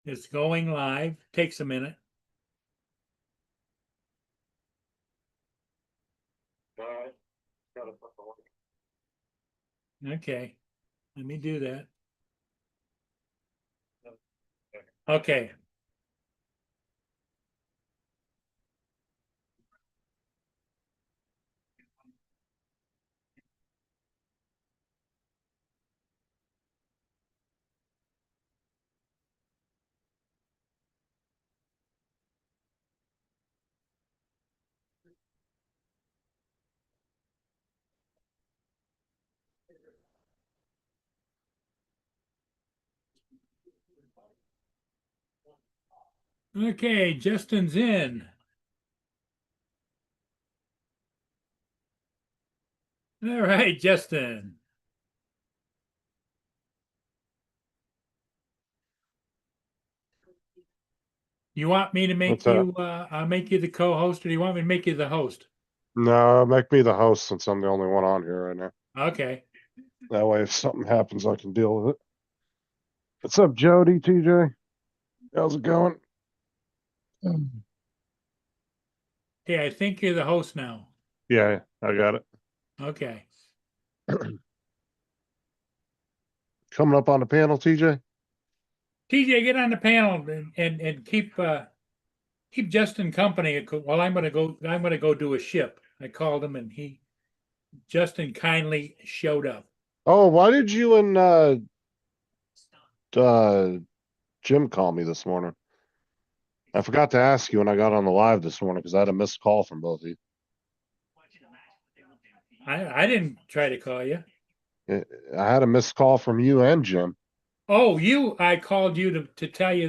It's going live. Takes a minute. Okay. Let me do that. Okay. Okay, Justin's in. All right, Justin. You want me to What's make that? you I'll make you the co-host, or do you want me to make you the host? No, make me the host since I'm the only one on here right now. Okay. That way, if something happens, I can deal with it. What's up, Jody, TJ? How's it going? Okay, I think you're the host now. Yeah, I got it. Okay. Coming up on the panel, TJ? TJ, get on the panel and keep Justin company while I'm gonna go do a ship. I called him and Justin kindly showed up. Oh, why did you and uh, Jim call me this morning? I forgot to ask you when I got on the live this morning because I had a missed call from both of you. I didn't try to call you. I had a missed call from you and Jim. Oh, I called you to tell you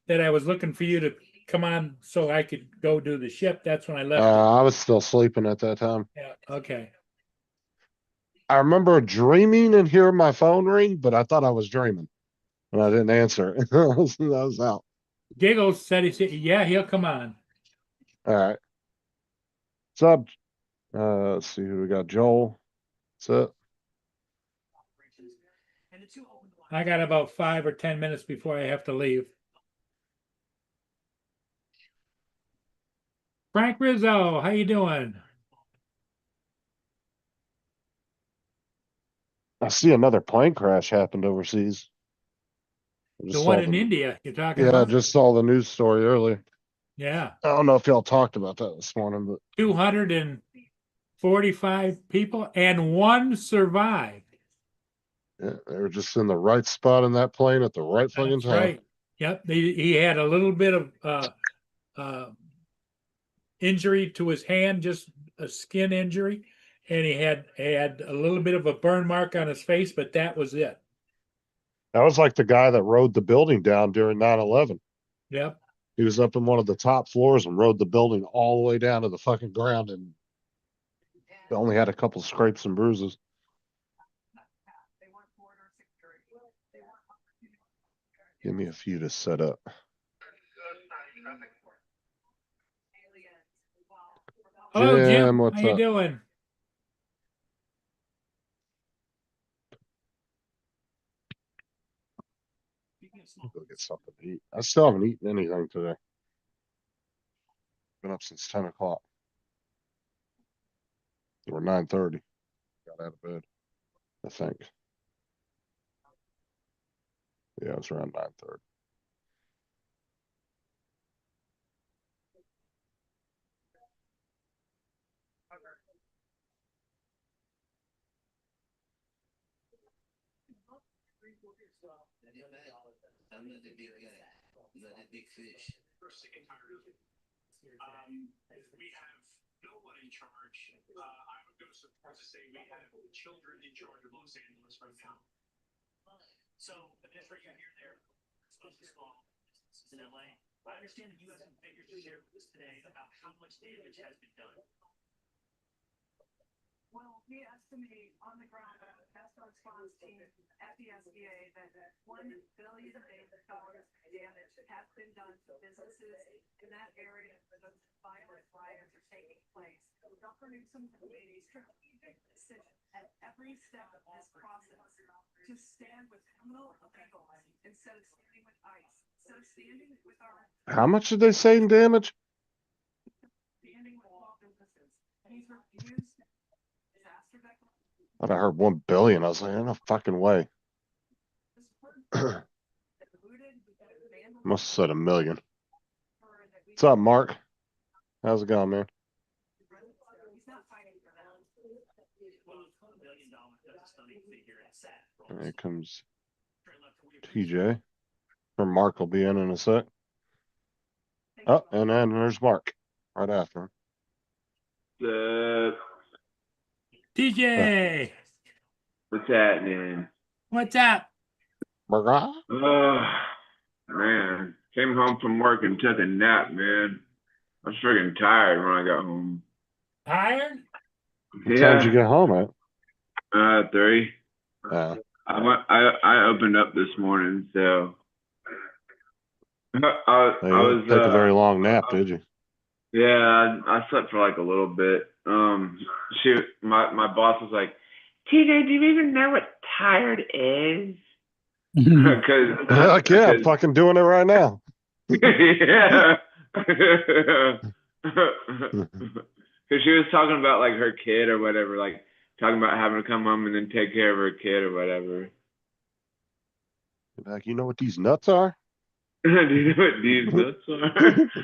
that I was looking for you to come on so I could go do the ship. That's when I left you. I was still sleeping at that time. Yeah. Okay. I remember dreaming and hearing my phone ring, but I thought I was dreaming and I didn't answer. I was out. Giggles said yeah, he'll come on. All right. What's up? Let's see who we got. Joel. What's up? I got about 5 or 10 minutes before I have to leave. Frank Rizzo, how you doing? I see another plane crash happened overseas. I The just one saw in the India you're talking Yeah, I about? just saw the news story earlier. Yeah. I don't know if y'all talked about that this morning, but 245 people and one survived. yeah, they were just in the right spot in that plane at the right fucking That's time. right. Yep. He had a little bit of uh, injury to his hand, just a skin injury, and he had a little bit of a burn mark on his face, but that was it. That was like the guy that rode the building down during 9/11. Yep. He was up in one of the top floors and rode the building all the way down to the fucking ground and only had a couple scrapes and bruises. Give me a few to set up. Hello, Jim, Jim. How what's you up? doing? Go get something to eat. I still haven't eaten anything today. Been up since 10 o'clock or 9:30. Got out of bed, I think. Yeah, it was around 9:30. We have no one in charge. I would go so far as to say we have children in charge of Los Angeles right now. So, that's right here, there. Supposed to small businesses in LA. I understand that you have some figures to share with us today about how much damage has been done. Well, we estimate on the ground disaster response team at the SBA that $1 billion damage has been done to businesses in that area where those violent riots are taking place. Governor Newsom made a strategic decision at every step of this process to stand with criminal illegals instead of standing with ICE. So standing with our, How much did they say in damage? standing with all businesses, he's refused disaster declaration. I thought I heard 1 billion. I was like, no fucking way. Looted, vandalism, Must have said 1 million. that we. What's up, Mark? How's it going, man? He's not fighting for that. Well, it's $1 million. That's a stunning figure. It's sad. Here comes Turn left to Weaver. TJ. Or Mark will be in a sec. Oh, and then there's Mark right after him. TJ, What's happening? what's up? Mark. Oh, man. Came home from work and took a nap, man. I was freaking tired when I got home. Tired? What time did you get home at? 3. Yeah. I opened up this morning, so I You was didn't take a very long nap, did you? yeah, I slept for like a little bit. My boss was like, TJ, do you even know what tired is? Because Heck yeah, I'm fucking doing it right now. yeah. Because she was talking about like her kid or whatever, like talking about having to come home and then take care of her kid or whatever. Like, you know what these nuts are? Do you know what these nuts are?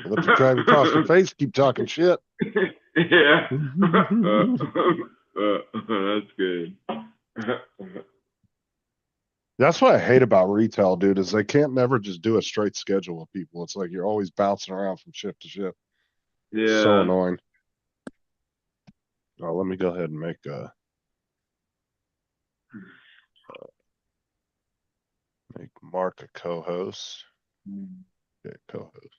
Let you drive across your face, keep talking shit. Yeah. That's good. That's what I hate about retail, dude, is they can't never just do a straight schedule with people. It's like you're always bouncing around from shift to shift. Yeah. So annoying. Oh, let me go ahead and make Mark a co-host. Yeah, co-host.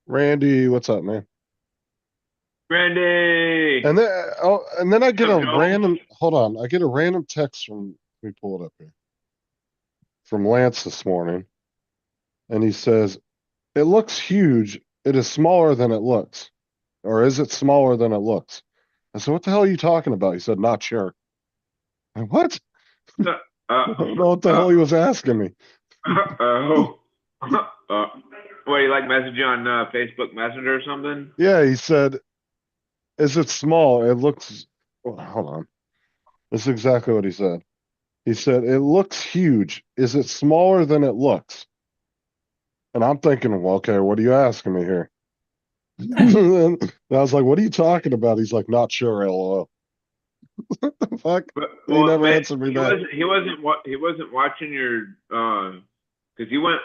Randy, what's up, man? Randy. And then I get a What's up, Joel? random. Hold on, I get a random text from. Let me pull it up here. From Lance this morning, and he says, "It looks huge. It is smaller than it looks, or is it smaller than it looks?" I said, "What the hell are you talking about?" He said, "Not sure." I'm, what? I don't know what the hell he was asking me. Oh. What, you like message you on Facebook Messenger or something? Yeah, he said, "Is it small? It looks." Oh, hold on. This is exactly what he said. He said, "It looks huge. Is it smaller than it looks?" And I'm thinking, well, okay, what are you asking me here? And I was like, "What are you talking about?" He's like, "Not sure, LOL." What the fuck? But, He never answered me back. He wasn't watching your because you were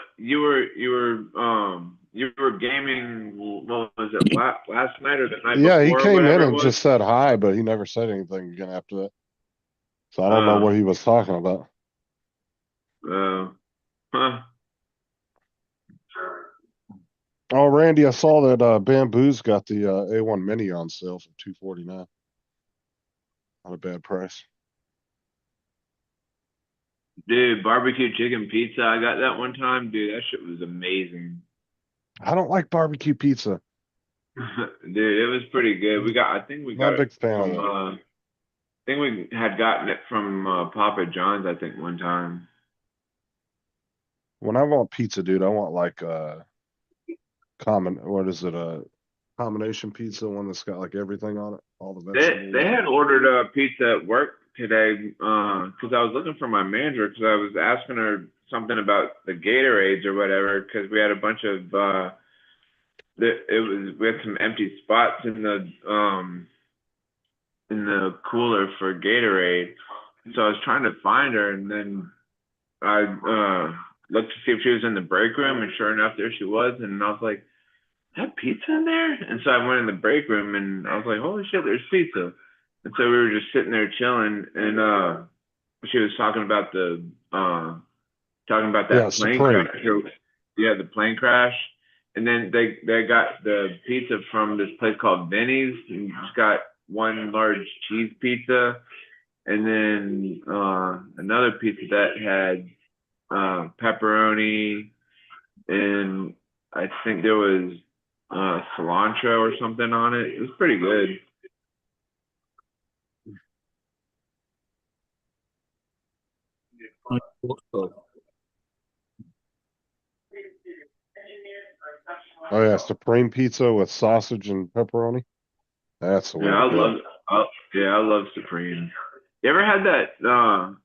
gaming. What was it last night or the night Yeah, he before? came in Whatever it and was? just said hi, but he never said anything again after that. So I don't know what he was talking about. Huh. Oh, Randy, I saw that Bamboo's got the A1 Mini on sale for $249. Not a bad price. Dude, barbecue chicken pizza. I got that one time. Dude, that shit was amazing. I don't like barbecue pizza. Dude, it was pretty good. I think we Not got a big it fan of from, it. I think we had gotten it from Papa John's, I think, one time. When I want pizza, dude, I want like combination pizza, one that's got like everything on it, all the vegetables. They had ordered a pizza at work today because I was looking for my manager because I was asking her something about the Gatorades or whatever because we had a bunch of we had some empty spots in the cooler for Gatorade, so I was trying to find her and then I looked to see if she was in the break room and sure enough there she was and I was like, "Have pizza in there?" And so I went in the break room and I was like, "Holy shit, there's pizza!" And so we were just sitting there chilling, and she was talking about that Yeah, plane Supreme. crash. Yeah, the plane crash. And then they got the pizza from this place called Vinny's, and just got one large cheese pizza, and then another pizza that had pepperoni, and I think there was cilantro or something on it. It was pretty good. Oh yeah, supreme pizza with sausage and pepperoni. That's the way Yeah, to go. I love Supreme. You ever had that?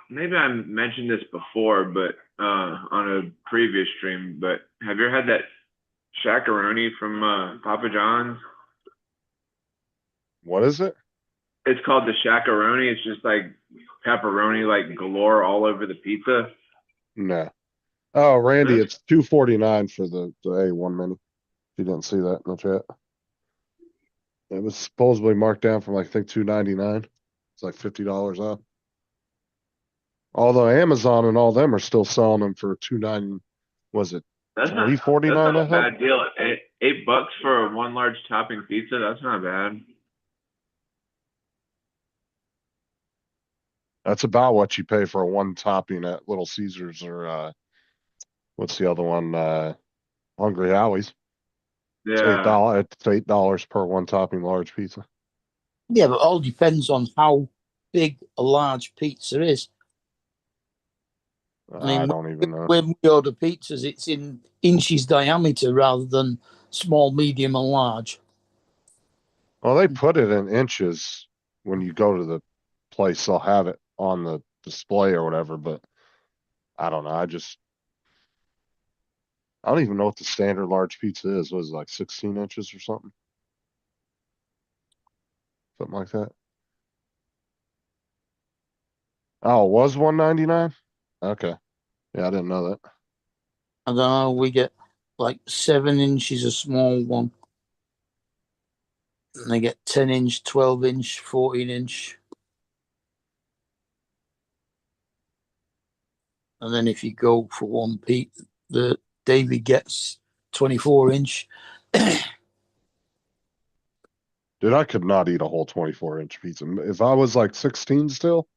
Maybe I mentioned this before, but on a previous stream. But have you ever had that shakaroni from Papa John's? What is it? It's called the shakaroni. It's just like pepperoni, like galore all over the pizza. No. Oh, Randy, Really? it's $2.49 for the A1 mini. If you didn't see that in the chat. It was supposedly marked down from like, I think $2.99. It's like $50 off. Although Amazon and all them are still selling them for $2.99. Was it That's not $3.49? I a think. bad deal. $8 for one large topping pizza. That's not bad. That's about what you pay for a one topping at Little Caesars or what's the other one? Hungry Howie's. It's Yeah. $8. It's $8 per one topping large pizza. Yeah, but it all depends on how big a large pizza is. I mean, I don't even know. when we order pizzas, it's in inches diameter rather than small, medium, and large. Well, they put it in inches when you go to the place. They'll have it on the display or whatever, but I don't know. I don't even know what the standard large pizza is. Was it like 16 inches or something? Something like that. Oh, it was $1.99? Okay. Yeah, I didn't know that. I don't know. We get like 7 inches, a small one, and they get 10-inch, 12-inch, 14-inch. And then if you go for one pizza, the David gets 24-inch. Dude, I could not eat a whole 24-inch pizza. If I was like 16 still,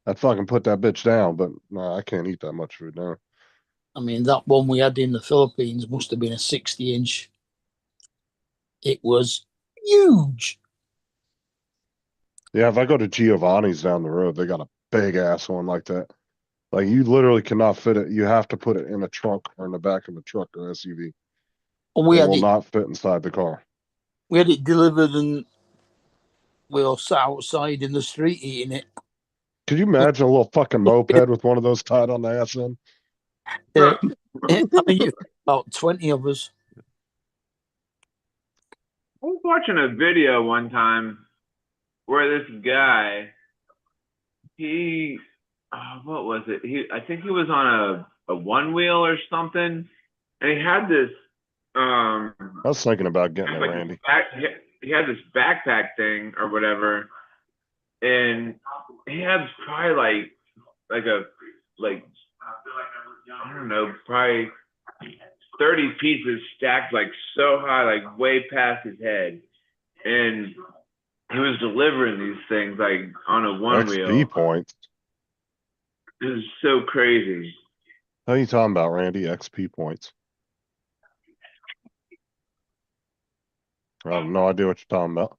I'd fucking put that bitch down, but no, I can't eat that much food now. I mean, that one we had in the Philippines must have been a 60-inch. It was huge. Yeah, if I go to Giovanni's down the road, they got a big ass one like that. Like you literally cannot fit it. You have to put it in a trunk or in the back of a truck or SUV. And we It had will it. not fit inside the car. We had it delivered, and we all sat outside in the street eating it. Could you imagine a little fucking moped with one of those tied on the ass end? I think about 20 of us. I was watching a video one time where this guy, what was it? I think he was on a one wheel or something, and he had this, I was thinking about getting it, like Randy. he had this backpack thing or whatever, and he had probably like I don't know, probably 30 pieces stacked like so high, like way past his head, and he was delivering these things like on a one XP wheel. points. It was so crazy. How are you talking about, Randy? XP points. I have no idea what you're talking about.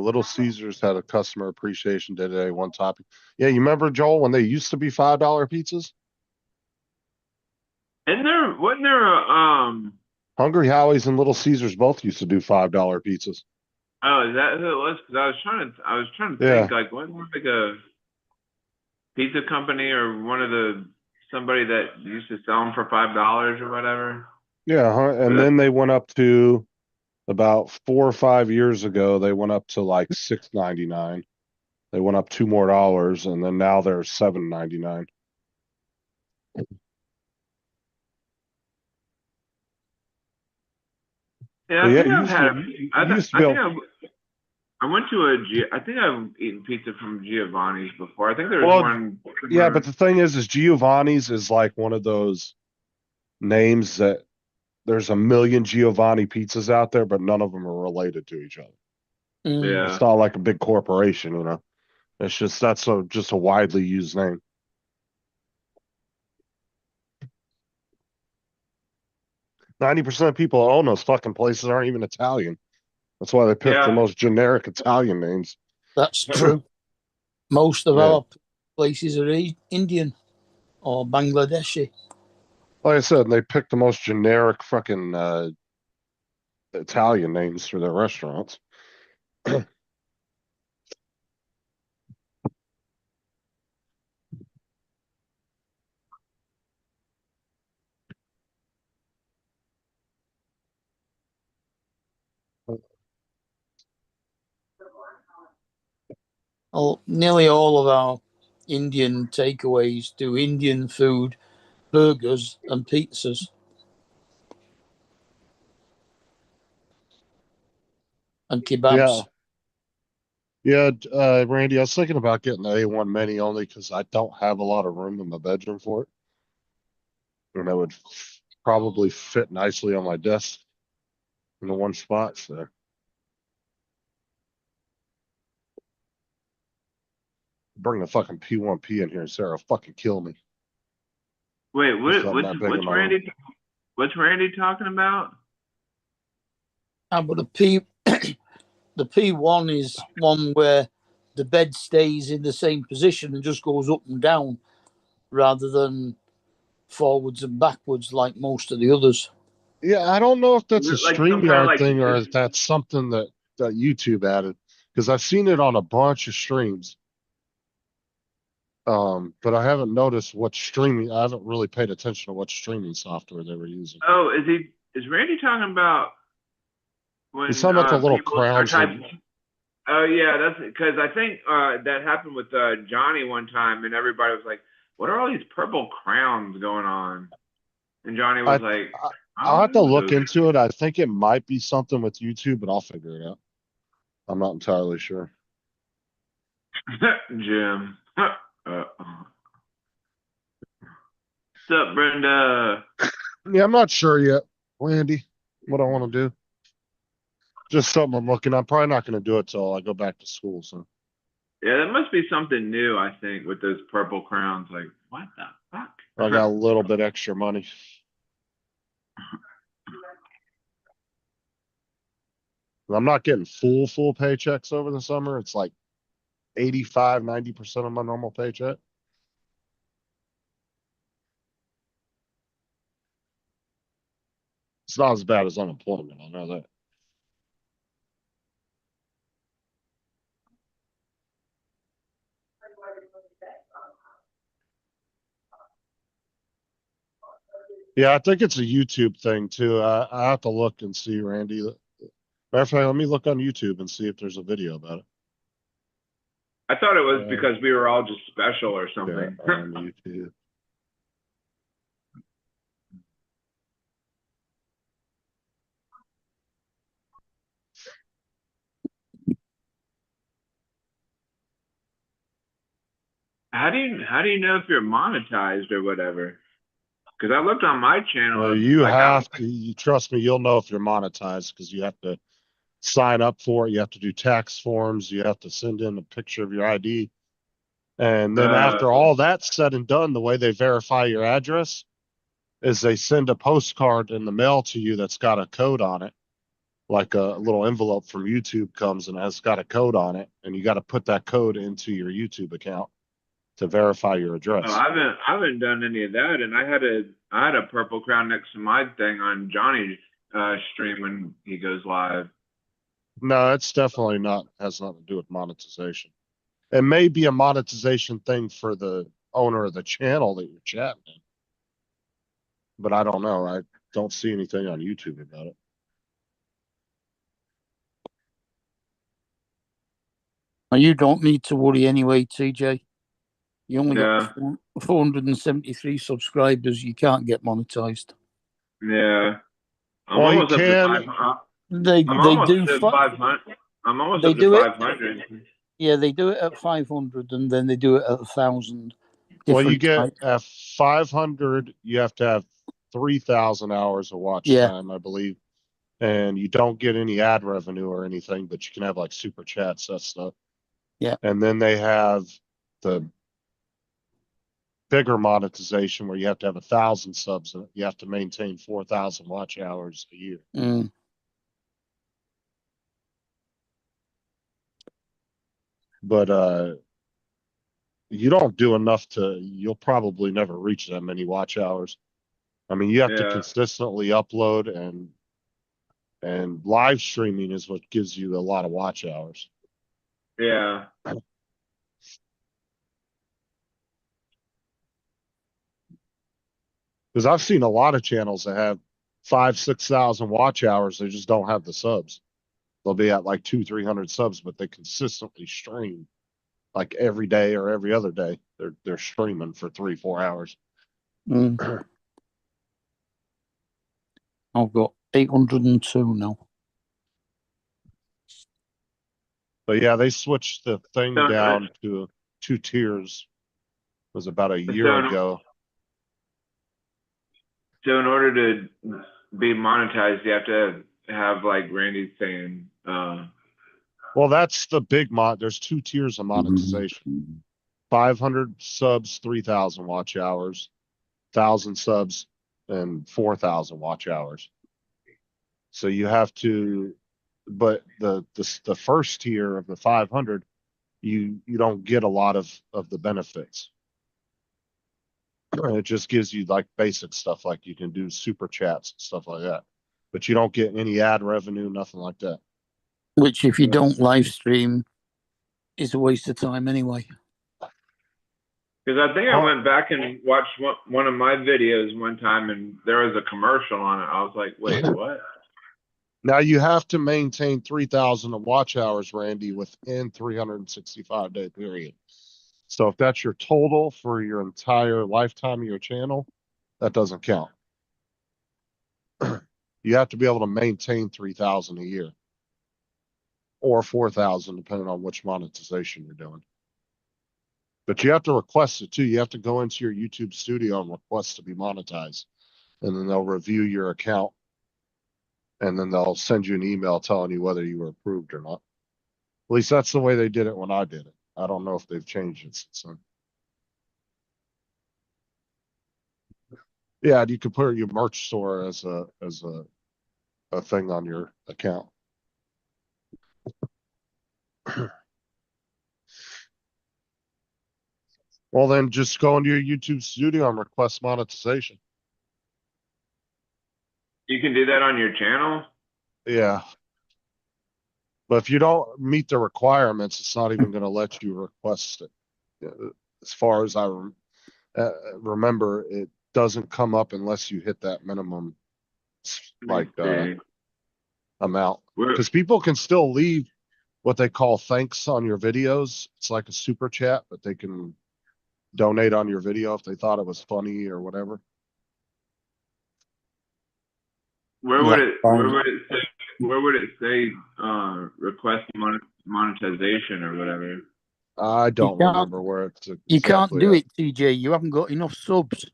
Little Caesars had a customer appreciation day today, one topic. Yeah, you remember, Joel, when they used to be $5 pizzas? And wasn't there Hungry Howie's and Little Caesars both used to do $5 pizzas. oh, is that who it was? Because I was trying to Yeah. think, like, wasn't there like a pizza company or somebody that used to sell them for $5 or whatever? Yeah, and then they went up to about 4 or 5 years ago, they went up to like $6.99. They went up $2 more, and then now they're $7.99. Yeah, But I yeah, think you I've used had. to- you used to be able- I went to I think I've eaten pizza from Giovanni's before. I think there was Well, one. Yeah, but the thing is Giovanni's is like one of those names that there's a million Giovanni pizzas out there, but none of them are related to each other. Yeah. It's not like a big corporation, you know. It's just just a widely used name. %90 of people that own those fucking places aren't even Italian. That's why they pick the Yeah. most generic Italian names. That's true. Most of Yeah. our places are Indian or Bangladeshi. Like I said, they picked the most generic fucking Italian names for their restaurants. Nearly all of our Indian takeaways do Indian food, burgers, and pizzas. And kebabs. Yeah, Randy, I was thinking about getting the A1 Mini only because I don't have a lot of room in my bedroom for it. And that would probably fit nicely on my desk in the one spot. So bring the fucking P1P in here, Sarah. Fucking kill me. Wait, There's something that big in what's my room. Randy talking about? But the P1 is one where the bed stays in the same position and just goes up and down rather than forwards and backwards like most of the others. Yeah, I don't know if that's a Is it like some kind of StreamYard thing or like if that's something that YouTube added because I've seen it on a bunch of streams. But I haven't noticed what streaming. I haven't really paid attention to what streaming software they were using. Oh, is Randy talking about when He's talking about the little people are crowns. typing? Oh yeah, that's because I think that happened with Johnny one time, and everybody was like, "What are all these purple crowns going on?" And Johnny was like, I'll have to don't know look those." into it. I think it might be something with YouTube, but I'll figure it out. I'm not entirely sure. Jim. What's up, Brenda? Yeah, I'm not sure yet, Randy, what I want to do. Just something I'm looking. I'm probably not going to do it till I go back to school. So Yeah, that must be something new, I think, with those purple crowns. Like, what the fuck? I got a little bit extra money. I'm not getting full paychecks over the summer. It's like 85, 90% of my normal paycheck. It's not as bad as unemployment. I know that. Yeah, I think it's a YouTube thing too. I have to look and see, Randy. Matter of fact, let me look on YouTube and see if there's a video about it. I thought it was because we were all just special or something. Yeah, on YouTube. How do you know if you're monetized or whatever? Because I looked on my channel. Well, and, you like, have to. You trust me. You'll know if you're monetized because you have to sign up for it. You have to do tax forms. You have to send in a picture of your ID. And then after all that's said and done, the way they verify your address is they send a postcard in the mail to you that's got a code on it. Like a little envelope from YouTube comes and has got a code on it, and you got to put that code into your YouTube account to verify your address. Oh, I haven't done any of that, and I had a purple crown next to my thing on Johnny's stream when he goes live. No, it's definitely not has nothing to do with monetization. It may be a monetization thing for the owner of the channel that you're chatting in, but I don't know. I don't see anything on YouTube about it. You don't need to worry anyway, TJ. You only Yeah. got 473 subscribers. You can't get monetized. Yeah. I'm Well, you almost up to can. 500. They I'm almost do to 500. I'm almost they up do to it. 500. Yeah, they do it at 500, and then they do it at 1,000. Well, you different get at 500, you have to have 3,000 hours of watch Yeah. time, I believe. And you don't get any ad revenue or anything, but you can have like super chats, that stuff. Yeah. And then they have the bigger monetization where you have to have 1,000 subs and you have to maintain 4,000 watch hours a year. Mm. But you don't do enough you'll probably never reach that many watch hours. I mean, you have to Yeah. consistently upload, and live streaming is what gives you a lot of watch hours. Yeah. Because I've seen a lot of channels that have 5,000-6,000 watch hours. They just don't have the subs. They'll be at like 200-300 subs, but they consistently stream like every day or every other day. They're streaming for 3-4 hours. Mm. I've got 802 now. But yeah, they switched the thing So, down to 2 tiers. It was about a year So- ago. So in order to be monetized, you have to have like Randy's saying, Well, that's the big there's 2 tiers of monetization. 500 subs, 3,000 watch hours, 1,000 subs, and 4,000 watch hours. So you have to, but the first tier of the 500, you don't get a lot of the benefits. It just gives you like basic stuff, like you can do super chats and stuff like that, but you don't get any ad revenue, nothing like that. Which, if you don't live stream, is a waste of time anyway. because I think I went back and watched one of my videos one time and there was a commercial on it. I was like, wait, what? Now you have to maintain 3,000 watch hours, Randy, within 365-day period. So if that's your total for your entire lifetime of your channel, that doesn't count. You have to be able to maintain 3,000 a year or 4,000, depending on which monetization you're doing. But you have to request it too. You have to go into your YouTube studio and request to be monetized, and then they'll review your account, and then they'll send you an email telling you whether you were approved or not. At least that's the way they did it when I did it. I don't know if they've changed it since then. Yeah, you could put your merch store as a thing on your account. Well, then just go into your YouTube studio and request monetization. You can do that on your channel? Yeah. But if you don't meet the requirements, it's not even going to let you request it. As far as I remember, it doesn't come up unless you hit that minimum like amount. Where- Because people can still leave what they call thanks on your videos. It's like a super chat, but they can donate on your video if they thought it was funny or whatever. Where would Like, it say request monetization or whatever? I don't can't- remember where it's You can't exactly do at. it, TJ. You haven't got enough subs.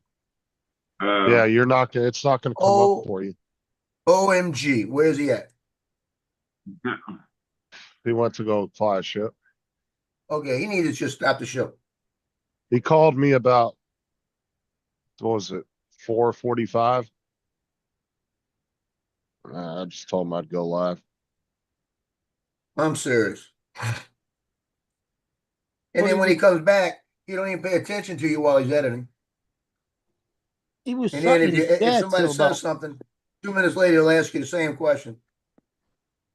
Yeah, you're not gonna, it's not gonna come Oh. up for you. OMG, where's he at? He went to go fly a ship. Okay, he needed to just stop the show. He called me about, what was it, 4:45? I just told him I'd go live. I'm serious. And then when he comes back, he don't even pay attention to you while he's editing. He was And sat then in if his chair somebody till says about something, 2 minutes later, he'll ask you the same question.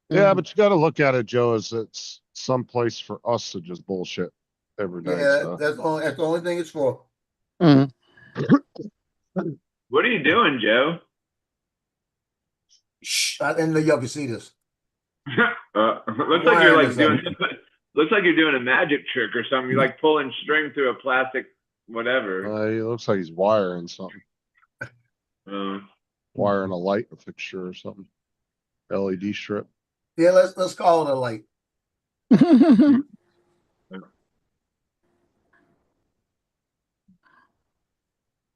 Yeah, but you gotta look at it, Joe, as it's some place for us to just bullshit every day. Yeah, So that's the only thing it's for. Mhm. What are you doing, Joe? Shh, I didn't know y'all could see this. Looks like you're like doing. Looks like you're doing a magic trick or something. You're like pulling string through a plastic whatever. he looks like he's wiring something, Uh, wiring a light fixture or something. LED strip. Yeah, let's call it a light.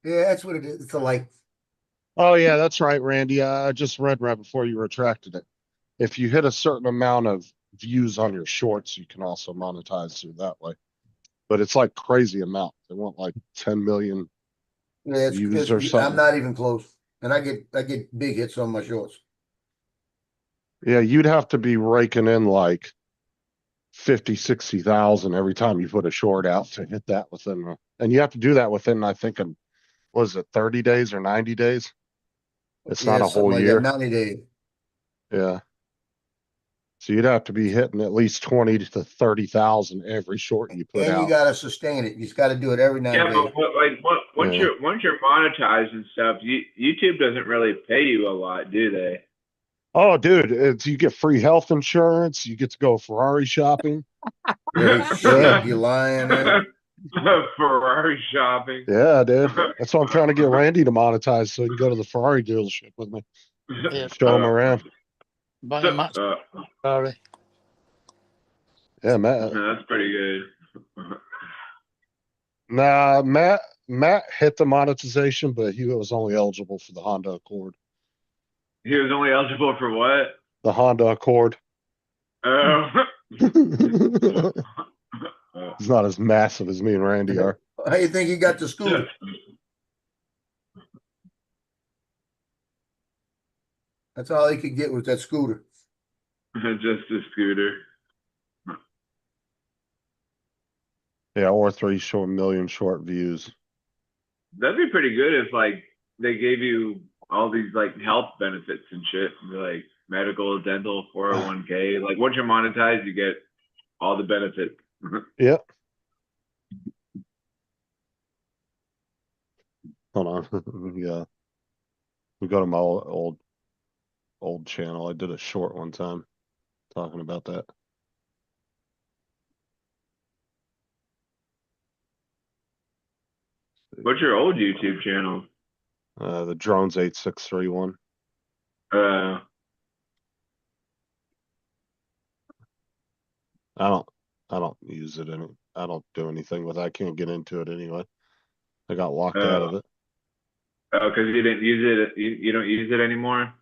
Yeah, that's what it is. It's a light. Oh yeah, that's right, Randy. I just read right before you retracted it. If you hit a certain amount of views on your shorts, you can also monetize through that way. But it's like crazy amount. They want like 10 million. Yeah, Views or I'm something. not even close. And I get big hits on my shorts. Yeah, you'd have to be raking in like 50, 60,000 every time you put a short out to hit that within, and you have to do that within, I think, was it 30 days or 90 days? It's not Yeah, a something whole like that, year. 90 days. Yeah. So you'd have to be hitting at least 20 to 30,000 every short you put And you out. gotta sustain it. You just gotta do it every 90 Yeah, days. but once Yeah. you're monetized and stuff, YouTube doesn't really pay you a lot, do they? Oh, dude, you get free health insurance. You get to go Ferrari shopping. Hey, shit, you lying, man? Ferrari shopping. Yeah, dude. That's why I'm trying to get Randy to monetize so he can go to the Ferrari dealership with me. Yeah. Show him around. Buy a Max Ferrari. Yeah, Matt. That's pretty good. Nah, Matt hit the monetization, but he was only eligible for the Honda Accord. He was only eligible for what? The Honda Accord. Oh. He's not as massive as me and Randy are. How you think he got the scooter? That's all he could get was that scooter. Just a scooter. Yeah, or 3 million short views. That'd be pretty good if like they gave you all these like health benefits and shit, like medical, dental, 401k. Like once you're monetized, you get all the benefits. Yep. Hold on. Yeah. We go to my old channel. I did a short one time talking about that. What's your old YouTube channel? The drones 8631. I don't use it any. I don't do anything with it. I can't get into it anyway. I got locked out of it. Oh, because you didn't use it. You don't use it anymore.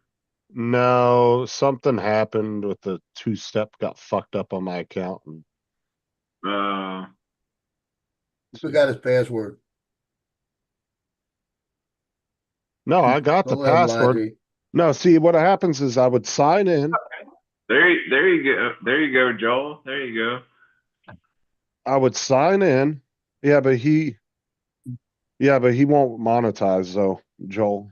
No, something happened with the 2-step got fucked up on my account. And He forgot his password. no, I got the Don't let him lie to password. you. No, see what happens is I would sign in. there you go, Joel. There you go. I would sign in. Yeah, but he won't monetize though, Joel.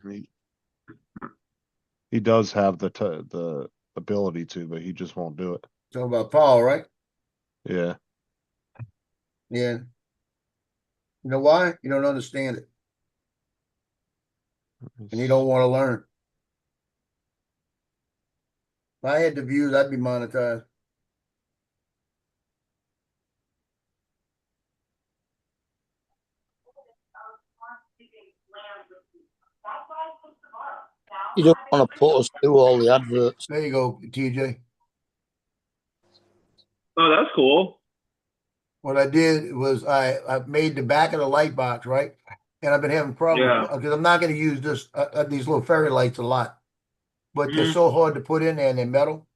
He does have the ability to, but he just won't do it. Talking about Paul, right? Yeah. Yeah. You know why? You don't understand it. And you don't want to learn. If I had the views, I'd be monetized. You don't want to put us through all the adverts. There you go, TJ. Oh, that's cool. What I did was I made the back of the light box, right? And I've been having problems because I'm not going to use these little fairy lights a lot, but they're so hard to put in there and they're metal.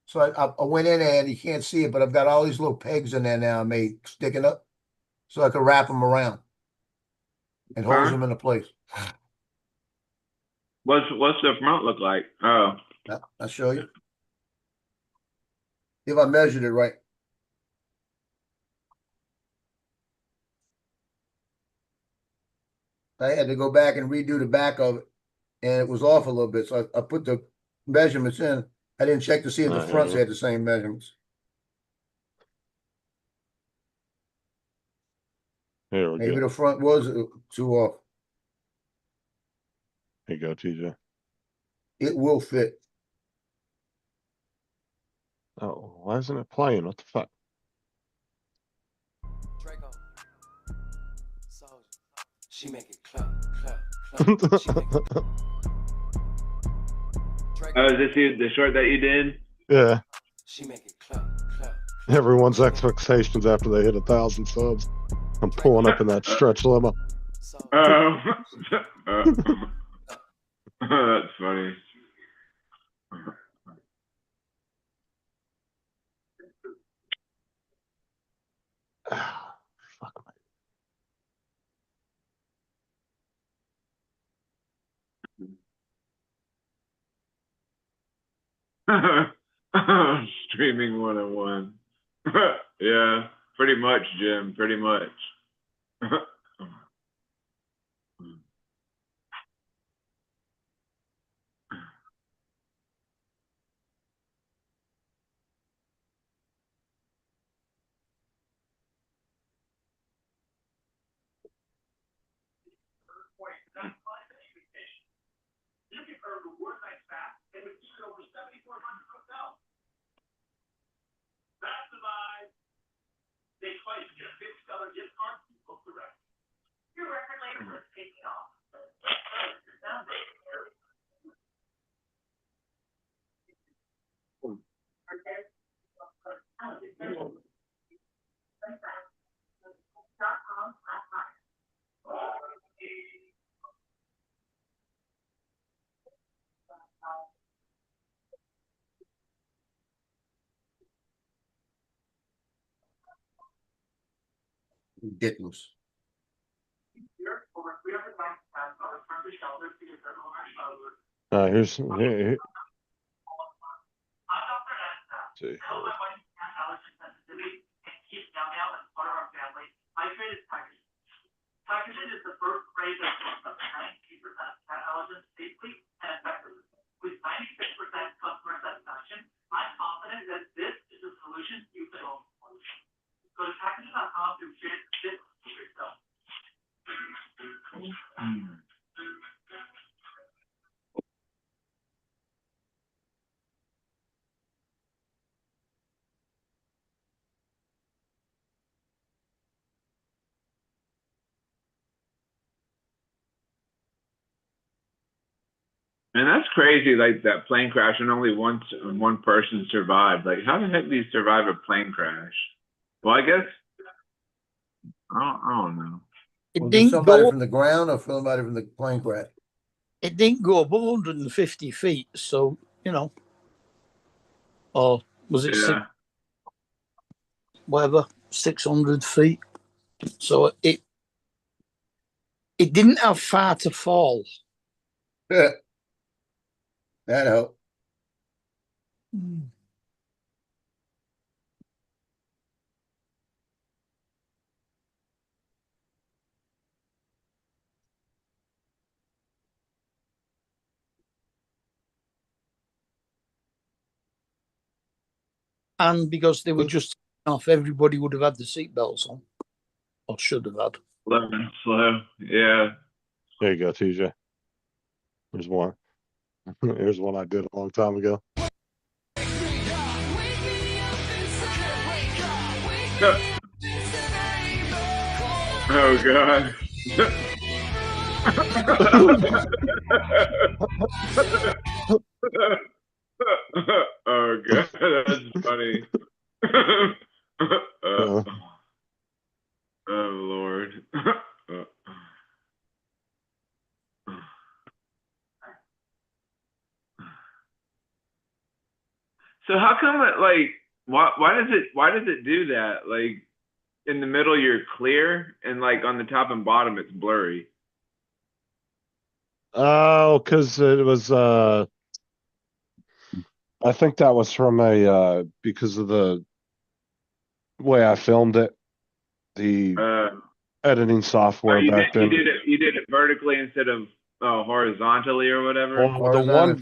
So I went in there and you can't see it, but I've got all these little pegs in there now I made sticking up, so I could wrap them around and hold them into place. What's the front look like? Oh, I'll show you if I measured it right. I had to go back and redo the back of it, and it was off a little bit. So I put the measurements in. I didn't check to see if the fronts had the same measurements. Here we Maybe go. the front was too off. Here you go, TJ. It will fit. Oh, why isn't it playing? What the fuck? Draco. Soldier. She make it clap, clap, clap. She make it oh, is this the short that you did? Yeah. She make it clap, clap. Everyone's expectations after they hit 1,000 subs. I'm pulling up in that stretch limo. Oh, that's funny. Fuck. Streaming 101. Yeah, pretty much, Jim. Pretty much. Ridiculous. Here's here. See. Hydrogen is the first phrase of 90% pet allergens safely and effectively. With 96% customer satisfaction, I'm confident that this is a solution you can own. Go to packages.com to fit this for yourself. And that's crazy, like that plane crash and only one person survived. Like, how the heck do you survive a plane crash? Well, I guess I don't know. It Was it didn't somebody go. from the ground or somebody from the plane crash? It didn't go above 150 feet. So or was it Yeah. whatever 600 feet? So it didn't have far to fall. Yeah. That helped. And because they were just off, everybody would have had the seatbelts on, or should have had. Slow. Yeah. There you go, TJ. There's one. Here's one I did a long time ago. Oh God. Oh God, that's funny. Oh Lord. So how come it like why does it do that? Like in the middle you're clear and like on the top and bottom it's blurry. Oh, because it was I think that was from a because of the way I filmed it, the editing software back then. You did it vertically instead of horizontally or whatever. Well, the one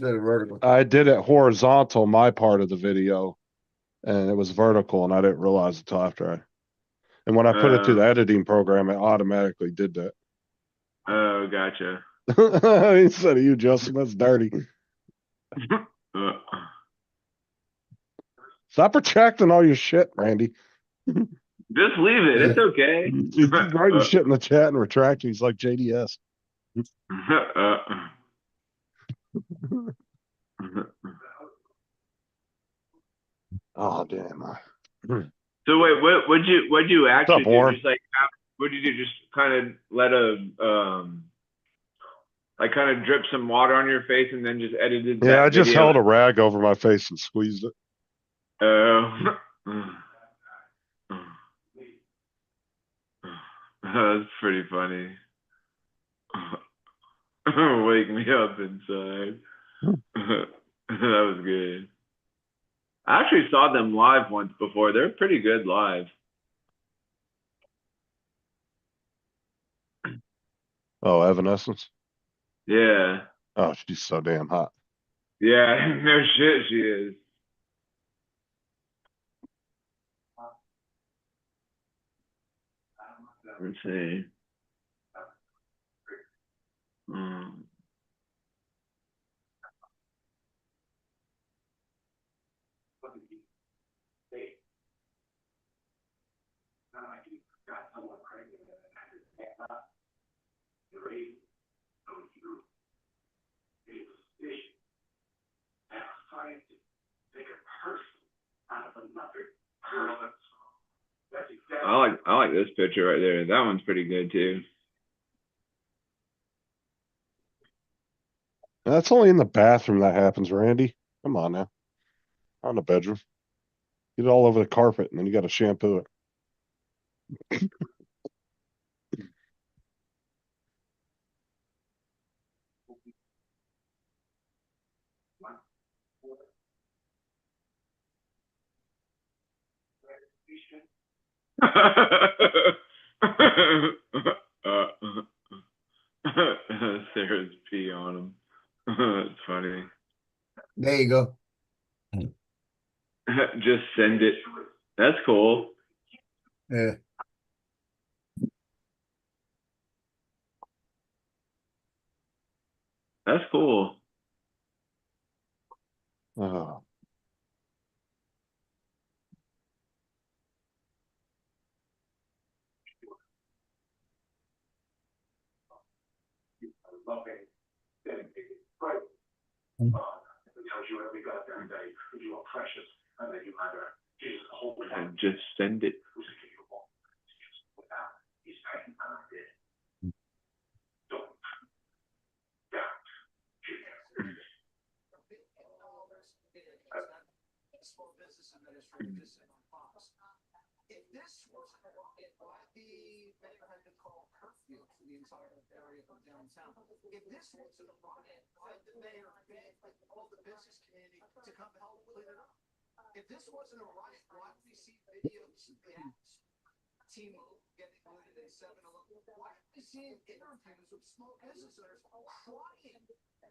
I did it horizontal, my part of the video, and it was vertical, and I didn't realize it until after and when I put it through the editing program, it automatically did that. Oh, gotcha. Instead of you, Justin, that's dirty. Stop retracting all your shit, Randy. Just leave it. It's okay. He's writing shit in the chat and retracting. He's like JDS. Oh damn. So wait, what'd you actually do? Warren? Just like what did you do? Just kind of let like kind of drip some water on your face and then just edited that Yeah, I just video? held a rag over my face and squeezed it. That's pretty funny. Wake me up inside. That was good. I actually saw them live once before. They're pretty good live. Oh, Evanescence. Yeah. Oh, she's so damn hot. Yeah, no shit, she is. Let's see. I like this picture right there. That one's pretty good too. That's only in the bathroom that happens, Randy. Come on now. Not in the bedroom. Get it all over the carpet and then you got to shampoo it. Sarah's pee on him. It's funny. There you go. Just send it. That's cool. Yeah. That's cool. Oh. And just send it. If this wasn't a rocket, why the mayor had to call curfew for the entire area of downtown? If this wasn't a rocket, why did the mayor beg all the business community to come help clean it up? If this wasn't a riot, why did we see videos of the T-Mobile getting looted in 7-Eleven? Why are we seeing interviews with small business owners crying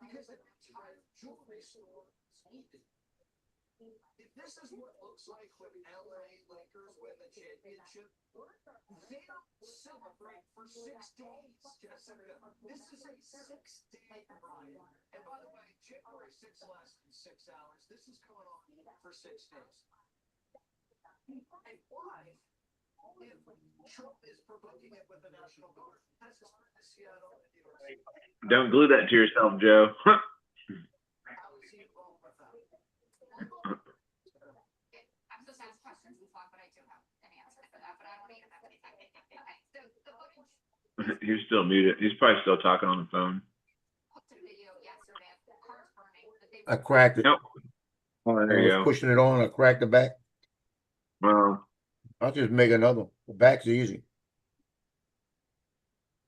because their entire jewelry store is looted? If this is what it looks like when LA Lakers win the championship, they don't celebrate for 6 days, Jessica. This is a 6-day riot. And by the way, January 6 lasts in 6 hours. This is going on for 6 days. And why, if Trump is provoking it with the National Guard, has it spread to Seattle and New York City? Don't glue that to yourself, Joe. How is he involved with that? I'm supposed to ask questions and talk, but I do have an answer for that, but I don't need it. Okay, so the footage He's still muted. He's probably still talking on the phone. to video yesterday of the cars burning that they I cracked it. Nope. Oh, there you I was go. pushing it on. I cracked the back. Well, I'll just make another one. The back's easy.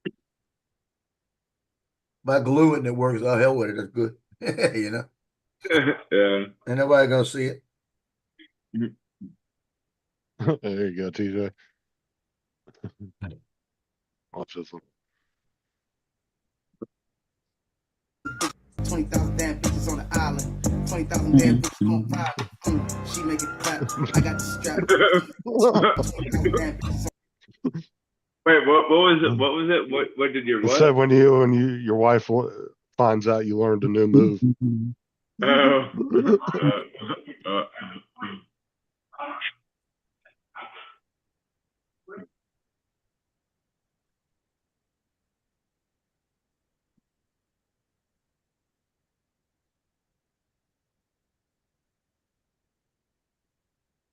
If I glue it and it works, oh hell with it. That's good. You know, yeah. ain't nobody gonna see it. There you go, TJ. Watch this one. 20,000 damn bitches on the island. 20,000 damn bitches on fire. She make it clap. I got the strap. 20,000 damn bitches on Wait, what was it? What was it? What did your It what? said when your wife finds out you learned a new move. Oh.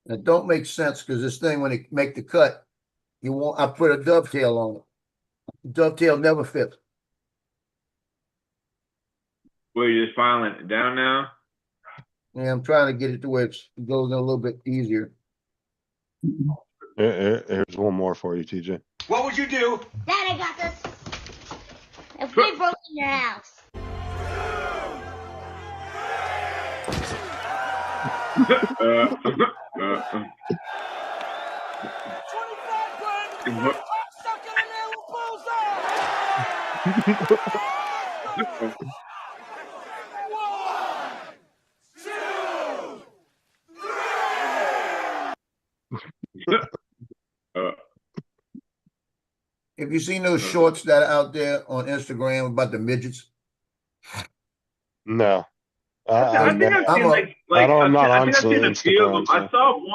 It don't make sense because this thing, when it make the cut, you won't. I put a dovetail on it. Dovetail never fits. Well, you're just filing it down now? Yeah, I'm trying to get it to where it goes in a little bit easier. Here's one more for you, TJ. What would you do? Dad, I got this. If we broke in your house. Have you seen those shorts that are out there on Instagram about the midgets? No. I think I've seen I'm not I on think I've seen a few of them. Instagram, so.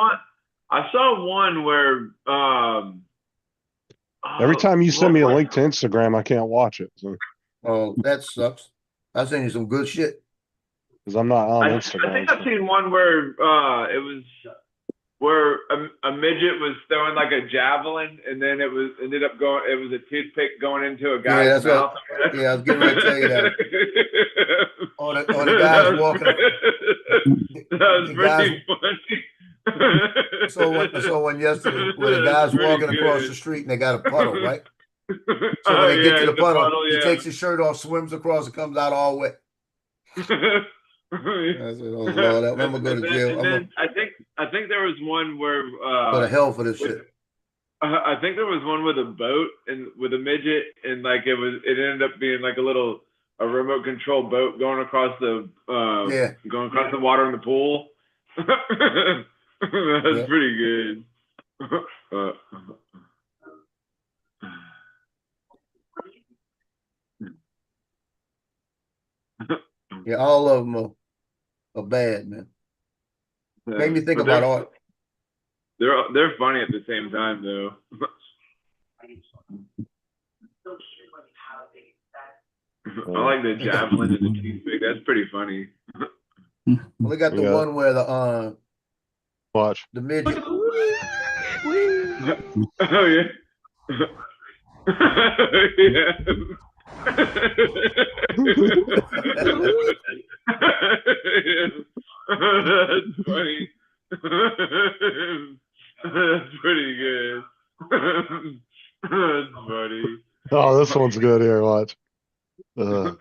I saw one where Every time you send me a what- link to Instagram, I can't watch it. So, Oh, that sucks. I sent you some good shit. because I'm not on I Instagram. think I've seen one where it was where a midget was throwing like a javelin, and then it was ended up going. It was a toothpick going into a guy's that's mouth. I was getting ready to tell you that. Or the guys walking. That was the pretty guys- funny. I saw one yesterday where the guy's walking across the street and they got a puddle, right? So when they get to the puddle, he takes his shirt off, swims across, and comes out all wet. I said, "Oh Lord, I'm gonna go to jail. I'm gonna I think there was one where go to hell for this shit." I think there was one with a boat and with a midget, and like it ended up being like a remote control boat going across the water in the pool. That's pretty good. Yeah, all of them are bad, man. Made me think about art. They're funny at the same time, though. I like the javelin and the toothpick. That's pretty funny. We got the one where the watch the midget. Oh yeah. Yeah. That's funny. That's pretty good. That's funny. Oh, this one's good. Here, watch. Oh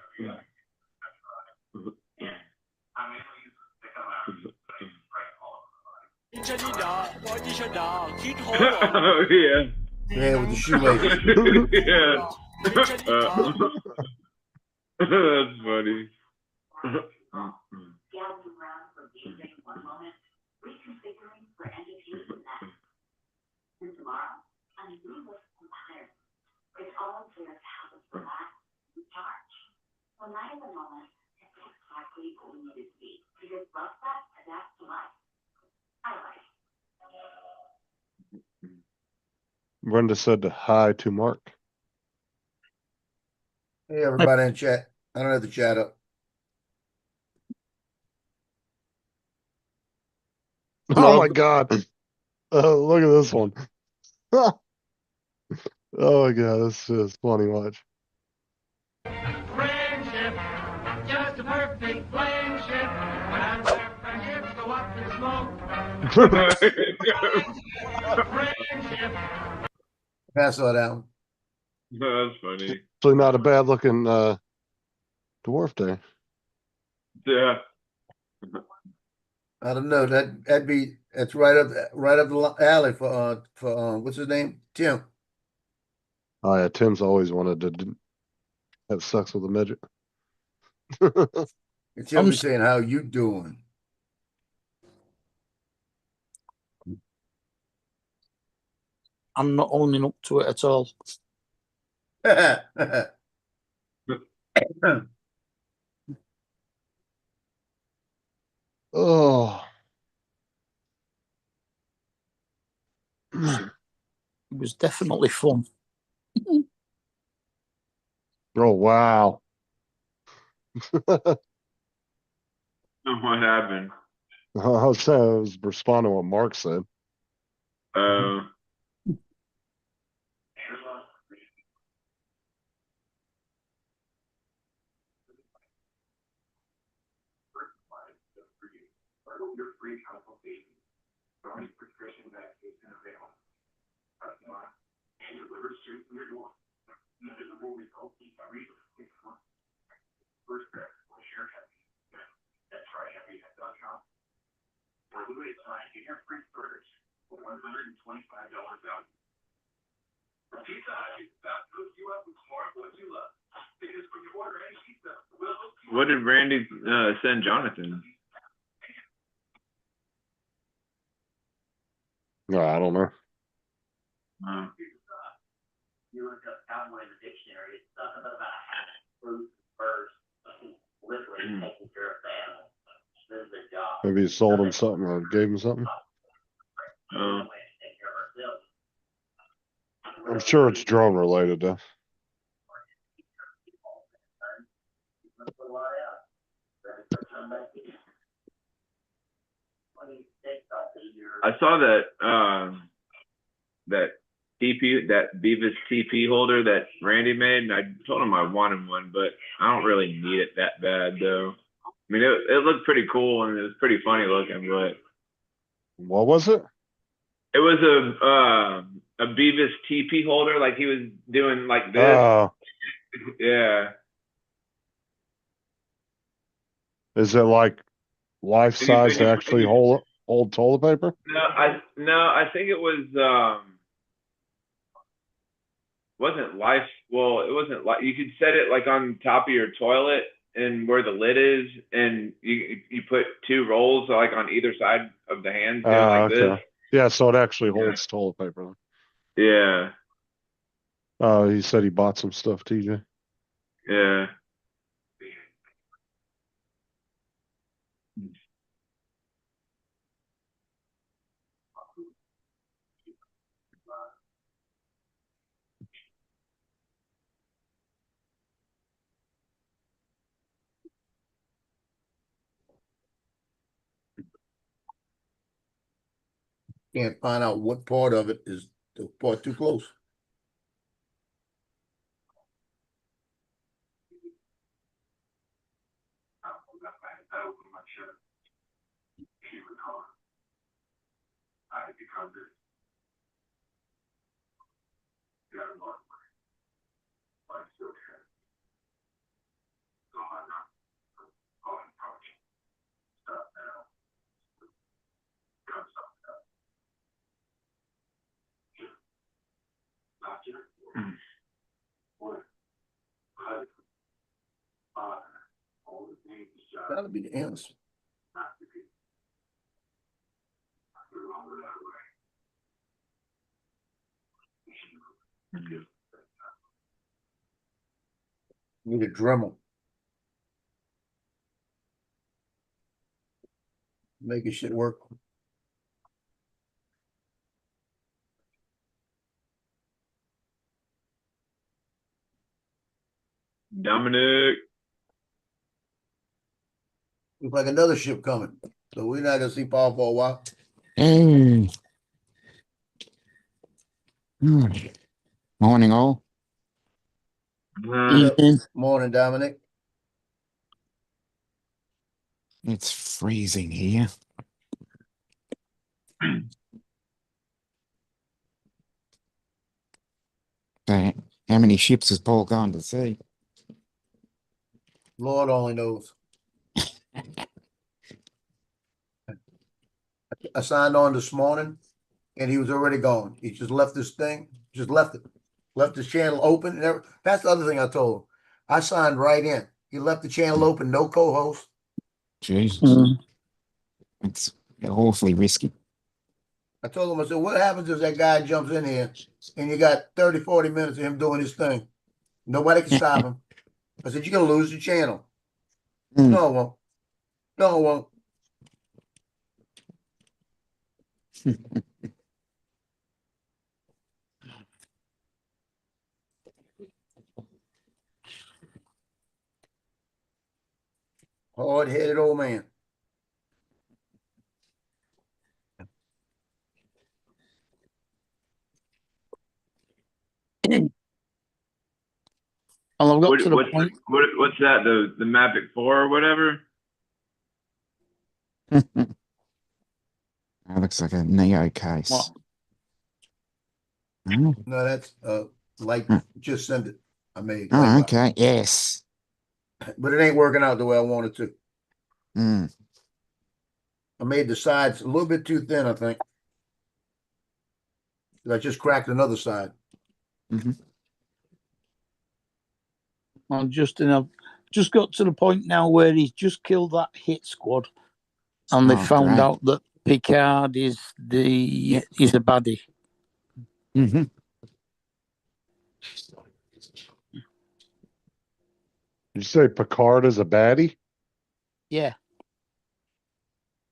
yeah. Yeah, with the shoelaces. Yeah. That's funny. Brenda said hi to Mark. Hey, everybody in chat. I don't have the chat up. Oh my God. Look at this one. Oh my God, this is funny. Watch. Friendship, just a perfect friendship. When I'm surfing, hips go up in smoke. Friendship. Pass all that one. That's funny. Actually, not a bad looking dwarf there. Yeah. I don't know. That's right up the alley for what's his name? Tim. Oh yeah, Tim's always wanted to have sex with a midget. And Tim be saying, "How you doing?" I'm not owning up to it at all. Oh. It was definitely fun. Oh wow. What happened? I was responding to what Mark said. Your free consultation. The only prescription medication available. And delivered straight to your door. Visible results in 3 to 6 months. First step will share happy. That's tryhappyhead.com. What did Randy send Jonathan? No, I don't know. You look up cowboy in the dictionary, it's something about fruit, birds, literally taking care of the animal. This is the job. Maybe he sold him something or gave him something. I'm sure it's drone related though. I saw that that Beavis TP holder that Randy made, and I told him I wanted one, but I don't really need it that bad though. I mean, it looked pretty cool and it was pretty funny looking, but What was it? it was a Beavis TP holder, like he was doing like this. Oh, Yeah. is it like life size to actually hold toilet paper? No, I think it was wasn't life. Well, it wasn't like you could set it like on top of your toilet and where the lid is, and you put two rolls like on either side of the hands, doing like Okay. this. Yeah, so it actually holds toilet paper. Yeah, He said he bought some stuff, TJ. yeah. Can't find out what part of it is the part too close. That'll be the answer. Need a Dremel. Making shit work. Dominic. Looks like another ship coming. So we're not gonna see Paul for a while. Morning, all. Evening. Morning, Dominic. It's freezing here. So, how many ships has Paul gone to sea? Lord only knows. I signed on this morning and he was already gone. He just left this thing, just left it, left his channel open. And that's the other thing I told him. I signed right in. He left the channel open, no co-host. Jesus. It's awfully risky. I told him, I said, what happens if that guy jumps in here and you got 30, 40 minutes of him doing his thing? Nobody can stop him. I said, you're going to lose your channel. No, it won't. No, it won't. Hard-headed old man. Well, I've got What, to the what's, point. what's that? The Mavic 4 or whatever? That looks like a Neo case. What? Oh, No, that's like just send it. I made. oh okay. Yes. But it ain't working out the way I wanted to. Mm. I made the sides a little bit too thin, I think. I just cracked another side. Mm-hmm. I'm just just got to the point now where he's just killed that hit squad, and they Oh, found great. out that Picard is is a baddie. Mm-hmm. You say Picard is a baddie? Yeah.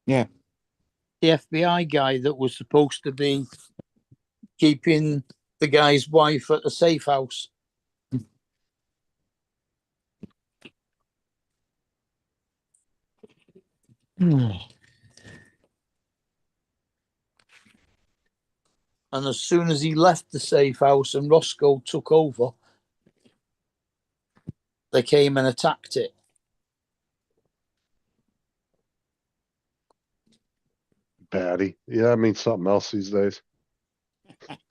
Yeah. The FBI guy that was supposed to be keeping the guy's wife at a safe house. And as soon as he left the safe house and Roscoe took over, they came and attacked it. Baddie. Yeah, I mean something else these days.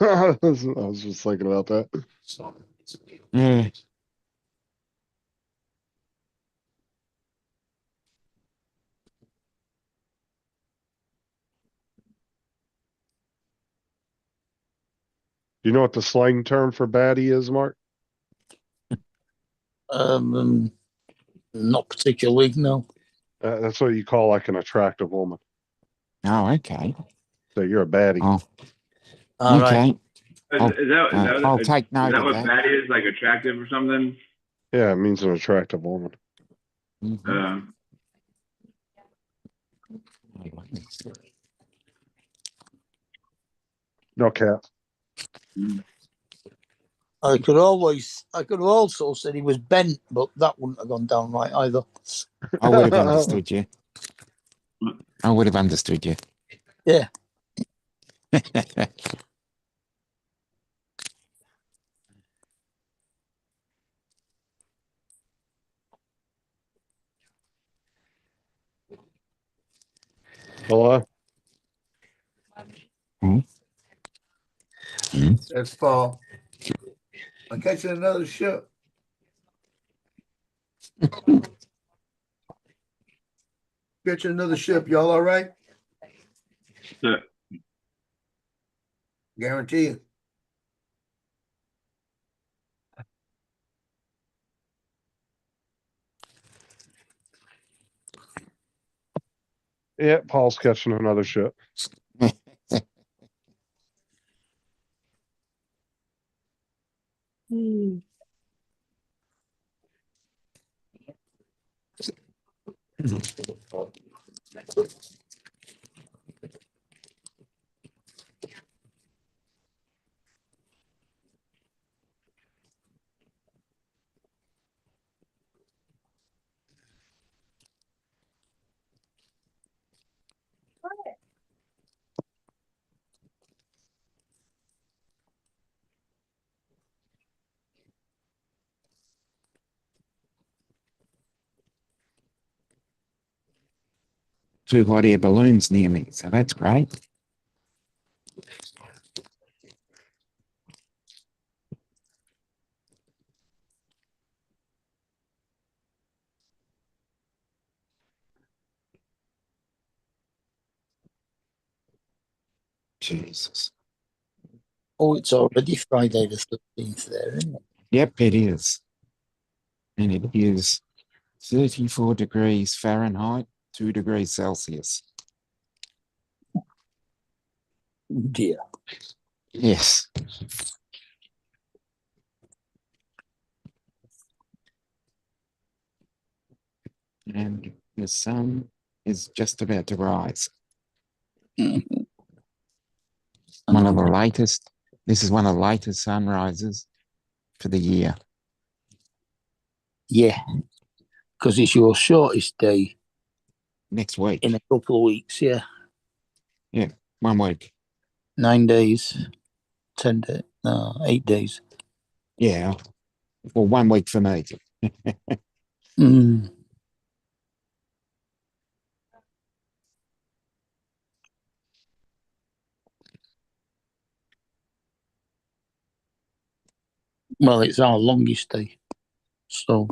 I was just thinking about that. Yeah. Do you know what the slang term for baddie is, Mark? Not particularly, no. That's what you call like an attractive woman. Oh, okay. So you're a baddie. Oh, All okay. right. I'll take Is note that of what that. baddie is? Like attractive or something? Yeah, it means an attractive woman. Mhm. No cap. I could have also said he was bent, but that wouldn't have gone down right either. I would have understood you. I would have understood you. Yeah. Hello? That's Paul. I'm catching another ship. Catching another ship. Y'all all right? Yeah. Guarantee it. Yeah, Paul's catching another ship. Two hot air balloons near me, so that's great. Jesus. Oh, it's already Friday the 13th there, isn't it? Yep, it is. And it is 34 degrees Fahrenheit, 2 degrees Celsius. Dear. Yes. And the sun is just about to rise. One of the latest, this is one of the latest sunrises for the year. Yeah. Because it's your shortest day. Next week. In a couple of weeks, yeah. Yeah, 1 week. 9 days. 10 days. No, 8 days. Yeah. Well, 1 week for me. Well, it's our longest day. So.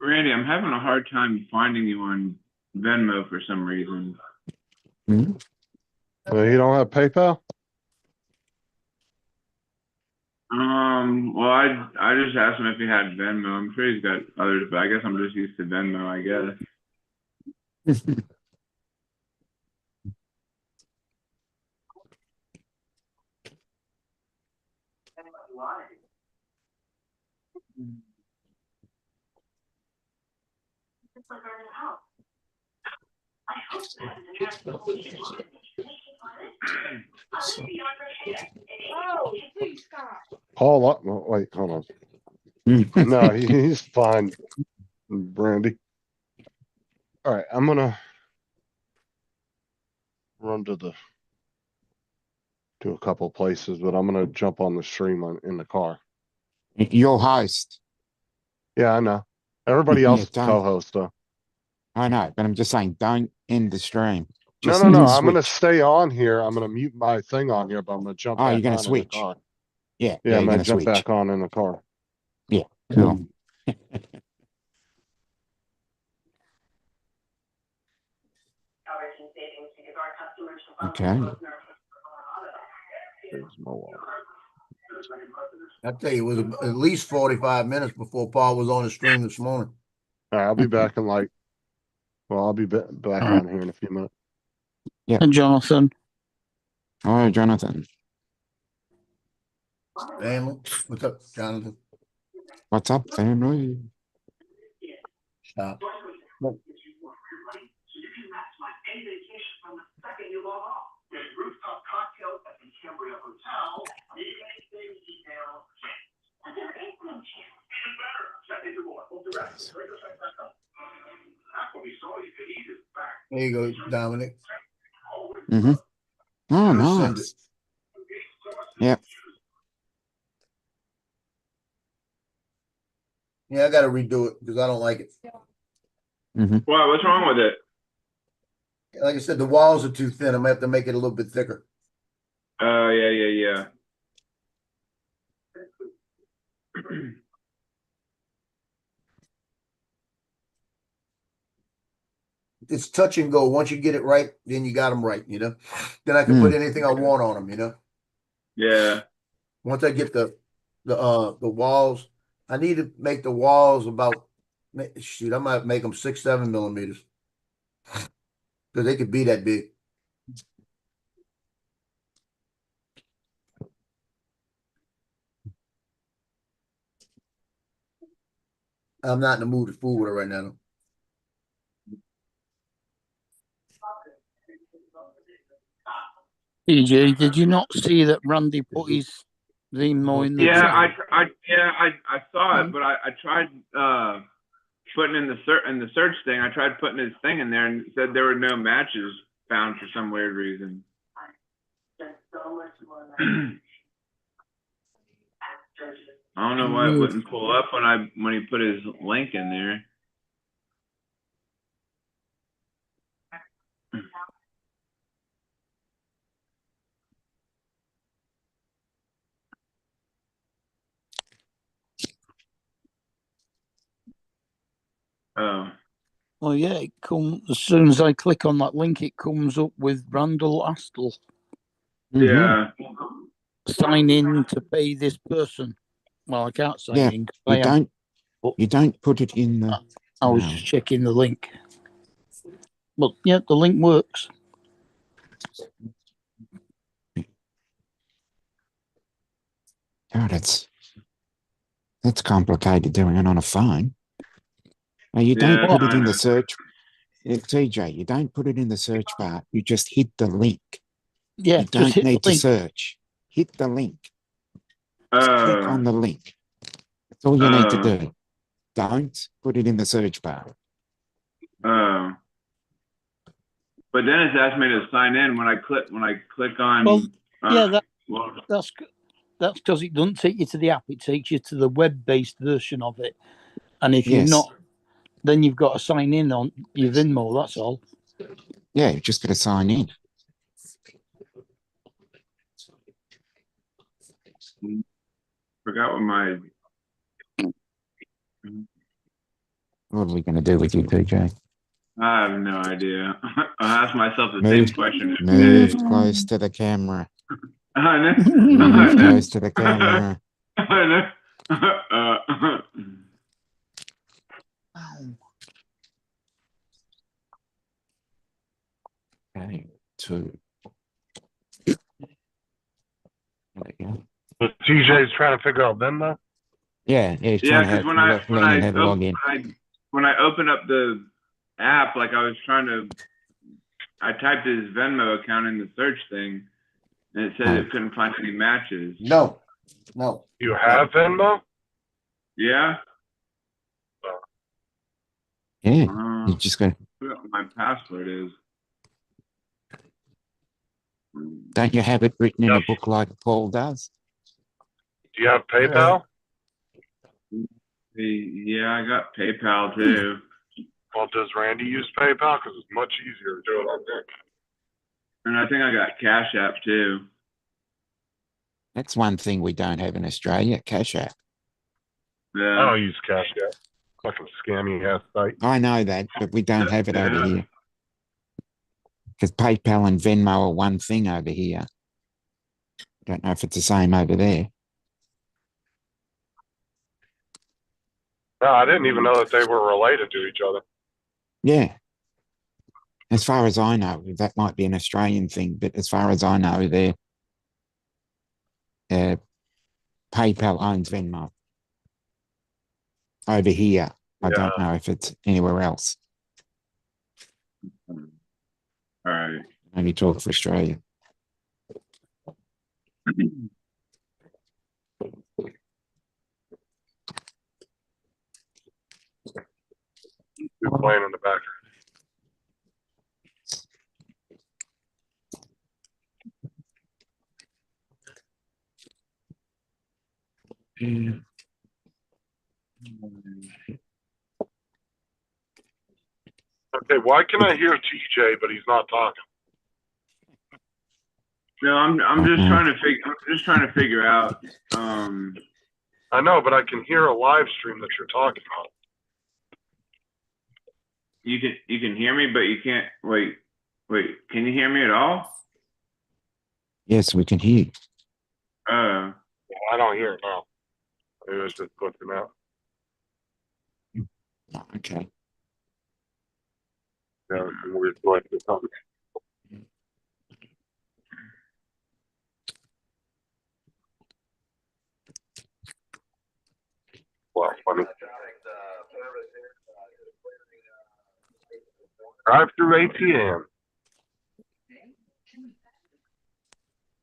Randy, I'm having a hard time finding you on Venmo for some reason. Hmm? You don't have PayPal? Well, I just asked him if he had Venmo. I'm sure he's got others, but I guess I'm just used to Venmo, I guess. Paul, wait, hold on. No, he's fine, Brandy. All right, I'm gonna run to a couple places, but I'm gonna jump on the stream in the car. Your host. Yeah, I know. Everybody Yeah, else is don't. co-host though. I know, but I'm just saying, don't end the stream. No, Just no, no. I'm gonna switch. stay on here. I'm gonna mute my thing on here, but I'm gonna jump Oh, back you're gonna on in the switch. car. Yeah, Yeah, I'm you're gonna gonna jump switch. back on in the car. Yeah, cool. Okay. There's my wallet. I tell you, it was at least 45 minutes before Paul was on the stream this morning. All right, I'll be back in I'll be back All on here in a few minutes. Yeah. And Jonathan. All right, Jonathan. Family, what's up, Jonathan? What's up, family? Stop. There you go, Dominic. Mm-hmm. Oh, Just send nice. it. Yep. Yeah, I got to redo it because I don't like it. Mm-hmm. Wow, what's wrong with it? Like I said, the walls are too thin. I'm gonna have to make it a little bit thicker. Yeah. It's touch and go. Once you get it right, then you got them right. You know. Then I can put anything I want on them. You know. Yeah. Once I get the walls, I need to make the walls about. Shoot, I might make them 6-7 millimeters because they could be that big. I'm not in the mood to fool with it right now. PJ, did you not see that Randy put his Venmo in the Yeah, chat? I saw it, but I tried putting in the search thing. I tried putting his thing in there and it said there were no matches found for some weird reason. I don't know why it wouldn't pull up when he put his link in there. Oh. Oh yeah, it as soon as I click on that link, it comes up with Randall Astle. Yeah. Sign in to pay this person. Well, I can't sign Yeah, in. you don't put it in the. I was just checking the link. But yeah, the link works. Oh, that's complicated doing it on a phone. Now, you don't put it in the search. TJ, you don't put it in the search bar. You just hit the link. Yeah, you don't need to link. search. Hit the link. Click on the link. That's all you need to do. Don't put it in the search bar. But then it's asked me to sign in when I click on. Well, yeah, that's because it doesn't take you to the app. It takes you to the web-based version of it. And if you're not, then you've got to sign in on your Venmo. That's all. Yeah, you just got to sign in. Forgot what my. What are we going to do with you, TJ? I have no idea. I asked myself the Move, same question. move close to the camera. I know. Move close to the camera. I know. Okay, 2. There we go. But TJ's trying to figure out Venmo. Yeah, he's Yeah, trying to because have when learning how to log in. I opened up the app, like I was trying to, I typed his Venmo account in the search thing, and it said it couldn't find any matches. No. You have Venmo? Yeah. Yeah, you just got. What my password is. Don't you have it written in a book like Paul does? Do you have PayPal? Yeah, I got PayPal too. Well, does Randy use PayPal? Because it's much easier to do it on there. And I think I got Cash App too. That's one thing we don't have in Australia, Cash App. I don't use Cash App. Fucking scammy ass site. I know that, but we don't have it over here. Because PayPal and Venmo are one thing over here. Don't know if it's the same over there. No, I didn't even know that they were related to each other. Yeah. As far as I know, that might be an Australian thing, but as far as I know, they're PayPal owns Venmo. Over here, I don't know if it's anywhere else. All right. Only talk for Australia. You're playing in the back. Okay, why can I hear TJ but he's not talking? No, I'm just trying to figure out. I know, but I can hear a live stream that you're talking about. You can hear me, but you can't. Wait. Can you hear me at all? Yes, we can hear you. I don't hear it now. Maybe it's just clicking out. Okay. Yeah, we're going to talk. Well, funny. Drive through ATM.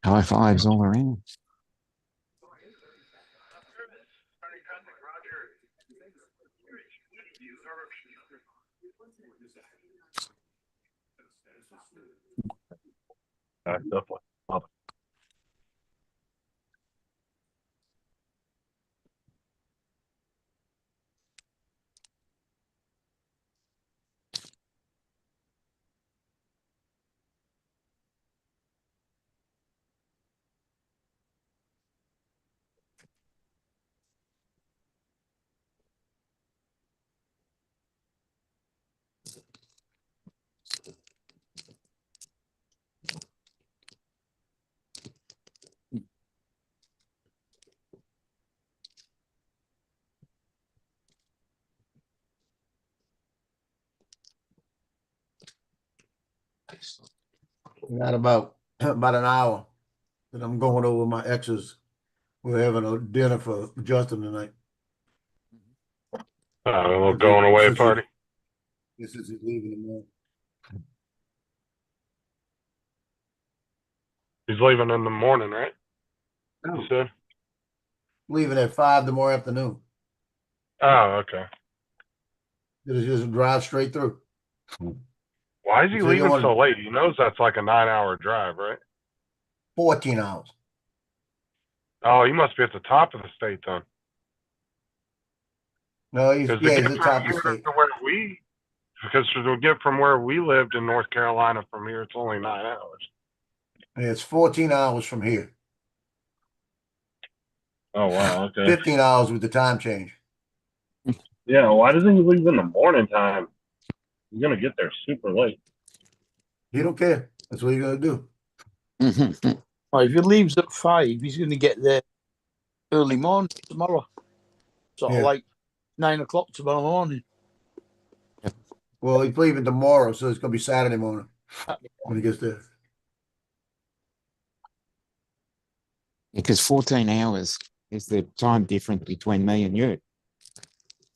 High fives all around. Definitely. Got about an hour that I'm going over my exes. We're having a dinner for Justin tonight. A little going away party. This is leaving tomorrow. He's leaving in the morning, right? No. You said? Leaving at 5 tomorrow afternoon. Oh, okay. Just drive straight through. Why is he So leaving going- so late? He knows that's like a 9-hour drive, right? 14 hours. Oh, he must be at the top of the state then. No, he's Because at the top of the state. Because to get from where we lived in North Carolina from here, it's only 9 hours. And it's 14 hours from here. Oh wow, okay. 15 hours with the time change. Yeah, why doesn't he leave in the morning time? He's gonna get there super late. He don't care. That's what you gotta do. Well, if he leaves at 5, he's going to get there early morning tomorrow. Sort of Yeah. like 9 o'clock tomorrow morning. Well, he's leaving tomorrow, so it's gonna be Saturday morning when he gets there. Because 14 hours is the time difference between me and you.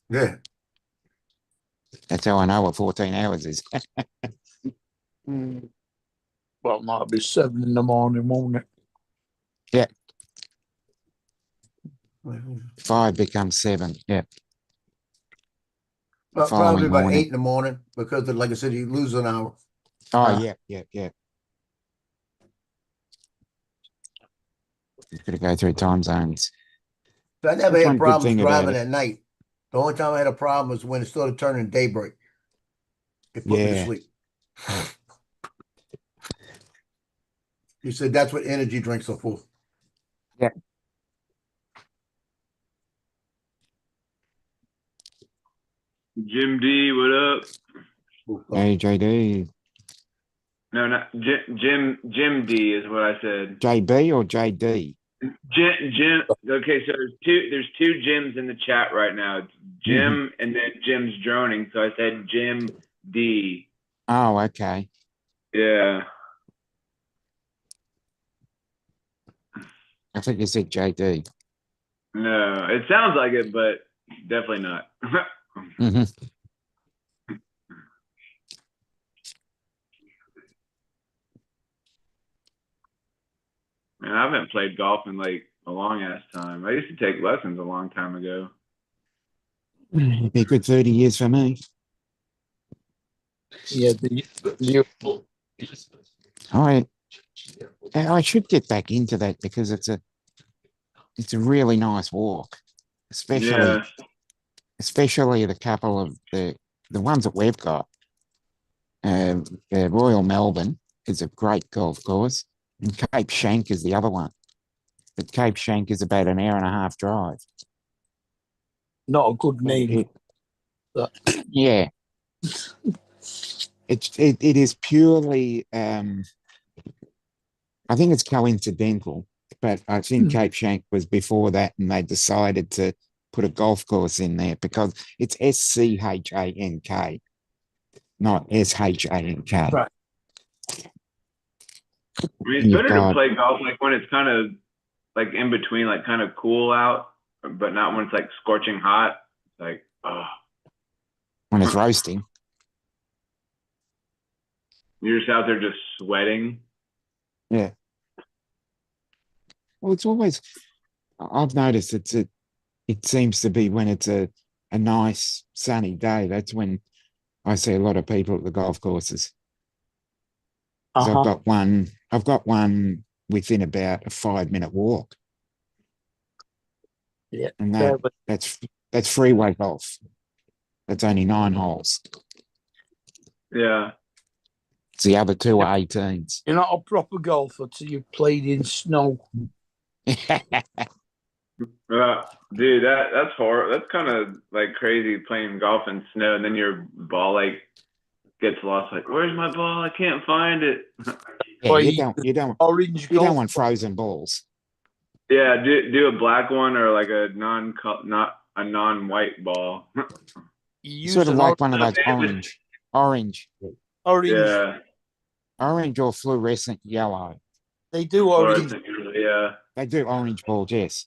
Yeah. That's how I know what 14 hours is. Well, it might be 7 in the morning, won't it? Yeah. 5 becomes 7. Yeah. Probably Following about morning. 8 in the morning because, like I said, you lose an hour. Oh, yeah. You've got to go through time zones. So I never That's had one good problems thing about driving it. at night. The only time I had a problem was when it started turning daybreak. It put me to Yeah. sleep. He said that's what energy drinks are for. Yeah. Jim D, what up? Hey, JD. No, not Jim D is what I said. JB or JD? Jim. Okay, so there's two Jims in the chat right now. It's Jim and then Jim's droning. So I said Jim D. Oh, okay. Yeah. I think you said JD. No, it sounds like it, but definitely not. Man, I haven't played golf in like a long ass time. I used to take lessons a long time ago. It'd be a good 30 years for me. Yeah, I should get back into that because it's a really nice walk, especially the couple of the ones that we've got. Royal Melbourne is a great golf course, and Cape Shank is the other one. But Cape Shank is about an hour and a half drive. Not a good name. Yeah. It is purely I think it's coincidental, but I think Cape Shank was before that, and they decided to put a golf course in there because it's SCHANK, not SHANK. Right. I mean, it's better to play golf like when it's kind of like in between, like kind of cool out, but not when it's like scorching hot. It's like, oh. When it's roasting. You're just out there just sweating. Yeah. Well, it's always, I've noticed it seems to be when it's a nice sunny day. That's when I see a lot of people at the golf courses. I've got one within about a 5-minute walk. Yeah. And that's freeway golf. That's only 9 holes. Yeah. It's the other 2 are 18s. You're not a proper golfer till you've played in snow. Dude, that's horrible. That's kind of like crazy playing golf in snow, and then your ball like gets lost. Like, where's my ball? I can't find it. Yeah, you don't want frozen balls. Yeah, do a black one or like a non-white ball. Sort of like one of those orange. Yeah. Orange or fluorescent yellow. They do orange. Yeah. They do orange balls, yes.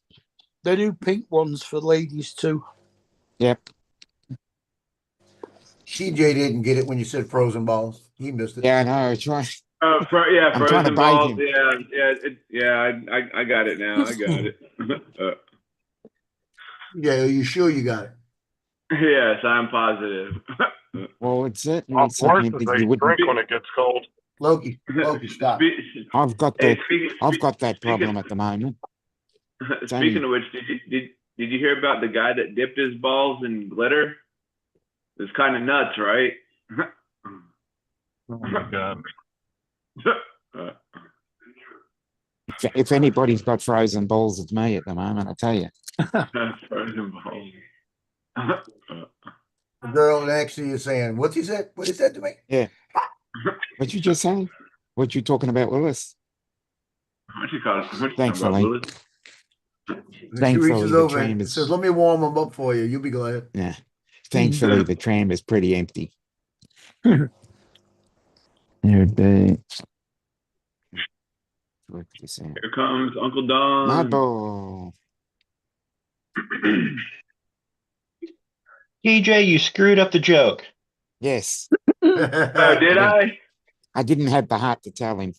They do pink ones for ladies too. Yep. CJ didn't get it when you said frozen balls. He missed it. Yeah, I know. It's right. I'm trying frozen to bait balls. him. I got it now. I got it. Yeah, are you sure you got it? Yes, I'm positive. Well, it's certainly Of course, something they that you wouldn't. drink when it gets cold. Loki, stop. I've got that problem at the moment. Speaking of which, did you hear about the guy that dipped his balls in glitter? It's kind of nuts, right? Oh my god. If anybody's got frozen balls, it's me at the moment, I tell you. Frozen balls. girl next to you saying, what's he said? What he said to me? Yeah. What you just saying? What you talking about, Willis? What you call it? What you talking about, Thankfully. Willis? She Thankfully, reaches the over tram and is says, let me warm him up for you. You'll be glad. yeah. Thankfully, the tram is pretty empty. There'd be. Work this out. Here comes Uncle Don. My ball. TJ, you screwed up the joke. Yes. Oh, did I? I didn't have the heart to tell him.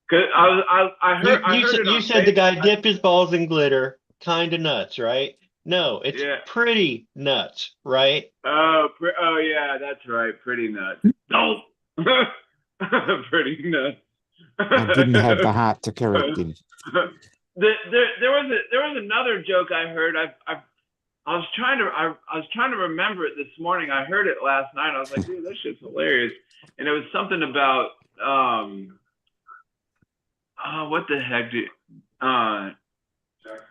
Cause I heard You said the guy dipped his balls in glitter, kind of nuts, right? No, it's pretty nuts, right? Oh yeah, that's right. Pretty nuts. No, pretty nuts. I didn't have the heart to correct him. There was another joke I heard. I was trying to remember it this morning. I heard it last night. I was like, dude, that shit's hilarious. And it was something about what the heck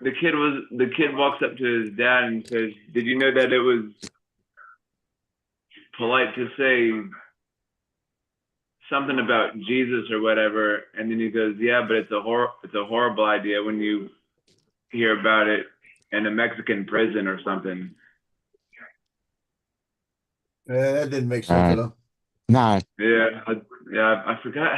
the kid walks up to his dad and says, did you know that it was polite to say something about Jesus or whatever? And then he goes, yeah, but it's a horrible idea when you hear about it in a Mexican prison or something. That didn't make sense at all. No. Yeah, I forgot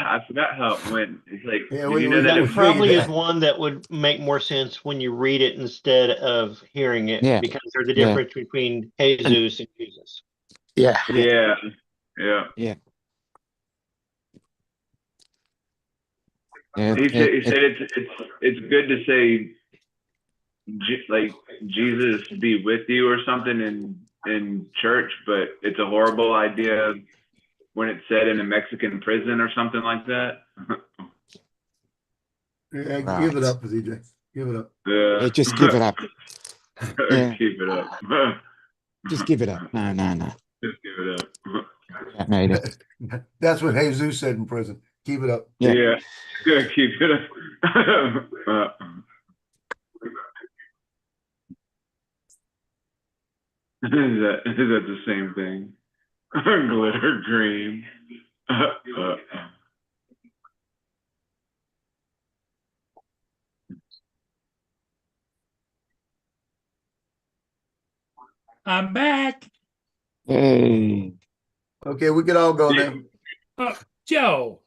how it went. It's like, that probably is one that would make more sense when you read it instead of hearing it, because there's a difference between Jesus and Jesus. Yeah. Yeah. Yeah. He said it's good to say like Jesus be with you or something in church, but it's a horrible idea when it's said in a Mexican prison or something like that. Yeah, give it up, DJ. Give it up. Yeah. Just give it up. Yeah. Keep it up. Just give it up. No. Just give it up. That made it. That's what Jesus said in prison. Keep it up. Yeah. Keep it up. Is that the same thing? Glitter green. I'm back. Hey. Okay, we can all go now. Joe.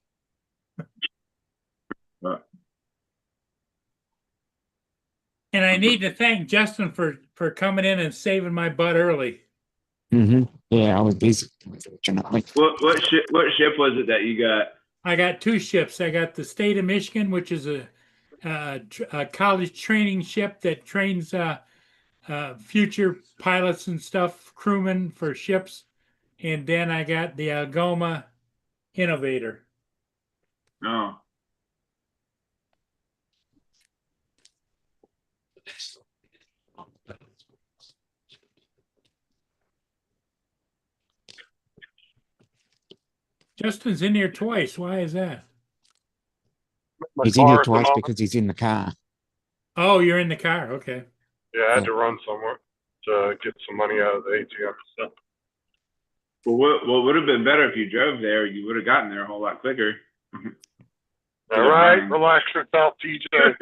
And I need to thank Justin for coming in and saving my butt early. Mm-hmm. Yeah, I was busy. Unfortunately. What ship was it that you got? I got two ships. I got the State of Michigan, which is a college training ship that trains future pilots and stuff, crewmen for ships. And then I got the Algoma Innovator. Oh. Justin's in here twice. Why is that? He's in here twice because he's in the car. Oh, you're in the car. Okay. Yeah, I had to run somewhere to get some money out of the ATM stuff. Well, what would have been better if you drove there? You would have gotten there a whole lot quicker. All right, relax yourself, TJ.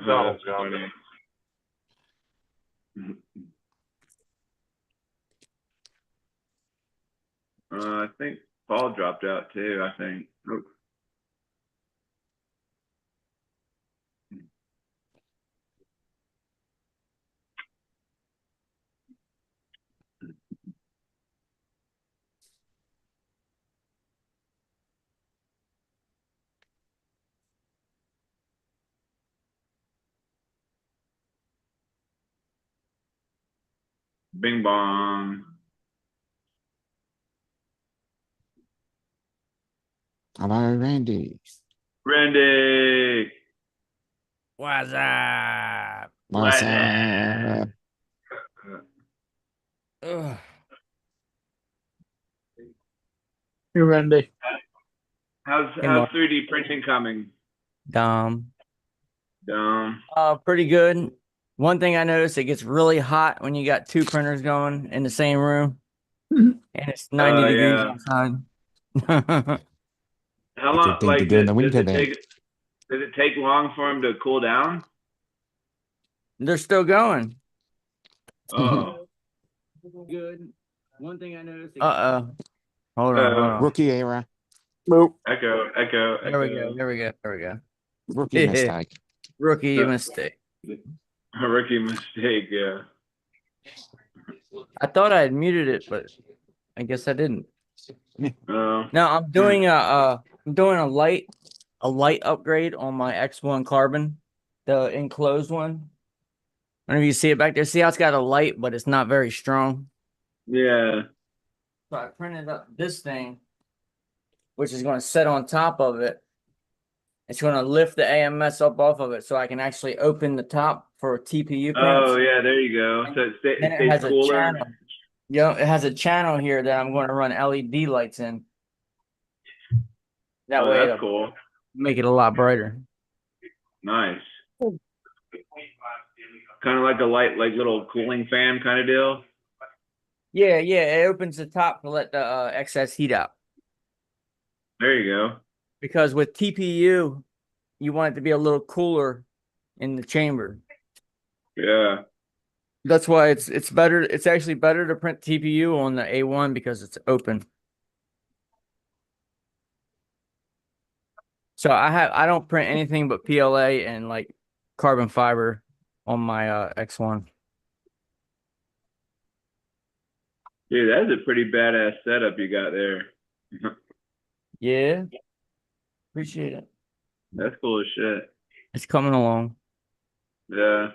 Donald's gone. I think Paul dropped out too. I think. Oh. Bing bong. Hello, Randy. Randy. What's up? What's up? Hey, Randy. How's 3D printing coming? Dumb. Pretty good. One thing I noticed, it gets really hot when you got two printers going in the same room, and it's 90 degrees Yeah. outside. How A long? good thing to Like, do in the does winter it then. does it take long for them to cool down? They're still going. Oh. Good. One thing I noticed. Hold on, hold on. Rookie error. Echo. There we go. There we go. There we go. Rookie mistake. Rookie mistake. A rookie mistake. Yeah. I thought I had muted it, but I guess I didn't. Oh. No, I'm doing a light upgrade on my X1 Carbon, the enclosed one. I don't know if you see it back there. See how it's got a light, but it's not very strong. Yeah. So I printed up this thing, which is going to sit on top of it. It's going to lift the AMS up off of it, so I can actually open the top for TPU prints. Oh yeah, there you go. So it Then it stays has a cooler. channel. Yeah, it has a channel here that I'm going to run LED lights in. That way, that's it'll cool. make it a lot brighter. Nice. Kind of like a light, like little cooling fan kind of deal. Yeah, it opens the top to let the excess heat out. There you go. Because with TPU, you want it to be a little cooler in the chamber. Yeah. That's why it's better. It's actually better to print TPU on the A1 because it's open. So I don't print anything but PLA and like carbon fiber on my X1. Dude, that's a pretty badass setup you got there. Yeah. Appreciate it. That's cool as shit. It's coming along. Yeah.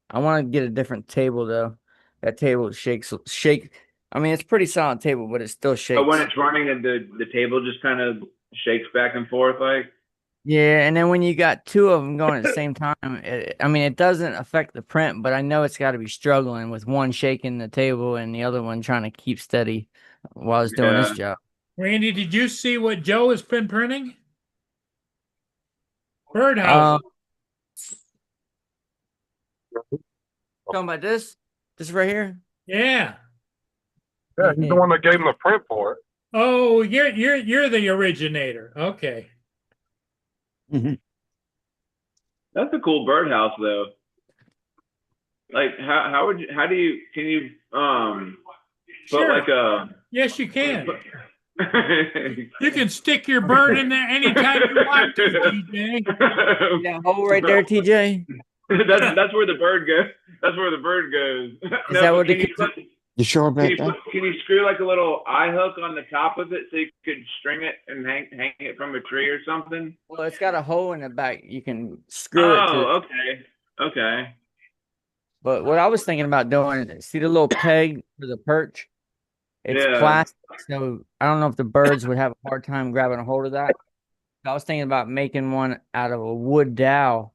I want to get a different table though. That table shake. I mean, it's a pretty solid table, but it still shakes. But when it's running and the table just kind of shakes back and forth, like. Yeah, and then when you got two of them going at the same time, I mean, it doesn't affect the print, but I know it's got to be struggling with one shaking the table and the other one trying to keep steady while it's doing this job. Randy, did you see what Joe has been printing? Birdhouse. Talking about this? This right here? Yeah. Yeah, he's the one that gave him the print for it. Oh, you're the originator. Okay. That's a cool birdhouse though. Like how do you can you put Sure. like a Yes, you can. You can stick your bird in there anytime you want to, TJ. That hole right there, TJ. That's where the bird goes. That's where the bird goes. Is that what You sure about that? Can you screw like a little eye hook on the top of it so you could string it and hang it from a tree or something? Well, it's got a hole in the back. You can screw it to it. Oh, okay. But what I was thinking about doing, see the little peg for the perch? It's plastic, so I don't know if the birds would have a hard time grabbing a hold of that. I was thinking about making one out of a wood dowel,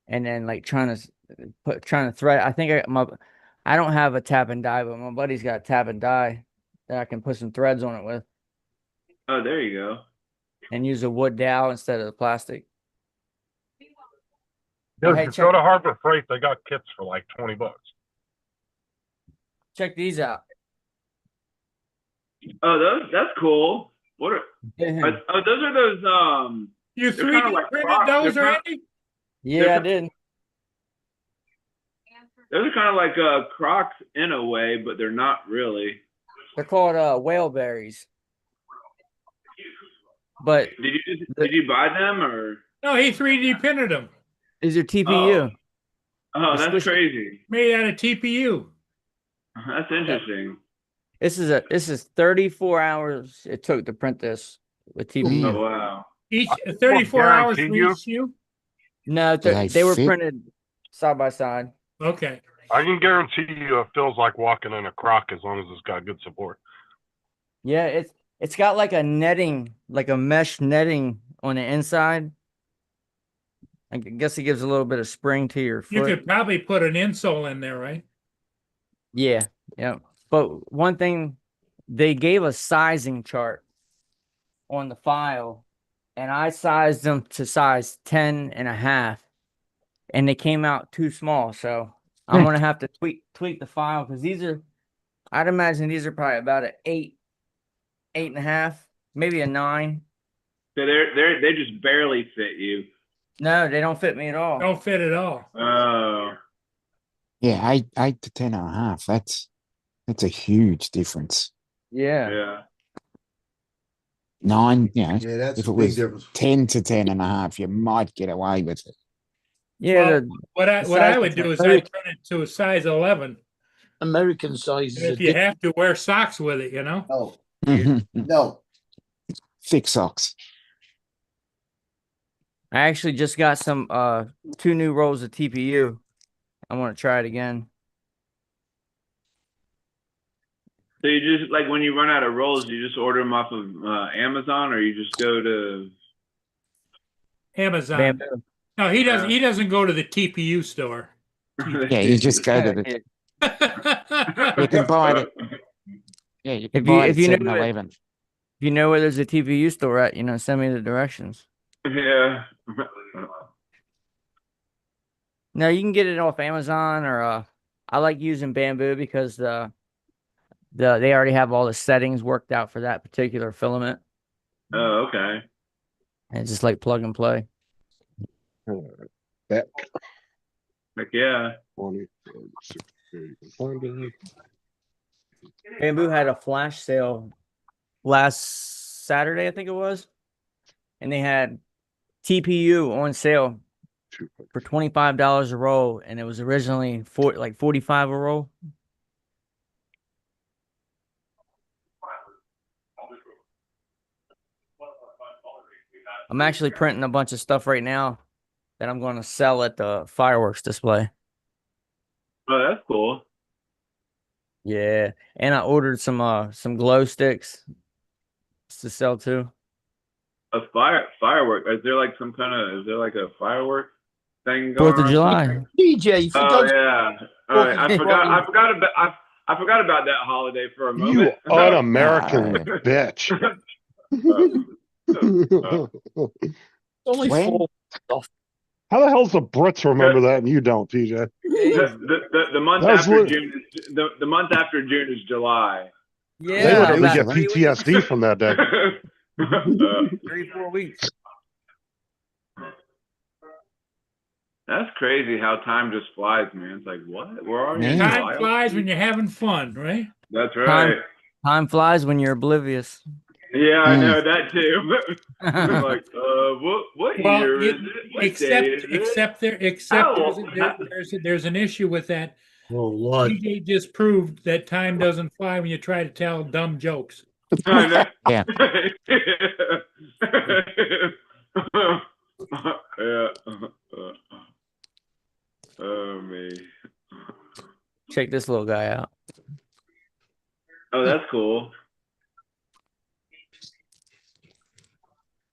and then like trying to thread. I think I don't have a tap and die, but my buddy's got a tap and die that I can put some threads on it with. Oh, there you go. And use a wood dowel instead of the plastic. Yeah, Hey, just go to Harbor Freight. They got kits for like $20. Check these out. Oh, that's cool. What are those are those You they're 3D kinda like printed Crocs. those They're already? Yeah, I did. Those are kind of like Crocs in a way, but they're not really. They're called whale berries. But did you buy them or? No, he 3D printed them. These are TPU. Oh, that's crazy. Made out of TPU. That's interesting. This is 34 hours it took to print this with TPU. Oh wow. Each 34 hours for each shoe? No, they were printed side by side. Okay. I can guarantee you it feels like walking in a Croc as long as it's got good support. Yeah, it's got like a netting, like a mesh netting on the inside. I guess it gives a little bit of spring to your foot. You could probably put an insole in there, right? Yeah. But one thing, they gave a sizing chart on the file, and I sized them to size 10.5, and they came out too small. So I'm gonna have to tweak the file because I'd imagine these are probably about an 8.5, maybe a 9. So they just barely fit you. No, they don't fit me at all. Don't fit at all. Oh. Yeah, 8 to 10.5. That's a huge difference. Yeah. Yeah. 9, Yeah, that's if a it big was difference. 10 to 10.5, you might get away with it. Yeah. Well, what I would do is I'd turn it to a size 11. American sizes. And if you have to wear socks with it, you know. Oh, Mhm. no. Thick socks. I actually just got some 2 new rolls of TPU. I want to try it again. So you just like when you run out of rolls, you just order them off of Amazon, or you just go to Amazon. Bamboo. No, he doesn't. He doesn't go to the TPU store. Yeah, you just go to the. You can buy it. Yeah, you can buy it if you at know 7-Eleven. if you know where there's a TPU store at, send me the directions. Yeah. No, you can get it off Amazon or I like using Bamboo because they already have all the settings worked out for that particular filament. Oh, okay. And it's just like plug and play. Heck. Like, yeah. 20, 60, Bamboo had a flash sale last Saturday, I think it was. And they had TPU on sale for $25 a roll, and it was originally $45 a roll. I'm actually printing a bunch of stuff right now that I'm going to sell at the fireworks display. Oh, that's cool. Yeah, and I ordered some glow sticks to sell too. A firework? Is there like a firework thing going 4th of on? July. DJ, you Oh forgot. yeah. All right. I forgot about that holiday for a You moment. un-American bitch. Only When? 4 stuff. How the hell's the Brits remember that and you don't, TJ? The month That was after lit- June is the month after June is July. They Yeah, literally about get 3 weeks. PTSD from that day. 3-4 weeks. That's crazy how time just flies, man. It's like, what? We're already in Man. July? Time flies when you're having fun, right? That's right. Time flies when you're oblivious. Yeah, I know that too. I'm like, what Well, year is it? What day is it? there's an issue with that. Oh, Lord. DJ just proved that time doesn't fly when you try to tell dumb jokes. I know. Yeah. Yeah. Oh me. Check this little guy out. Oh, that's cool.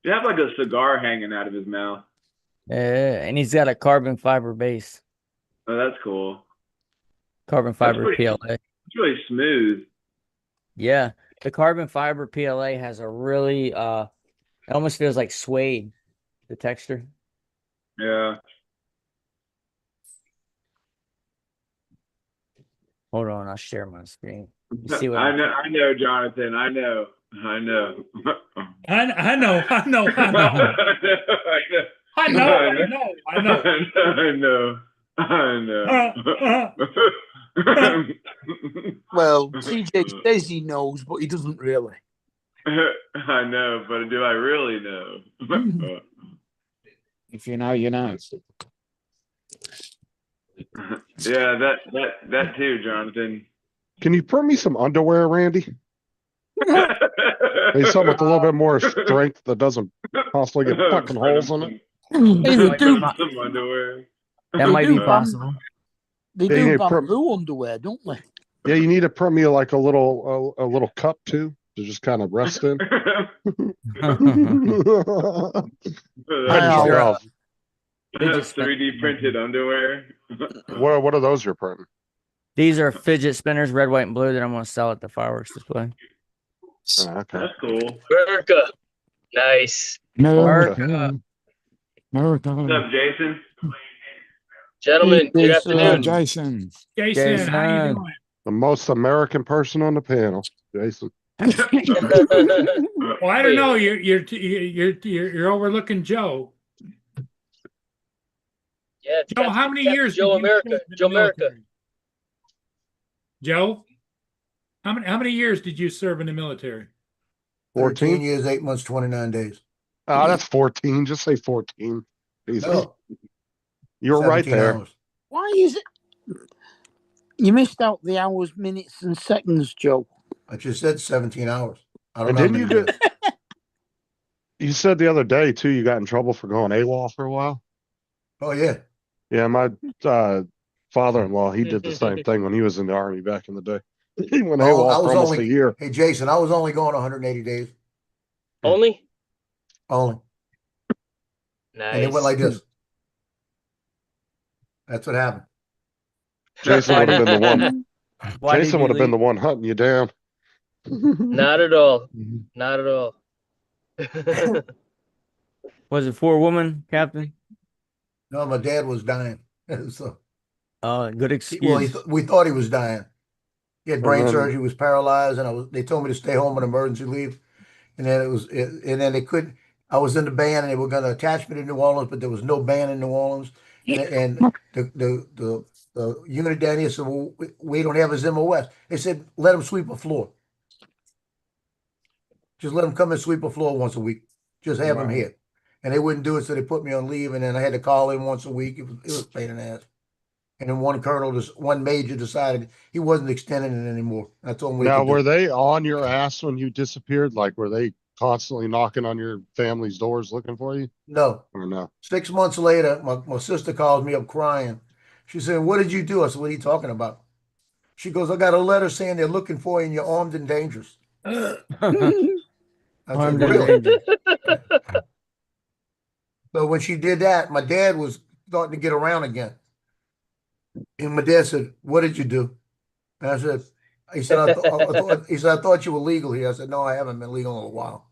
You have like a cigar hanging out of his mouth. And he's got a carbon fiber base. Oh, that's cool. Carbon fiber pretty- PLA. It's really smooth. Yeah. The carbon fiber PLA has a really it almost feels like suede, the texture. Yeah. Hold on, I'll share my screen. You see what I know, Jonathan. I know. I know. I know. Well, CJ says he knows, but he doesn't really. I know, but do I really know? If you know, you know. Yeah, that too, Jonathan. Can you print me some underwear, Randy? Maybe something with a little bit more strength that doesn't constantly get fucking holes in it. Hey, they do. Some underwear. That might be possible. They Yeah, do you bamboo underwear, don't they? Yeah, you need to print me like a little cup too to just kind of rest in. That's 3D printed underwear. What are those you're printing? These are fidget spinners, red, white, and blue, that I'm going to sell at the fireworks display. Okay. That's cool. America. Nice. America. What's America. up, Jason? Gentlemen, good Jason. Hello, afternoon. Jason. Jason, how you doing? The most American person on the panel, Jason. Well, I don't know. You're overlooking Joe. Yeah, Joe, how many years? Joe did you America. serve in the Joe America. military? Joe, how many years did you serve in the military? 13 14? years, 8 months, 29 days. Oh, that's 14. Just say 14. Jesus. No, You're right 17 there. hours. Why is it? You missed out the hours, minutes, and seconds, Joe. I just said 17 hours. I don't And know. how didn't you many get? days. You said the other day too. You got in trouble for going AWOL for a while. Oh yeah. Yeah, my father-in-law, he did the same thing when he was in the army back in the day. He went Oh, AWOL I for was almost only. a year. Hey Jason, I was only going 180 days. Only? Only. Nice. And it went like this. That's what happened. Jason would have been the one. Why did Jason you would have been leave? the one hunting you down. Not at all. Not at all. Was it for a woman, Captain? No, my dad was dying. So, Good well, excuse. we thought he was dying. He had brain then- surgery, was paralyzed, and they told me to stay home on emergency leave. And then and then they couldn't. I was in the band, and they were going to attach me to New Orleans, but there was no band in New Orleans. And the unit down here said, "Well, we don't have his MOS." They said, "Let him sweep a floor. Just let him come and sweep a floor once a week. Just have him Wow. here." And they wouldn't do it, so they put me on leave, and then I had to call in once a week. It was a pain in the ass. And then one major decided he wasn't extending it anymore. I told him we Now, could do were it. they on your ass when you disappeared? Like, were they constantly knocking on your family's doors looking for you? No. Or no? 6 months later, my sister calls me up crying. She said, "What did you do?" I said, "What are you talking about?" She goes, "I got a letter saying they're looking for you and you're armed and dangerous." I said, Armed and "Really?" dangerous. So when she did that, my dad was starting to get around again. And my dad said, "What did you do?" And I said, he said, I thought you were legal here. I said, "No, I haven't been legal in a while."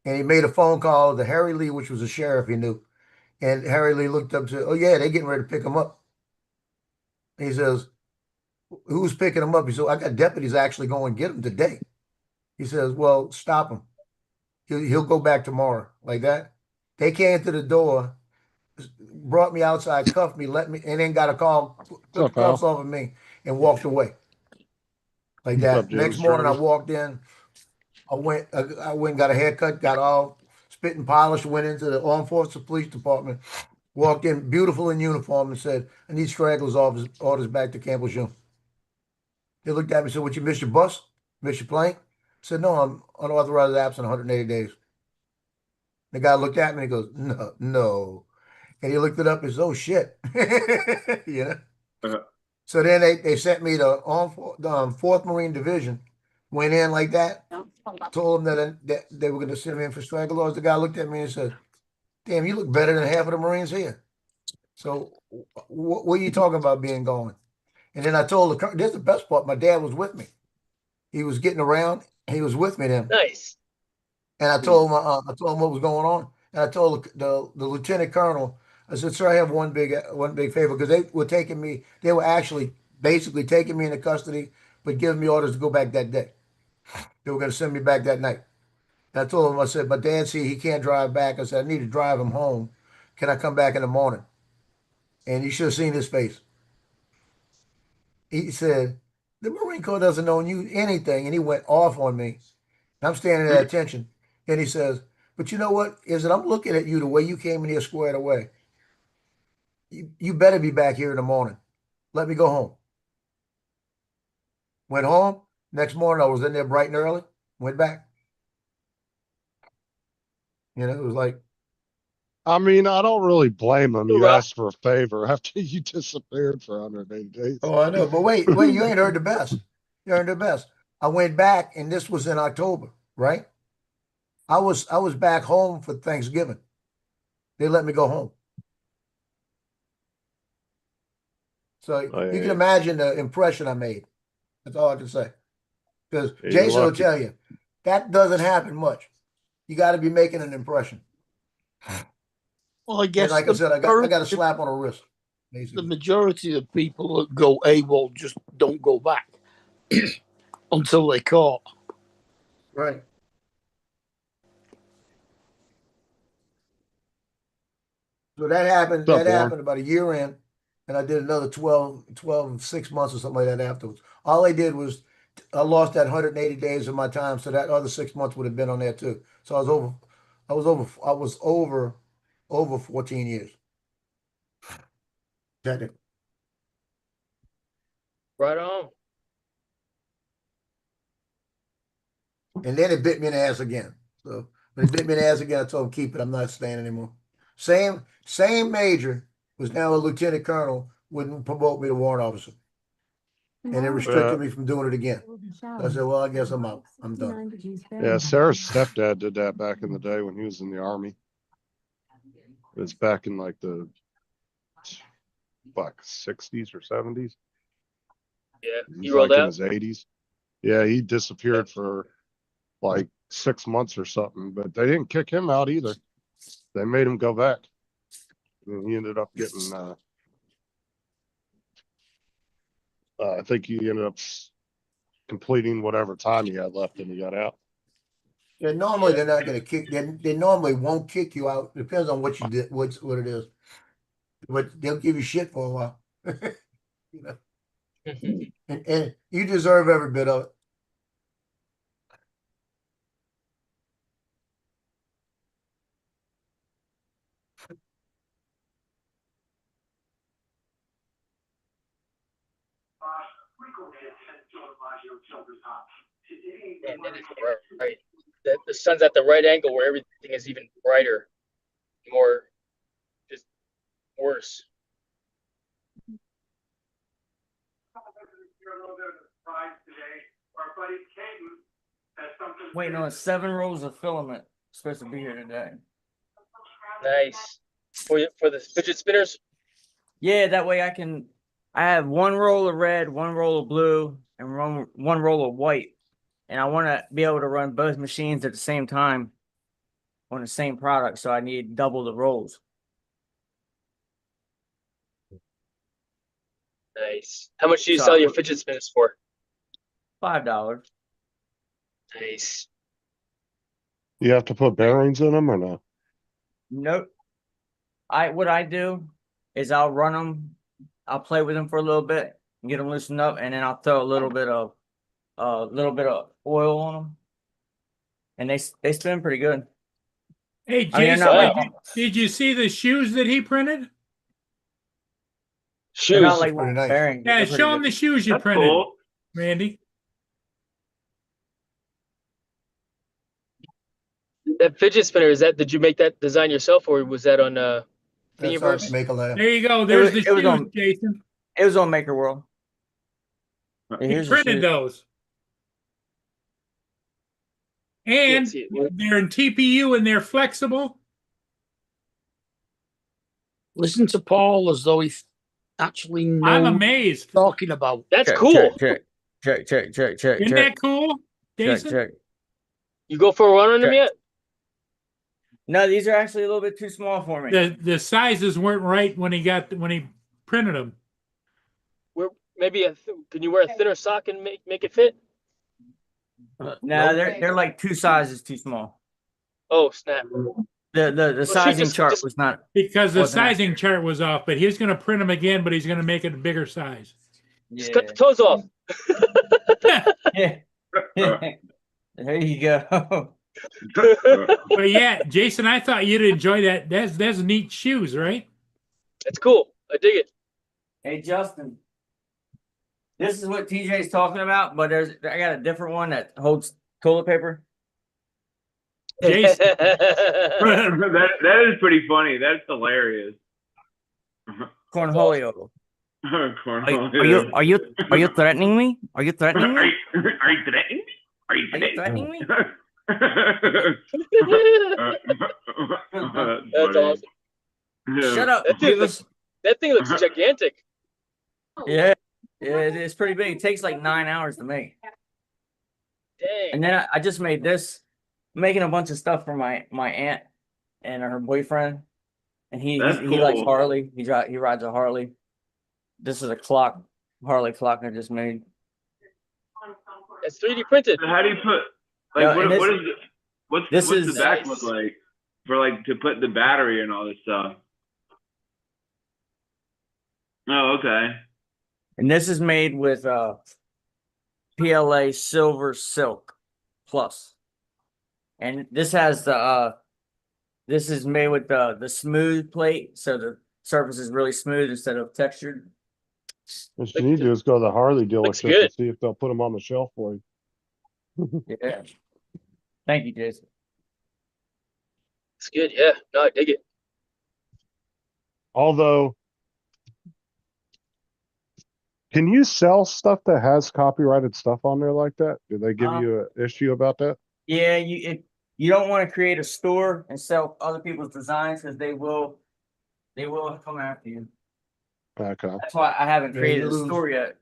And he made a phone call to Harry Lee, which was a sheriff he knew. And Harry Lee looked up and said, "Oh, yeah, they're getting ready to pick him up." And he says, "Who's picking him up?" He said, "I got deputies actually going to get him today." He says, "Well, stop him. He'll go back tomorrow." Like that. They came to the door, brought me outside, cuffed me, let me, and then got a call, took the cuffs off of me, and walked away. Like that. What's up, Next James morning, I Jones? walked in. I went and got a haircut, got all spit and polish, went into the Armed Forces Police Department, walked in beautiful in uniform, and said, "I need stragglers orders back to Camp Lejeune." They looked at me and said, "What, you missed your bus? Missed your plane?" I said, "No, I'm unauthorized absent 180 days." The guy looked at me and he goes, "No, no." And he looked it up and said, "Oh, shit." You know? Uh-huh. So then they sent me to 4th Marine Division, went in like that, told them that they were going to send me in for stragglers. The guy looked at me and said, "Damn, you look better than half of the Marines here. So what are you talking about being gone?" And then I told this is the best part. My dad was with me. He was getting around. He was with me then. Nice. And I told him what was going on. And I told the lieutenant colonel, I said, "Sir, I have one big favor," because they were taking me. They were actually basically taking me into custody, but giving me orders to go back that day. They were going to send me back that night. And I told him, I said, "My dad, see, he can't drive back." I said, "I need to drive him home. Can I come back in the morning?" And you should have seen his face. He said, "The Marine Corps doesn't know you anything," and he went off on me. And I'm standing at attention. And he says, "But you know what? I'm looking at you the way you came in here squared away. You better be back here in the morning. Let me go home." Went home. Next morning, I was in there bright and early. Went back. You know, it was like. I mean, I don't really blame him. You Right. asked for a favor after you disappeared for 180 days. Oh, I know. But wait, you ain't heard the best. You heard the best. I went back, and this was in October, right? I was back home for Thanksgiving. They let me go home. So you can imagine the impression I made. That's all I can say. Because Yeah, you're Jason will lucky. tell you that doesn't happen much. you got to be making an impression. Well, I guess And like I said, I got a slap on the wrist. The Basically. majority of people that go AWOL just don't go back until they caught. Right. So that happened. What's up, That Warren? happened about a year in, and I did another 12, 6 months or something like that afterwards. All I did was I lost that 180 days of my time, so that other 6 months would have been on there too. So I was over 14 years. Technically. Right on. And then it bit me in the ass again. So when it bit me in the ass again, I told him keep it. I'm not staying anymore. Same major was now a lieutenant colonel, wouldn't promote me to warrant officer. And it restricted me from doing it again. So I said, well, I guess I'm out. I'm done. Yeah, Sarah's stepdad did that back in the day when he was in the army. It's back in like the 60s or 70s. Yeah, He's you rolled like in out. his 80s. Yeah, he disappeared for like 6 months or something, but they didn't kick him out either. They made him go back. And he ended up getting I think he ended up completing whatever time he had left and he got out. Yeah, normally they're not going to kick. They normally won't kick you out. Depends on what you did, what it is. But they'll give you shit for a while. You know, and you deserve every bit of it. Man, that is right. The sun's at the right angle where everything is even brighter, more, just worse. Waiting on 7 rolls of filament. Supposed to be here today. Nice. For the fidget spinners? Yeah, that way I have 1 roll of red, 1 roll of blue, and one roll of white. And I want to be able to run both machines at the same time on the same product, so I need double the rolls. Nice. How much do you sell your fidget spinners for? $5. Nice. You have to put bearings in them or no? Nope. What I do is I'll run them, I'll play with them for a little bit and get them loosened up, and then I'll throw a little bit of oil on them, and they spin pretty good. Hey, Jason, did you see the shoes that he printed? They're not like pretty nice. bearing. Yeah, They're show pretty him good. the shoes you That's printed, cool. Randy. That fidget spinner, did you make that design yourself, or was that on That's Thingiverse? Make a laugh. There you go. There's the It was shoes, on- Jason. It was on Maker World. Yeah, He here's the printed shoes. those. Can't And see it. they're in TPU and they're flexible. Listen to Paul as though he actually knows I'm what amazed. he's talking about. That's Check, cool. Check. Isn't that cool, Jason? Check. You go for a run on them Check. yet? No, these are actually a little bit too small for me. The sizes weren't right when he printed them. Maybe can you wear a thinner sock and make it fit? No, they're like 2 sizes too small. Oh snap! The sizing chart was not Because the wasn't sizing chart was off, but he's going to print them again, but he's going to make it a bigger size. Just cut the toes off. Yeah. There you go. But yeah, Jason, I thought you'd enjoy that. That's neat shoes, right? That's cool. I dig it. Hey Justin, this is what TJ's talking about, but I got a different one that holds toilet paper. Jason, that is pretty funny. That's hilarious. Cornholio. Cornholio. Are you threatening me? Are you threatening me? Are you threatening me? Are you threatening me? That's awesome. Yeah. Shut up. That thing looks gigantic. Yeah, it's pretty big. It takes like 9 hours to make. Dang. And then I just made this making a bunch of stuff for my aunt and her boyfriend, and he That's he likes cool. Harley. He rides a Harley. This is a Harley clock I just made. It's 3D printed. So how do you put like Yeah, what and what is it? What's the back nice. look like for like to put the battery and all this stuff? Oh, okay. And this is made with PLA Silver Silk Plus. And this has this is made with the smooth plate, so the surface is really smooth instead of textured. What you need to do is go to the Harley Looks dealership good. and see if they'll put them on the shelf for you. Yeah. Thank you, Jason. It's good. Yeah. No, I dig it. Although, can you sell stuff that has copyrighted stuff on there like that? Do they give you an issue about that? Yeah, you don't want to create a store and sell other people's designs because they will come after you. Okay. That's why I haven't Yeah, created you a lose. store yet.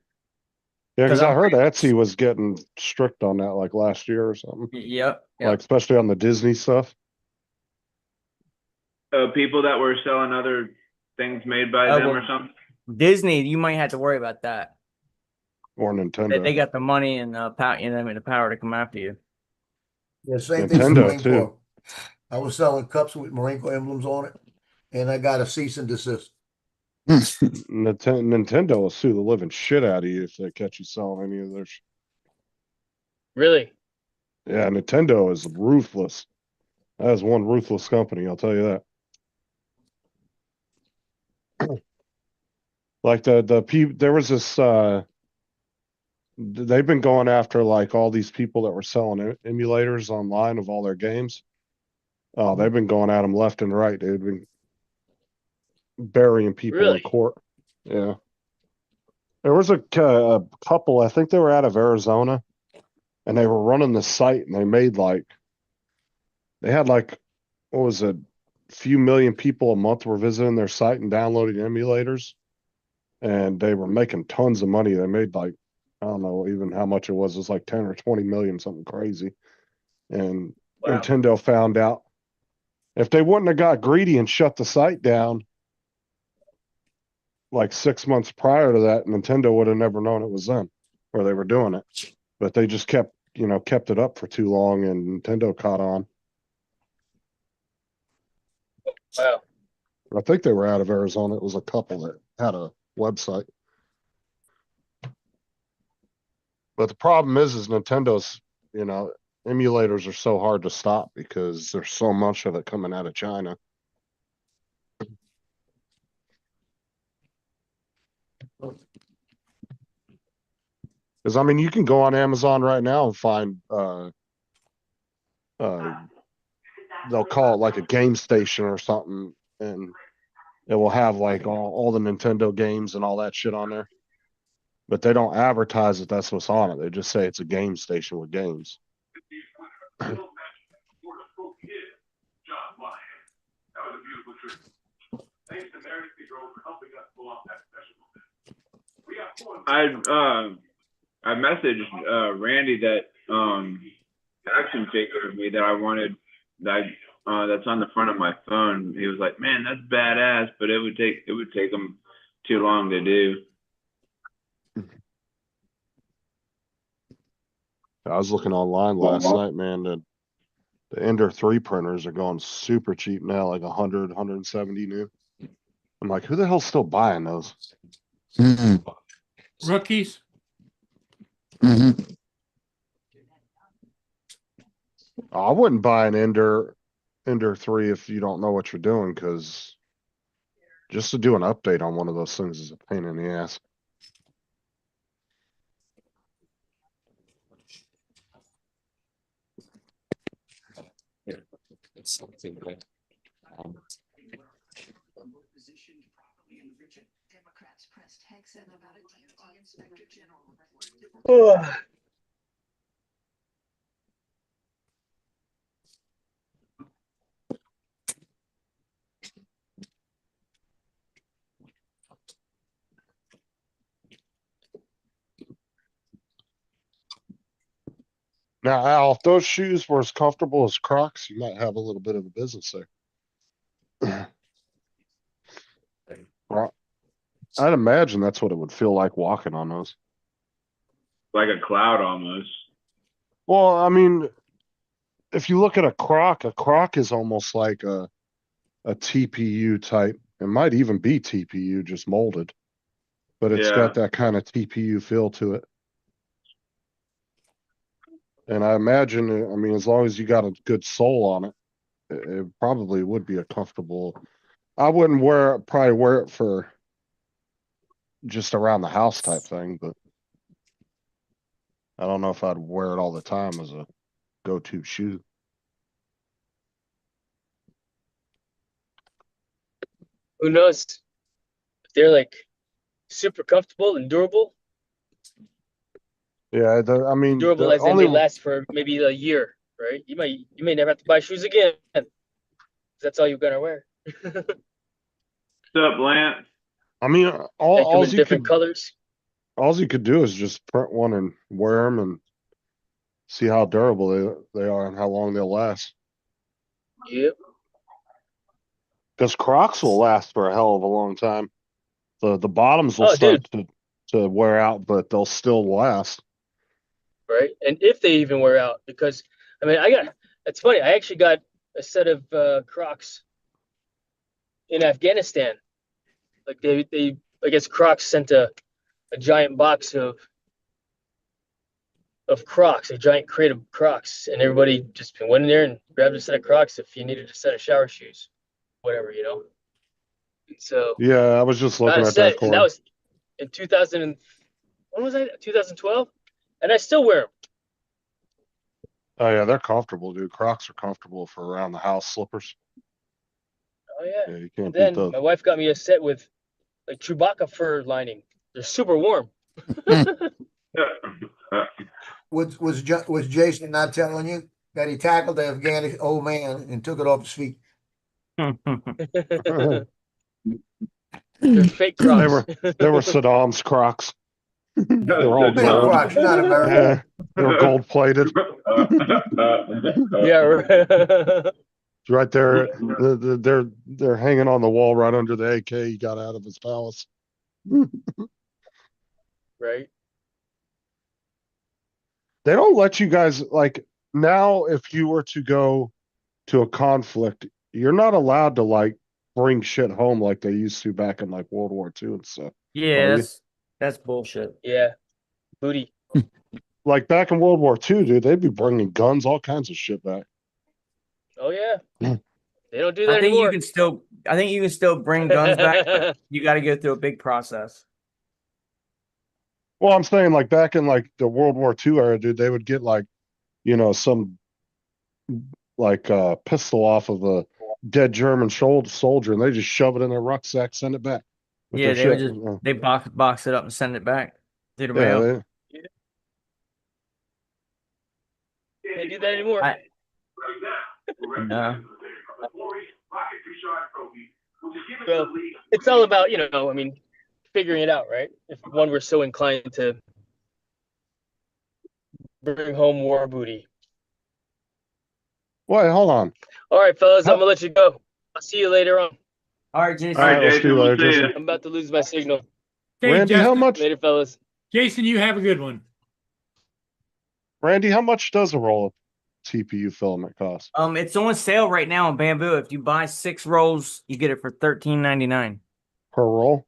Yeah, because 'Cause I I'm heard Etsy was getting strict on that like last year or something. Yep. Like especially on the Disney stuff. People that were selling other things made by them or something. Disney, you might have to worry about that. Or Nintendo. They got the money and the power to come after you. Yeah, same thing with Nintendo, Marine too. Corps. I was selling cups with Marine Corps emblems on it, and I got a cease and desist. Nintendo will sue the living shit out of you if they catch you selling any of their. Really? Yeah, Nintendo is ruthless. That is one ruthless company, I'll tell you that. Like there was this they've been going after like all these people that were selling emulators online of all their games. Oh, they've been going at them left and right, dude. Been burying people Really? in court. Yeah. There was a couple, I think they were out of Arizona, and they were running the site, and they had like, what was it? A few million people a month were visiting their site and downloading emulators, and they were making tons of money. They made like, I don't know even how much it was. It was like 10 or 20 million, something crazy. And Wow. Nintendo found out if they wouldn't have got greedy and shut the site down like 6 months prior to that, Nintendo would have never known it was them where they were doing it. But they just kept it up for too long, and Nintendo caught on. Wow. I think they were out of Arizona. It was a couple that had a website. But the problem is Nintendo's, emulators are so hard to stop because there's so much of it coming out of China. Because I mean, you can go on Amazon right now and find they'll call it like a game station or something, and it will have like all the Nintendo games and all that shit on there. But they don't advertise that that's what's on it. They just say it's a game station with games. I messaged Randy that action figure of me that I wanted that's on the front of my phone. He was like, "Man, that's badass," but it would take him too long to do. I was looking online last night, man. The Ender 3 printers are going super cheap now, like 100, 170 new. I'm like, who the hell's still buying those? Rookies. I wouldn't buy an Ender 3 if you don't know what you're doing, because just to do an update on one of those things is a pain in the ass. It's something that Democrats pressed Hexen about a DOJ inspector general. Now, Al, if those shoes were as comfortable as Crocs, you might have a little bit of a business there. Well, I'd imagine that's what it would feel like walking on those. Like a cloud almost. Well, I mean, if you look at a Croc is almost like a TPU type. It might even be TPU just molded, but it's got that kind of TPU feel to it. And I imagine, I mean, as long as you got a good sole on it, it probably would be a comfortable. I wouldn't probably wear it for just around the house type thing, but I don't know if I'd wear it all the time as a go-to shoe. Who knows? If they're like super comfortable and durable. Yeah, I mean, Durable as in they last for maybe a year, right? You may never have to buy shoes again. That's all you're gonna wear. What's up, Lance? I mean, all you different could colors. All you could do is just print one and wear them and see how durable they are and how long they'll last. Yep. Because Crocs will last for a hell of a long time. The bottoms will start to wear out, but they'll still last. Right, and if they even wear out, because I mean, it's funny. I actually got a set of Crocs in Afghanistan. Like they I guess Crocs sent a giant box of Crocs, a giant crate of Crocs, and everybody just went in there and grabbed a set of Crocs if you needed a set of shower shoes, whatever, you know. And so yeah, I was just looking at that. And that was in 2000. When was that? 2012, and I still wear them. Oh yeah, they're comfortable, dude. Crocs are comfortable for around the house slippers. Oh yeah. Yeah, you can't Then beat those. my wife got me a set with like Chewbacca fur lining. They're super warm. Was Jason not telling you that he tackled the Afghani old man and took it off his feet? They're fake Crocs. They were Saddam's Crocs. They're all Fake gold. Crocs, not American. Yeah, they're gold plated. Yeah, right. Right there. They're hanging on the wall right under the AK he got out of his palace. Right. They don't let you guys like now. If you were to go to a conflict, you're not allowed to like bring shit home like they used to back in like World War II and stuff. Yeah, that's bullshit. Yeah, booty. Like back in World War II, dude, they'd be bringing guns, all kinds of shit back. Oh yeah. They don't do that I think anymore. I think you can still bring guns back, but you got to go through a big process. Well, I'm saying like back in like the World War II era, dude, they would get like, you know, some like pistol off of a dead German soldier, and they just shove it in their rucksack, send it back. Yeah, they would just they box it up and send it back through the mail. They do that anymore. No. Well, it's all about, you know, I mean, figuring it out, right? If one were so inclined to bring home war booty. Wait, hold on. All right, fellas, I'm gonna let you go. I'll see you later on. All right, Jason. All right, Jason, we'll see you. I'm about to lose my signal. Okay, Randy, Justin, how much? Later, fellas. Jason, you have a good one. Randy, how much does a roll of TPU filament cost? It's on sale right now on Bamboo. If you buy 6 rolls, you get it for $13.99 per roll.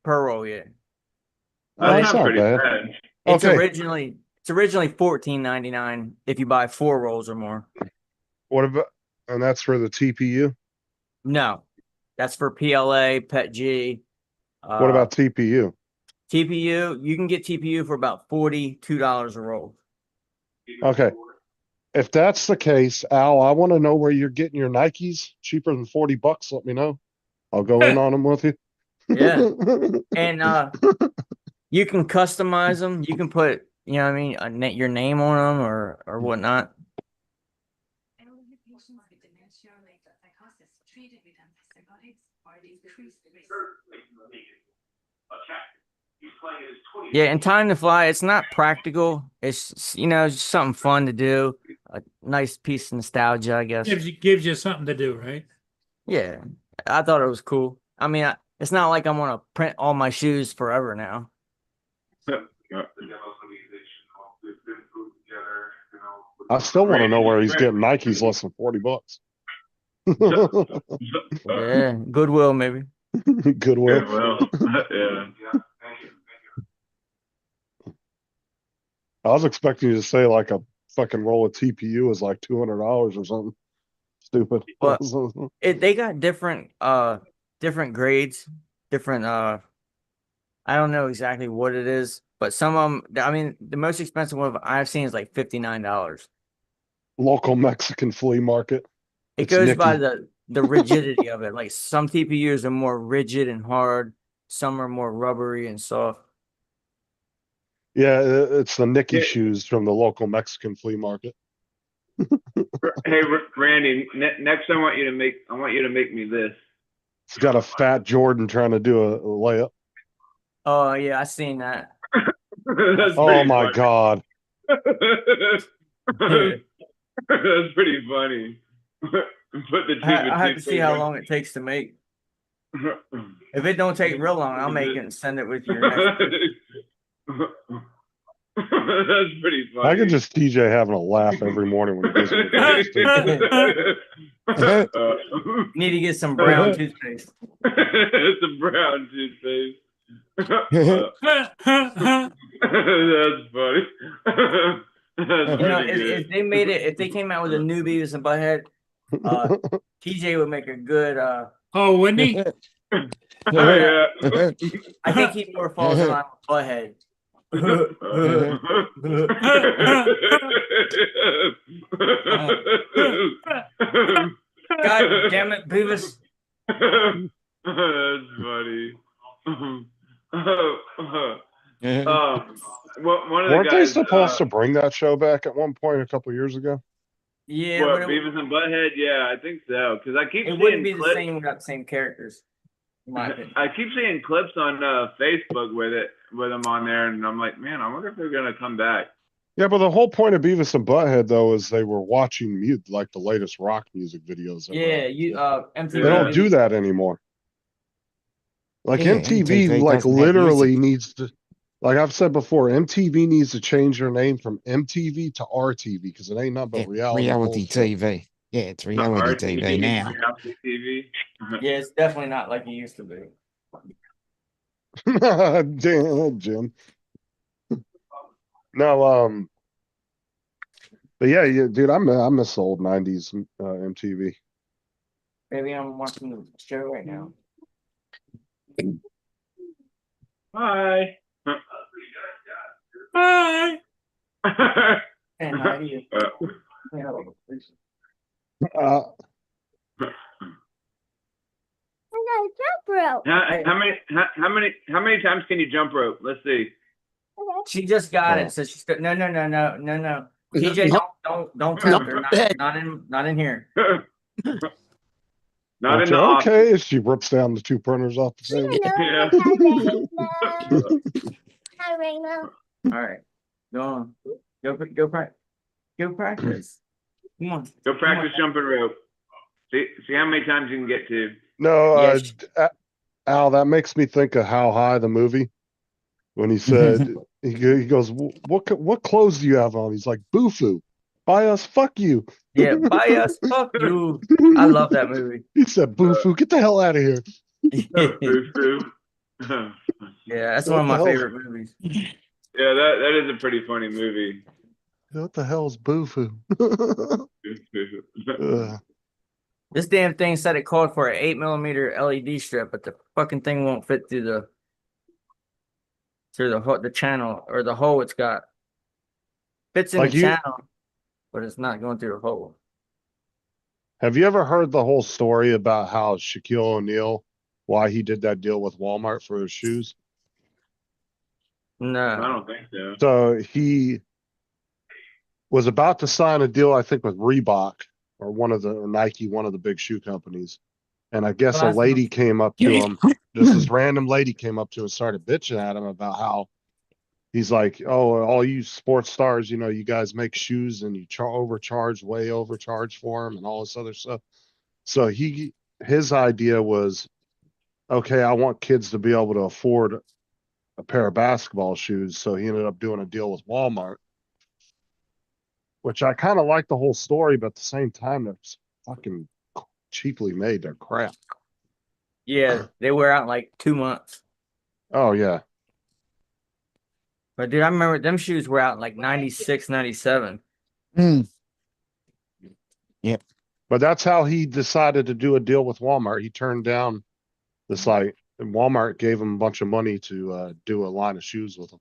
Per roll, yeah. That's not bad. It's Okay. originally $14.99 if you buy 4 rolls or more. What about? And that's for the TPU. No, that's for PLA, PETG. What about TPU? TPU? You can get TPU for about $42 a roll. Okay. If that's the case, Al, I want to know where you're getting your Nikes cheaper than $40. Let me know. I'll go in on them with you. Yeah. And you can customize them. You can put, you know what I mean, your name on them or whatnot. Elderly patients with dementia-related psychosis treated with antipsychotics are decreased risk. Yeah, and Time to Fly, it's not practical. It's just something fun to do. A nice piece of nostalgia, I guess. Gives you something to do, right? Yeah, I thought it was cool. I mean, it's not like I'm gonna print all my shoes forever now. I still want to know where he's getting Nikes less than $40. Yeah, Goodwill maybe. Goodwill. Yeah. I was expecting you to say like a fucking roll of TPU is like $200 or something stupid. Well, they got different grades, different I don't know exactly what it is, but some of them, I mean, the most expensive one I've seen is like $59. Local Mexican flea market. It goes by the rigidity of it. Like some TPUs are more rigid and hard, some are more rubbery and soft. Yeah, it's the Nicky shoes from the local Mexican flea market. Hey, Randy, next I want you to make me this. It's got a fat Jordan trying to do a layup. Oh yeah, I seen that. Oh my God. That's pretty funny. I have to see how long it takes to make. If it don't take real long, I'll make it and send it with your next. That's pretty funny. I can just TJ having a laugh every morning when he goes to the Need to get some brown toothpaste. Some brown toothpaste. That's funny. If they made it, if they came out with a new Beavis and Butthead, TJ would make a good. Oh, wouldn't he? Yeah. I think he more falls in line with Butthead. God damn it, Beavis. That's funny. One of the Weren't guys, they supposed to bring that show back at one point a couple years ago? Yeah, what, Beavis and Butthead? Yeah, I think so. Because I keep it seeing wouldn't be clips. the same without the same characters. In my opinion. I keep seeing clips on Facebook with them on there, and I'm like, man, I wonder if they're gonna come back. Yeah, but the whole point of Beavis and Butthead though is they were watching like the latest rock music videos. Yeah, MTV. They don't do that anymore. Like Yeah, MTV like doesn't have literally music. needs to, like I've said before, MTV needs to change their name from MTV to RTV because it ain't nothing but reality bullshit. TV. Yeah, it's reality TV now. Reality TV. Yeah, it's definitely not like it used to be. Damn, Jim. No, but yeah, dude, I miss old '90s MTV. Maybe I'm watching the show right now. Hi. Hi. And how do you? Jump rope. How many times can you jump rope? Let's see. She just got it, so she's no. TJ, don't tempt her. Not in here. Not in the office. Okay, she rips down the two printers off the table. Hi, Rainbow. All right, go on. Go practice. Come on. Go practice jumping rope. See how many times you can get to. No, Al, that makes me think of How High, the movie, when he said he goes, "What clothes do you have on?" He's like, "Boo-foo, buy us, fuck you." Yeah, buy us, fuck you. I love that movie. He said, "Boo-foo, get the hell out of here." Boo-foo. Yeah, that's one of my favorite movies. Yeah, that is a pretty funny movie. What the hell is Boo-foo? This damn thing said it called for an 8mm LED strip, but the fucking thing won't fit through the channel or the hole it's got. Fits in Like the channel, but it's not going through the hole. Have you ever heard the whole story about how Shaquille O'Neal, why he did that deal with Walmart for his shoes? No. I don't think so. So he was about to sign a deal, I think, with Reebok or Nike, one of the big shoe companies. And I guess a lady came up to him just this random lady came up to him and started bitching at him about how he's like, oh, all you sports stars, you know, you guys make shoes and you way overcharge for them and all this other stuff. So his idea was, okay, I want kids to be able to afford a pair of basketball shoes. So he ended up doing a deal with Walmart, which I kind of like the whole story, but at the same time, they're fucking cheaply made. They're crap. Yeah, they wear out in like 2 months. Oh, yeah. But dude, I remember them shoes were out in like 96, 97. Yep. But that's how he decided to do a deal with Walmart. He turned down the site, and Walmart gave him a bunch of money to do a line of shoes with them.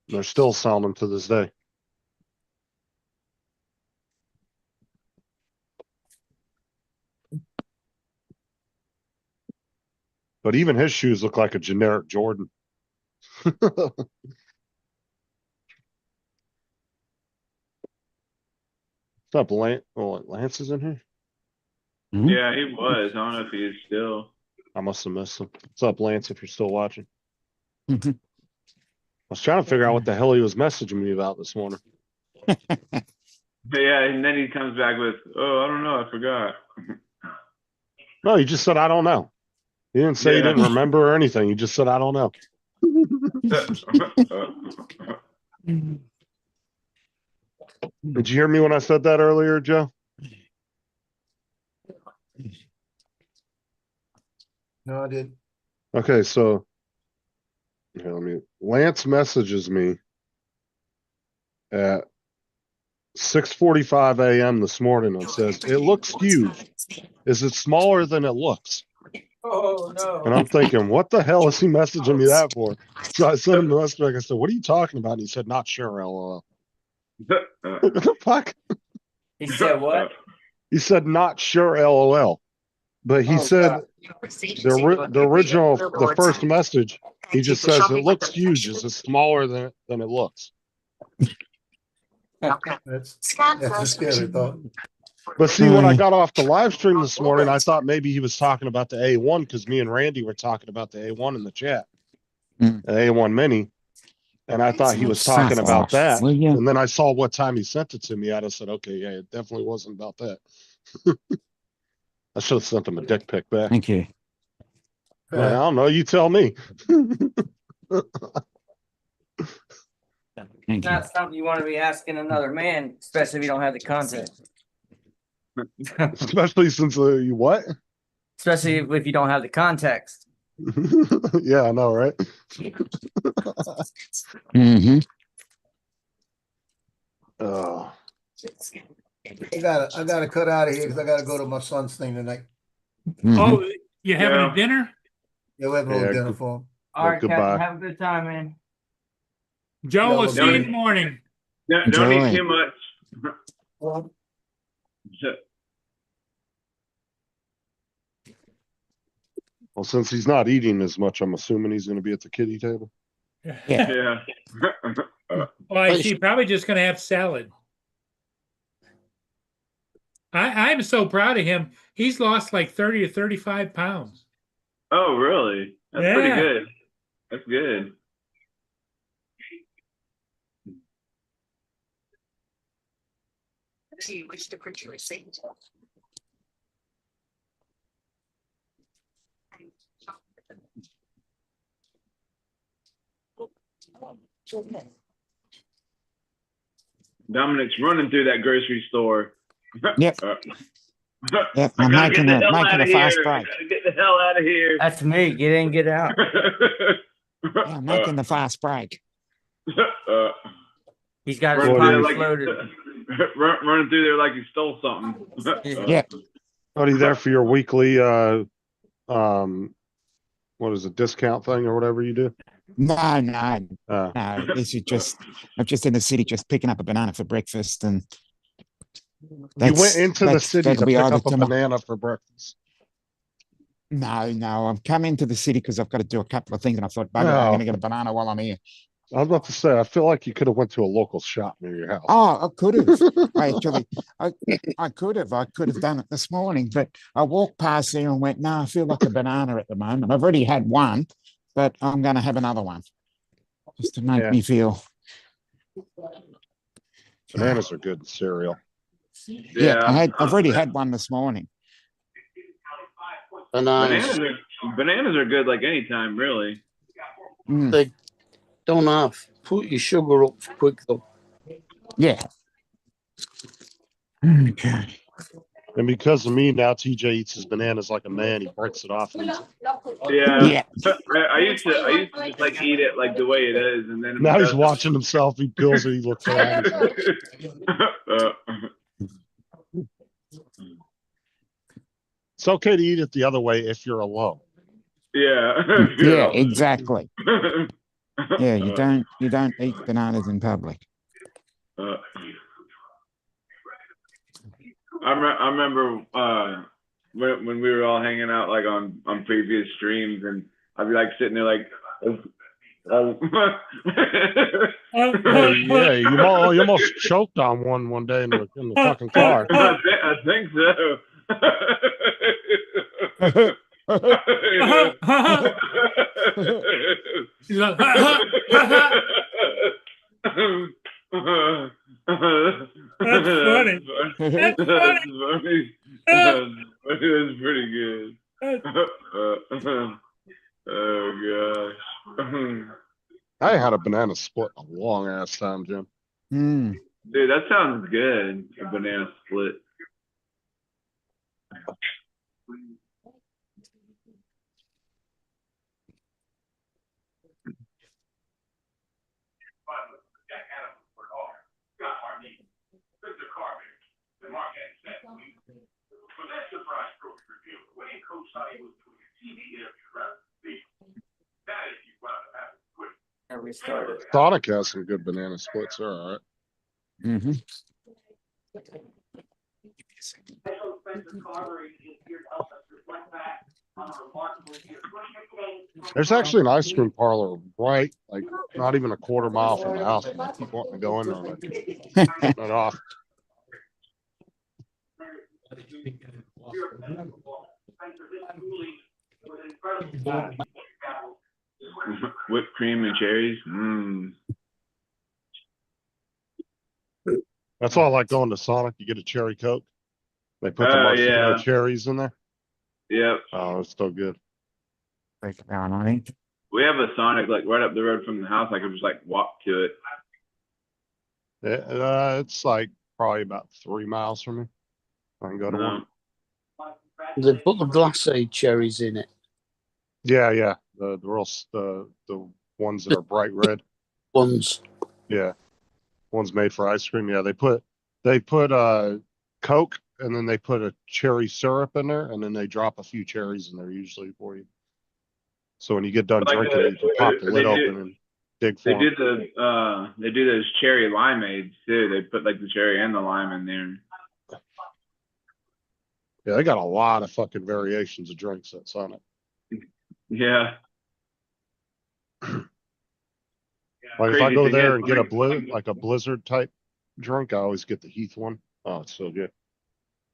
They're still selling them to this day. But even his shoes look like a generic Jordan. What's up, Lance? Oh, Lance is in here? Yeah, he was. I don't know if he is still. I must have missed him. What's up, Lance, if you're still watching? I was trying to figure out what the hell he was messaging me about this morning. But yeah, and then he comes back with, oh, I don't know, I forgot. No, he just said, I don't know. He didn't say he didn't remember or anything. He just said, I don't know. Did you hear me when I said that earlier, Joe? No, I didn't. Okay, so here, Lance messages me at 6:45 a.m. this morning and says, it looks huge. Is it smaller than it looks? Oh no. And I'm thinking, what the hell is he messaging me that for? So I sent him the message back. I said, what are you talking about? And he said, not sure, LOL. What the fuck? He said what? He said, not sure, LOL. But he said the first message, he just says, it looks huge. Is it smaller than it looks? That's a scary thought. But see, when I got off the live stream this morning, I thought maybe he was talking about the A1 because me and Randy were talking about the A1 in the chat, the A1 Mini. And I thought he was talking about that. And then I saw what time he sent it to me. I just said, okay, yeah, it definitely wasn't about that. I should have sent him a dick pic back. Thank you. I don't know. You tell me. It's not something you want to be asking another man, especially if you don't have the context. Especially since you what? Especially if you don't have the context. Yeah, I know, right? Oh. I gotta cut out of here because I gotta go to my son's thing tonight. Oh, you having a dinner? Yeah, we're having a little dinner for him. All right, Captain, have a good time, man. Joe, we'll see you in the morning. Don't eat too much. Well, since he's not eating as much, I'm assuming he's going to be at the kiddie table. Yeah. Well, I see. Probably just going to have salad. I'm so proud of him. He's lost like 30 to 35 pounds. Oh, really? That's pretty good. That's good. Do you wish to print your receipt? Dominic's running through that grocery store. Yep. Yep, I'm making a fast break. Get the hell out of here. That's me. Get in, get out. Yeah, I'm making the fast break. He's got his pockets loaded. Running through there like he stole something. Yeah. Are you there for your weekly what is it, discount thing or whatever you do? No. This is just I'm just in the city just picking up a banana for breakfast, and you went into the city to pick up a banana for breakfast. No, I'm coming to the city because I've got to do a couple of things, and I thought, bugger, I'm going to get a banana while I'm here. I was about to say, I feel like you could have went to a local shop near your house. Oh, I could have. I could have. I could have done it this morning, but I walked past there and went, no, I feel like a banana at the moment. I've already had one, but I'm going to have another one just to make me feel. Bananas are good in cereal. Yeah, I've already had one this morning. Bananas are good like anytime, really. They don't have. Put your sugar up quick though. Yeah. Okay. And because of me, now TJ eats his bananas like a man. He breaks it off. And Yeah. I used to just like eat it like the way it is, and then now he's watching himself. He peels it. He looks around. It's okay to eat it the other way if you're alone. Yeah. Yeah, exactly. Yeah, you don't eat bananas in public. I remember when we were all hanging out like on previous streams, and I'd be like sitting there like, yeah, you almost choked on one day in the fucking car. I think so. He's like, That's funny. That's funny. That's pretty good. Oh gosh. I had a banana split a long ass time, Jim. Dude, that sounds good. A banana split. Sonic has some good banana splits. They're all right. Mm-hmm. There's actually an ice cream parlor right, like not even a quarter mile from the house. And I keep wanting to go in there, like, not off. Whipped cream and cherries. That's why I like going to Sonic. You get a cherry Coke. They put the marshmallow cherries in there. Yep. Oh, it's so good. We have a Sonic like right up the road from the house. I could just like walk to it. It's like probably about 3 miles from me. I can go to one. They put the glacé cherries in it. Yeah. The ones that are bright red. Ones. Yeah. Ones made for ice cream. Yeah, they put Coke and then they put a cherry syrup in there and then they drop a few cherries in there usually for you. So when you get done drinking, you can pop the lid open and dig for them. They do those cherry limeades too. They put like the cherry and the lime in there. Yeah, they got a lot of fucking variations of drinks at Sonic. Yeah. Like if I go there and get a blizzard type drink, I always get the Heath one. Oh, it's so good.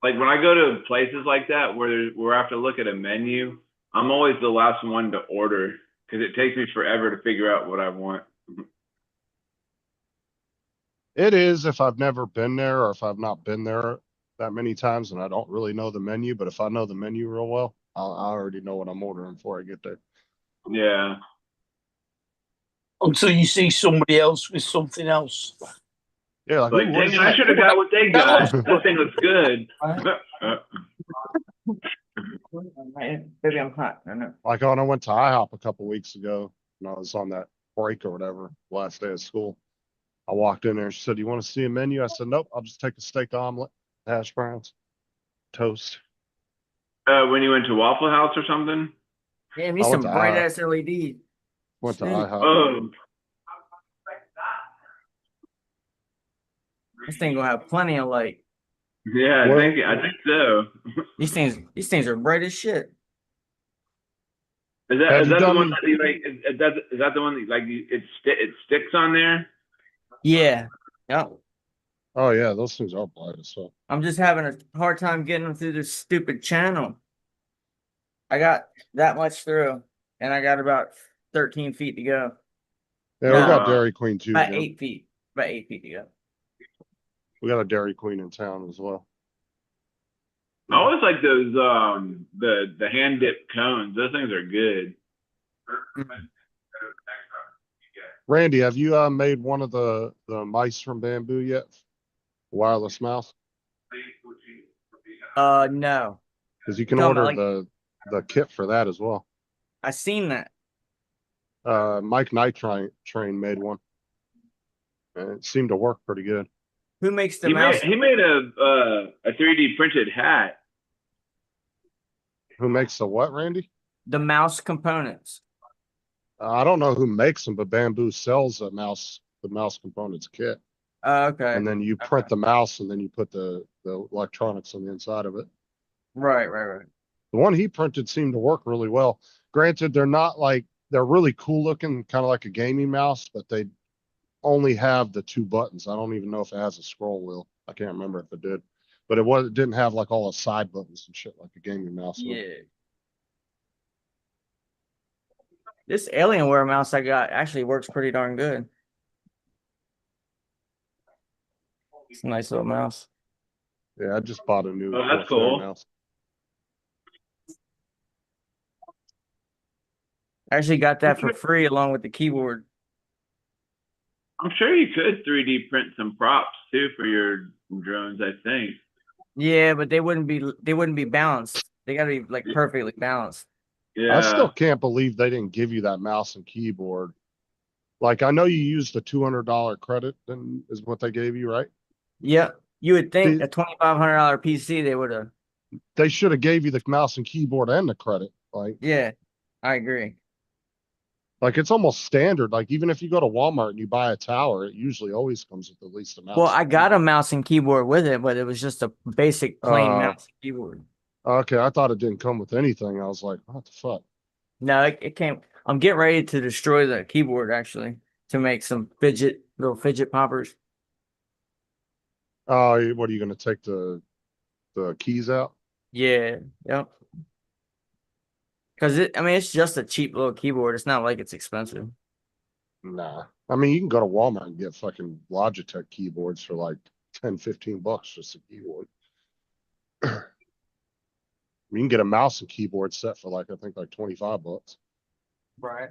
Like when I go to places like that where I have to look at a menu, I'm always the last one to order because it takes me forever to figure out what I want. It is if I've never been there or if I've not been there that many times and I don't really know the menu. But if I know the menu real well, I already know what I'm ordering before I get there. Yeah. Until you see somebody else with something else. Yeah, like dang it, I should have got what they got. That thing looks good. Maybe I'm hot. I don't know. Like when I went to IHOP a couple weeks ago and I was on that break or whatever, last day of school. I walked in there and she said, "You want to see a menu?" I said, "Nope, I'll just take a steak omelet, hash browns, toast." When you went to Waffle House or something? Damn, you some bright ass LED. Went to IHOP. Oh. This thing gonna have plenty of light. Yeah, I think so. These things are bright as shit. Is that Have is you that the done- one that you like? Is that the one that like it sticks on there? Yeah. Yep. Oh yeah, those things are bright as fuck. I'm just having a hard time getting them through this stupid channel. I got that much through, and I got about 13 feet to go. Yeah, we got Dairy Queen too. About Jim. 8 feet. About 8 feet to go. We got a Dairy Queen in town as well. I always like those the hand dipped cones. Those things are good. Randy, have you made one of the mice from bamboo yet? Wireless mouse? No. Because you can Talking order about, the kit for that as well. I seen that. Mike Night Train made one. And it seemed to work pretty good. Who makes the He mouse? made a 3D printed hat. Who makes the what, Randy? The mouse components. I don't know who makes them, but Bamboo sells the mouse components kit. Okay. And then you print the mouse and then you put the electronics on the inside of it. Right. The one he printed seemed to work really well. Granted, they're really cool looking, kind of like a gaming mouse, but they only have the 2 buttons. I don't even know if it has a scroll wheel. I can't remember if it did, but it didn't have like all the side buttons and shit like a gaming mouse would. Yeah. This Alienware mouse I got actually works pretty darn good. It's a nice little mouse. Yeah, I just bought a new. Oh, that's Corsair cool. mouse. I actually got that for free along with the keyboard. I'm sure you could 3D print some props too for your drones. I think. Yeah, but they wouldn't be balanced. They gotta be like perfectly balanced. Yeah. I still can't believe they didn't give you that mouse and keyboard. Like, I know you used the $200 credit, then is what they gave you, right? Yeah, you would think a $2,500 PC they would have. They should have gave you the mouse and keyboard and the credit. Like, Yeah, I agree. Like it's almost standard. Like even if you go to Walmart and you buy a tower, it usually always comes with at least a mouse. Well, I got a mouse and keyboard with it, but it was just a basic plain mouse and keyboard. Okay, I thought it didn't come with anything. I was like, what the fuck? No, it came. I'm getting ready to destroy the keyboard actually to make some little fidget poppers. Oh, what are you going to take the keys out? Yeah, yep. Because it's just a cheap little keyboard. It's not like it's expensive. Nah. I mean, you can go to Walmart and get fucking Logitech keyboards for like 10, 15 bucks just a keyboard. You can get a mouse and keyboard set for like, I think like 25 bucks. Right.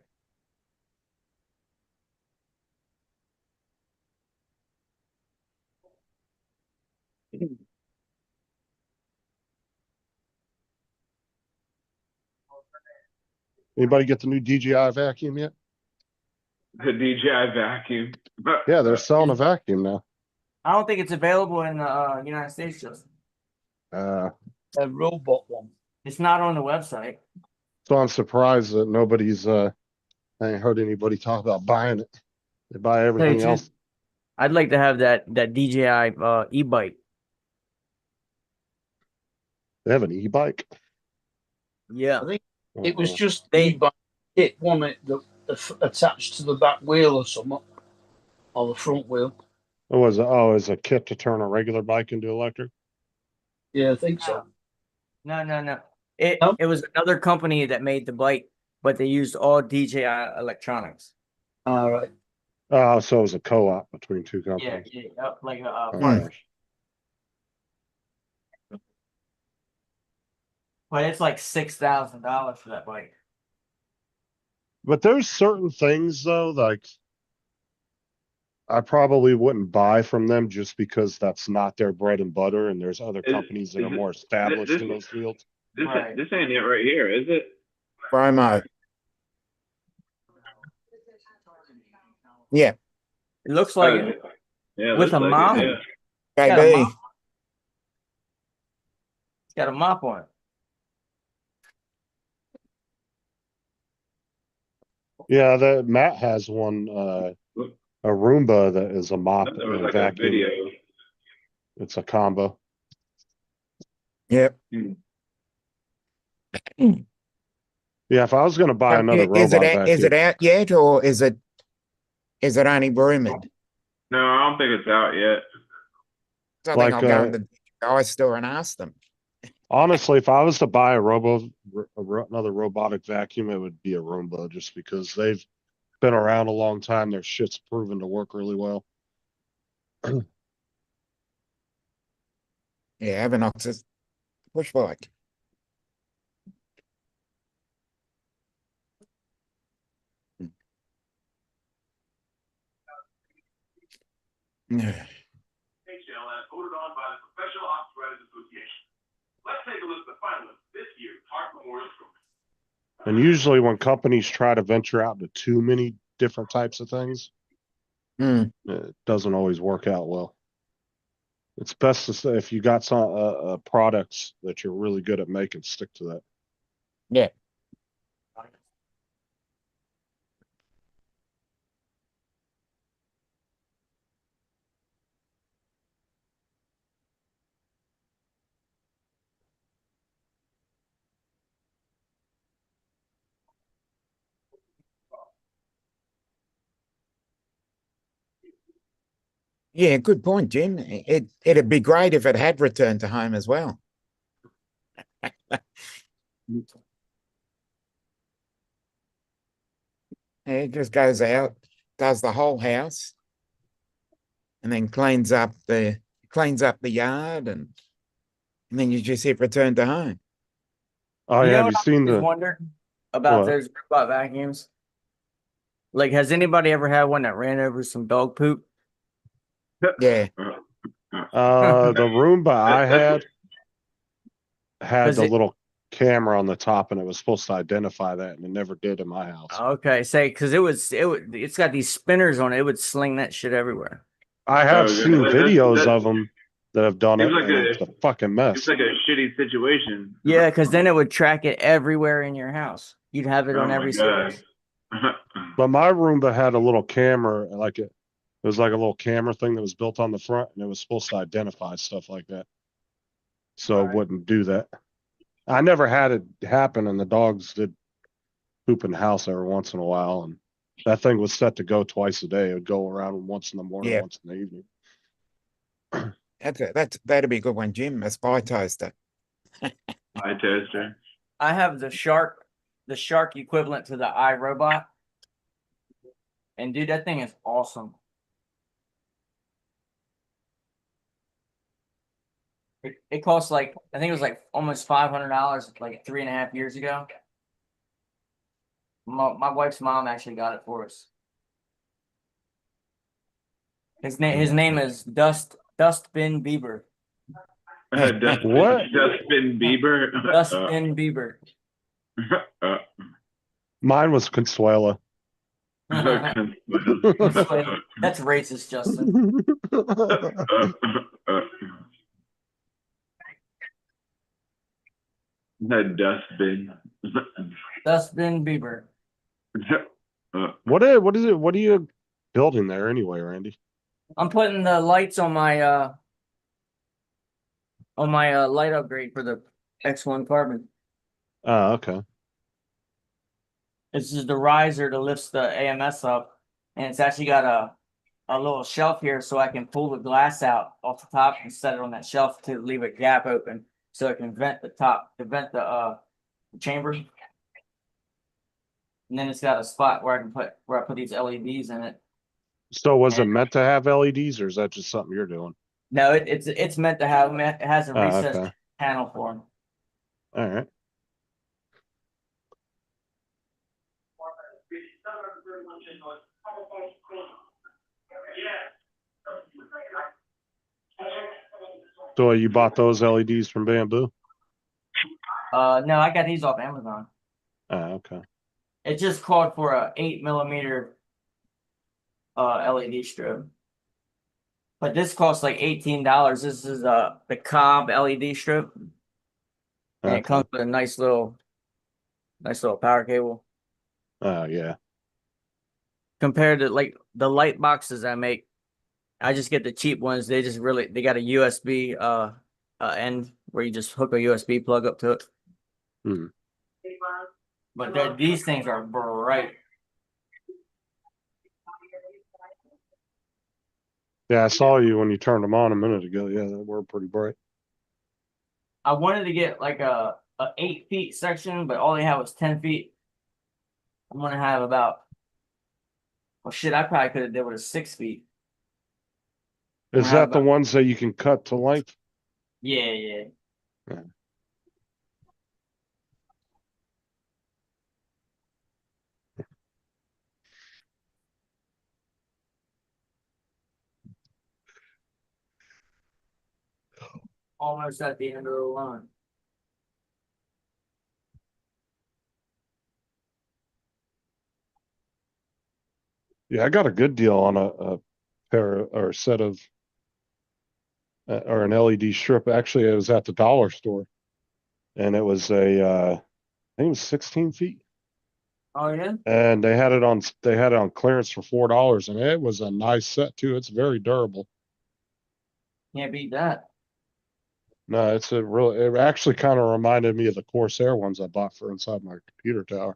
Anybody get the new DJI vacuum yet? The DJI vacuum. Yeah, they're selling a vacuum now. I don't think it's available in the United States, Justin. A robot one. It's not on the website. So I'm surprised that nobody's I ain't heard anybody talk about buying it. They buy everything Hey, else. I'd like to have that DJI e-bike. They have an e-bike. Yeah. I think it was Oh. just e-bike kit, wasn't it, that attached to the back wheel or something, or the front wheel. It was is a kit to turn a regular bike into electric. Yeah, I think so. No. It was another company that made the bike, but they used all DJI electronics. All right. Oh, so it was a co-op between two Yeah, companies. like a Okay. partnership. But it's like $6,000 for that bike. But there's certain things though, like I probably wouldn't buy from them just because that's not their bread and butter, and there's other companies that are more established in those fields. This ain't it right here, is it? Promo. Yeah. It looks like it. Yeah, With looks a like mop? it, It's got a KB. mop. It's got a mop on it. Yeah, that Matt has one a Roomba that is a mop That and was a like a vacuum. video. It's a combo. Yep. Yeah, Yeah, if I was going to buy another Is robot is it vacuum, out yet, or is it only rumored? No, I don't think it's out yet. So I Like, think I'll go in the guy store and ask them. honestly, if I was to buy another robotic vacuum, it would be a Roomba, just because they've been around a long time. Their shit's proven to work really well. Yeah, Avanox's push bike. HLS voted on by the Professional Ops Writers Association. Let's take a look at the finalists this year's Hart Memorial Trophy. And usually when companies try to venture out into too many different types of things, it doesn't always work out well. It's best to say if you got some products that you're really good at making, stick to that. Yeah. Yeah, good point, Jim. It'd be great if it had returned to home as well. It just goes out, does the whole house, and then cleans up the yard, and then you just hit return to home. Oh, yeah. Have you seen the wondered about what? those robot vacuums? Like, has anybody ever had one that ran over some dog poop? Yeah. The Roomba I had Does the it- little camera on the top, and it was supposed to identify that, and it never did in my house. Okay, say because it's got these spinners on it. It would sling that shit everywhere. I have seen videos that- of them that have done it, Seems like and it's a fucking mess. It's like a shitty situation. Yeah, because then it would track it everywhere in your house. You'd have it Oh on my every God. surface. But my Roomba had a little camera, it was like a little camera thing that was built on the front, and it was supposed to identify stuff like that. So it wouldn't do that. I never had it happen, and the dogs did poop in the house every once in a while, and that thing was set to go twice a day. It would go around once in the morning, Yeah. once in the evening. That'd be a good one, Jim. A spy toaster. Eye toaster. I have the shark equivalent to the iRobot. And dude, that thing is awesome. It costs like, I think it was like almost $500 like 3.5 years ago. My wife's mom actually got it for us. His name is Dustbin Bieber. What? Dustbin Bieber. Dustbin Bieber. Mine was Consuela. That's racist, Justin. That dustbin. Dustbin Bieber. What is it? What are you building there anyway, Randy? I'm putting the lights on my light upgrade for the X1 Carbon. Oh, okay. This is the riser that lifts the AMS up, and it's actually got a little shelf here so I can pull the glass out off the top and set it on that shelf to leave a gap open so it can vent the chamber. And then it's got a spot where I put these LEDs in it. So was it meant to have LEDs, or is that just something you're doing? No, it's meant to have. It has a recessed okay. panel for them. All right. So you bought those LEDs from Bamboo? No, I got these off Amazon. Oh, okay. It just called for a 8mm LED strip. But this costs like $18. This is the Cobb LED strip. And it comes with a nice little power cable. Oh, yeah. Compared to like the light boxes I make, I just get the cheap ones. They got a USB end where you just hook a USB plug up to it. But these things are bright. Yeah, I saw you when you turned them on a minute ago. Yeah, they were pretty bright. I wanted to get like a 8 feet section, but all they have was 10 feet. I'm gonna have about, well, shit, I probably could have did with a 6 feet. Is that the ones that you can cut to length? Yeah, yeah. Yeah. Almost at the end of the line. Yeah, I got a good deal on a pair or a set of or an LED strip. Actually, it was at the dollar store, and it was I think it was 16 feet. Oh yeah. And they had it on clearance for $4, and it was a nice set too. It's very durable. Can't beat that. No, it actually kind of reminded me of the Corsair ones I bought for inside my computer tower.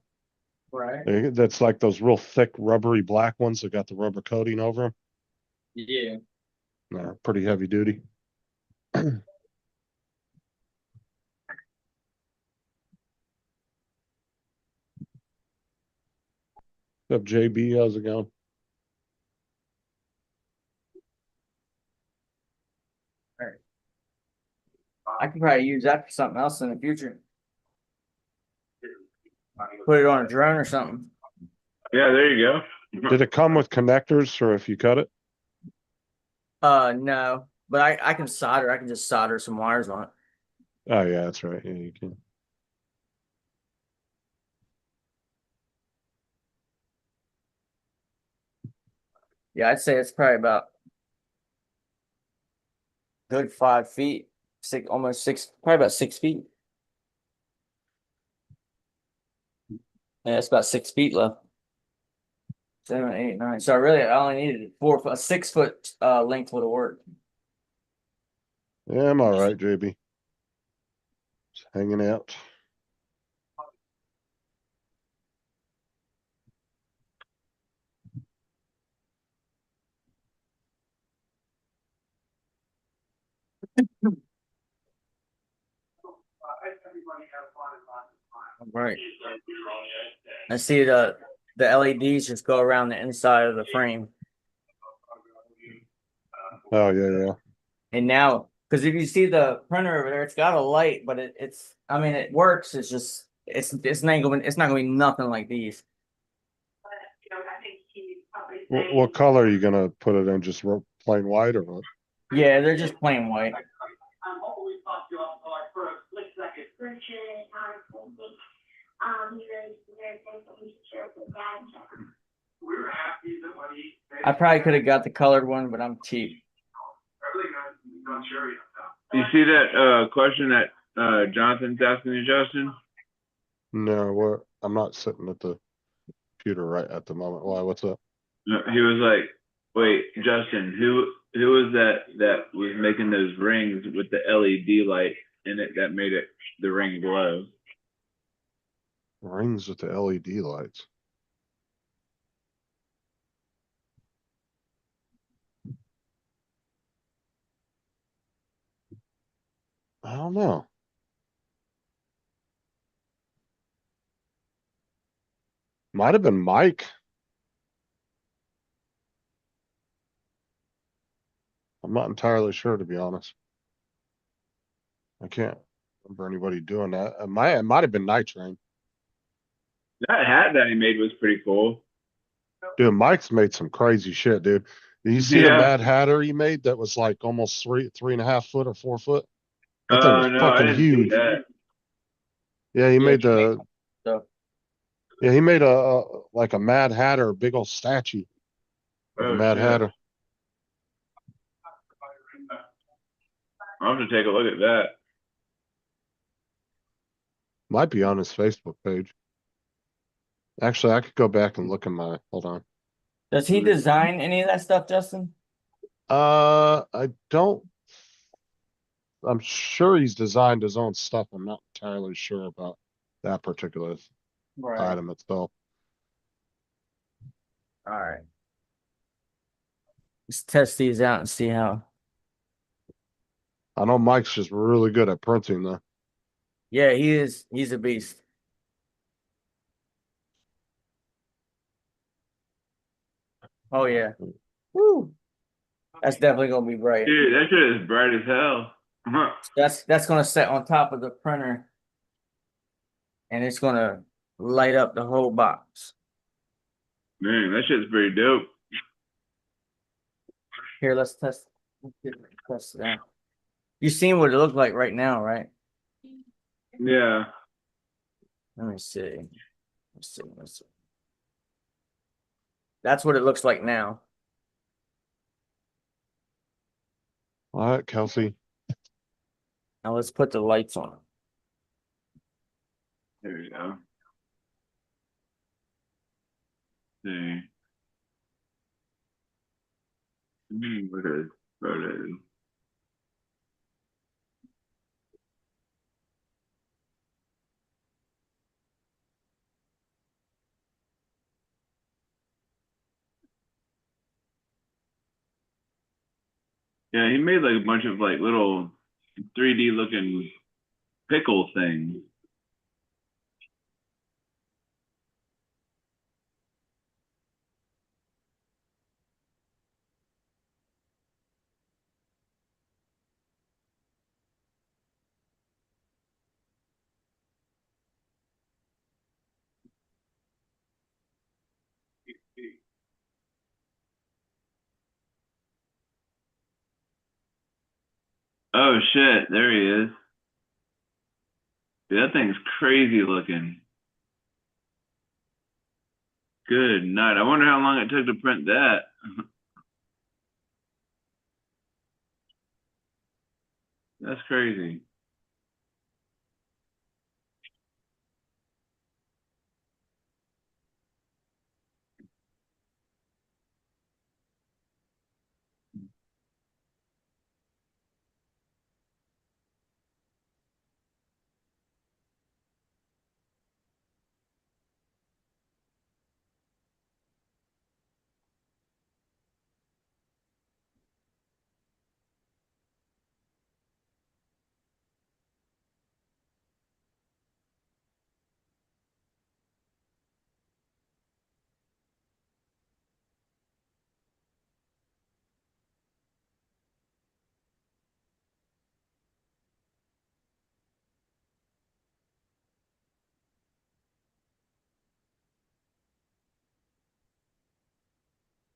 Right. That's like those real thick, rubbery black ones that got the rubber coating over them. Yeah. No, pretty heavy duty. What's up, JB? How's it going? I could probably use that for something else in the future. Put it on a drone or something. Yeah, there you go. Did it come with connectors, or if you cut it? No, but I can solder. I can just solder some wires on it. Oh yeah, that's right. Yeah, you can. Yeah, I'd say it's probably about good 5 feet, almost 6, probably about 6 feet. Yeah, it's about 6 feet left. 7, 8, 9. So I only needed a 6 foot length would have worked. Yeah, I'm all right, JB. Just hanging out. Right. I see the LEDs just go around the inside of the frame. Oh yeah, yeah. And now, because if you see the printer over there, it's got a light, but I mean, it works. It's just it's not gonna be nothing like these. What color are you gonna put it in? Just plain white or what? Yeah, they're just plain white. I probably could have got the colored one, but I'm cheap. You see that question that Jonathan's asking you, Justin? No, I'm not sitting at the computer right at the moment. Why? What's up? He was like, "Wait, Justin, who was that was making those rings with the LED light in it that made the ring glow?" Rings with the LED lights. I don't know. Might have been Mike. I'm not entirely sure, to be honest. I can't remember anybody doing that. It might have been Night Train. That hat that he made was pretty cool. Dude, Mike's made some crazy shit, dude. Did you see the Mad Hatter he made that was like almost 3.5 foot or 4 foot? That thing was No, I fucking didn't huge. see that. Yeah, he made he made a like a Mad Hatter, big old statue of the Mad Hatter. I'm gonna take a look at that. Might be on his Facebook page. Actually, I could go back and look at hold on. Does he design any of that stuff, Justin? I don't. I'm sure he's designed his own stuff. I'm not entirely sure about that particular Right. item itself. All right. Let's test these out and see how. I know Mike's just really good at printing though. Yeah, he is. He's a beast. Oh yeah. Woo. That's definitely gonna be bright. Dude, that shit is bright as hell. That's gonna sit on top of the printer, and it's gonna light up the whole box. Man, that shit's pretty dope. Here, let's test. Test it out. You seen what it looked like right now, right? Yeah. Let me see. Let's see. That's what it looks like now. All right, Kelsey. Now let's put the lights on. There you go. See. What is photos? Yeah, he made like a bunch of like little 3D looking pickle things. Oh shit, there he is. Dude, that thing's crazy looking. Good night. I wonder how long it took to print that. That's crazy.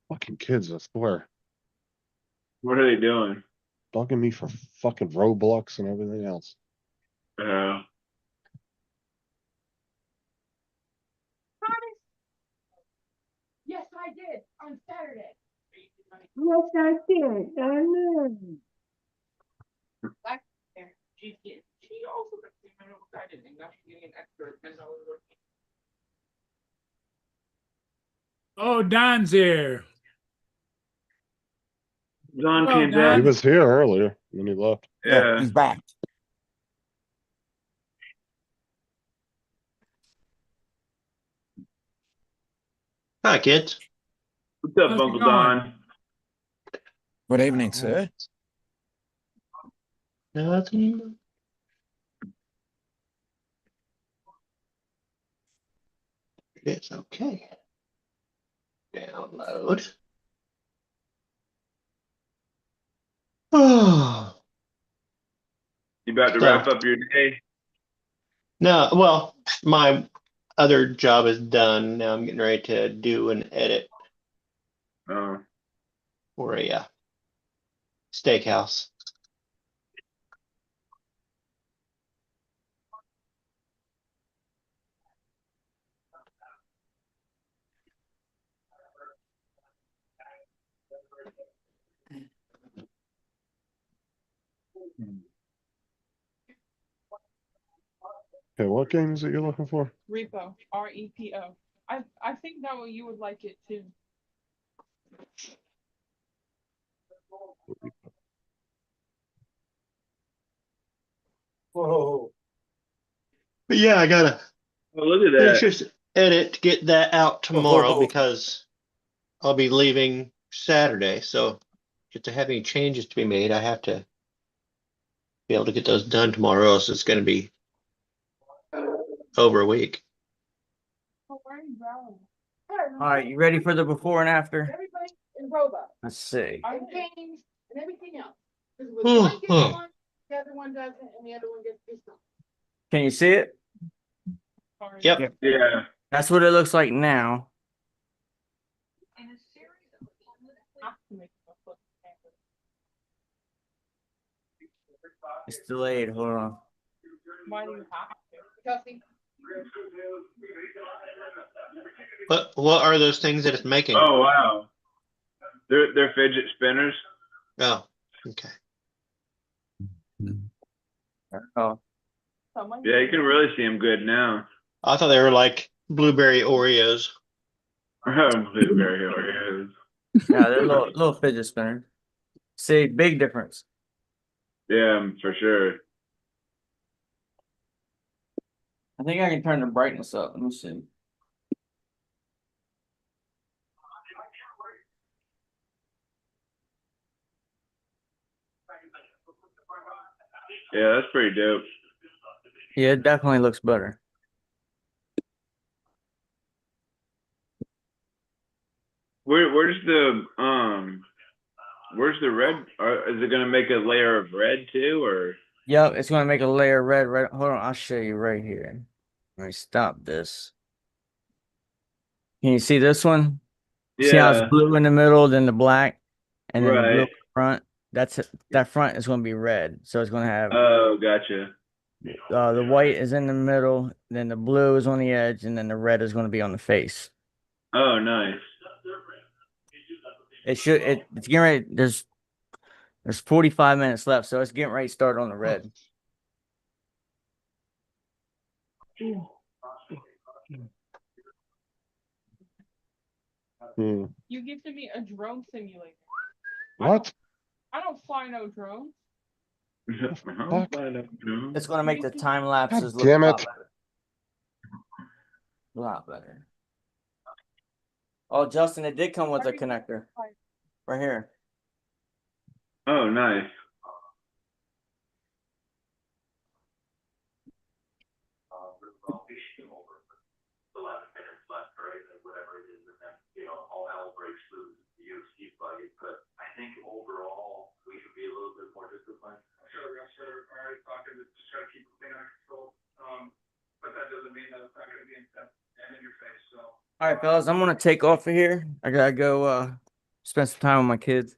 Fucking kids, I swear. What are they doing? Bugging me for fucking Roblox and everything else. Yes, I did on Saturday. Yes, I did. I know. Black there. She also got excited and now she's getting an extra $10 worth. Oh, Don's here. Don Hello, came He back. was here earlier when he left. Yeah. He's back. Hi, kids. What's up, How's it Uncle going? Don? Good evening, sir. Nothing. It's okay. Download. Oh. You about to So- wrap up your day? No, well, my other job is done. Now I'm getting ready to do an edit Oh. for a steakhouse. Okay, what game is it you're looking for? Repo, REPO. I think that way you would like it too. Whoa. But yeah, I got Oh, look at Let's that. just edit to get that out tomorrow because I'll be leaving Saturday. So if there have any changes to be made, I have to be able to get those done tomorrow, else it's going to be over a week. All right, you ready for the before and after? Everybody in robot. Let's see. Our games and everything else. Because Hmm, one gets hmm. one, the other one doesn't, and the other one gets this one. Can you see it? Yep. Yeah. That's what it looks like now. It's delayed. Hold on. Why do you have to? Kelsey. What are those things that it's making? Oh wow. They're fidget spinners. Oh, okay. Oh. Yeah, you can really see them good now. I thought they were like blueberry Oreos. Blueberry Oreos. Yeah, they're little fidget spinners. See, big difference. Yeah, for sure. I think I can turn the brightness up. Let me see. Yeah, that's pretty dope. Yeah, it definitely looks better. Where's the red? Is it gonna make a layer of red too, or? Yep, it's gonna make a layer red. Right. Hold on, I'll show you right here. Let me stop this. Can you see this one? See how Yeah. it's blue in the middle, then the black, and then the blue Right. in front. That front is going to be red, so it's going to have Oh, gotcha. the white is in the middle, then the blue is on the edge, and then the red is going to be on the face. Oh, nice. It's getting ready. There's 45 minutes left, so it's getting ready to start on the red. You gifted me a drone simulator. What? I don't fly no drones. It's going to make the time lapses look Damn a lot it. better. A lot better. Oh, Justin, it did come with a connector. Right here. Oh, nice. But I think overall we should be a little bit more disciplined. Sure, all right, talking to just try to keep things under control. But that doesn't mean that it's not gonna be in your face, so. All right, fellas, I'm gonna take off of here. I gotta go spend some time with my kids.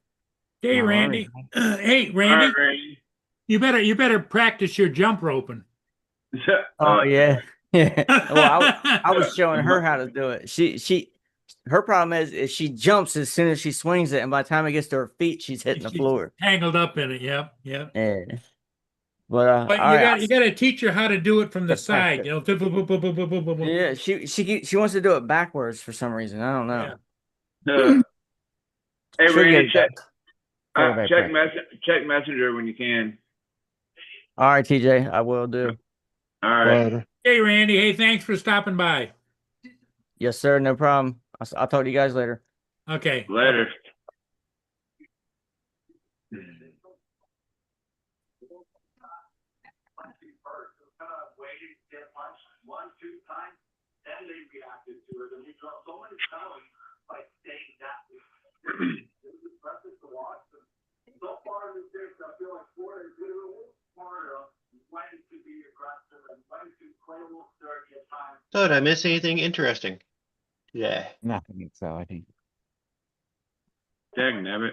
Hey, All Randy. right. Hey, Randy. You better practice your jump roping. Oh yeah, yeah. Well, I was showing her how to do it. Her problem is she jumps as soon as she swings it, and by the time it gets to her feet, she's hitting the floor. Tangled up in it. Yep. Yeah. But But you got to teach her how to do it from the side. You know. Yeah, she wants to do it backwards for some reason. I don't know. Hey, She'll Randy, get check Messenger when you can. All right, TJ, I will do. All right. Hey, Randy. Hey, thanks for stopping by. Yes, sir. No problem. I'll talk to you guys later. Okay. Later. One, two times, then they reacted to it, and we dropped so many pounds by staying that way. It was impressive to watch. So far in this game, I feel like Florida is doing a little smarter when to be aggressive and when to play a little dirty at times. So did I miss anything interesting? Yeah. Nothing exciting. Dang, nabbit.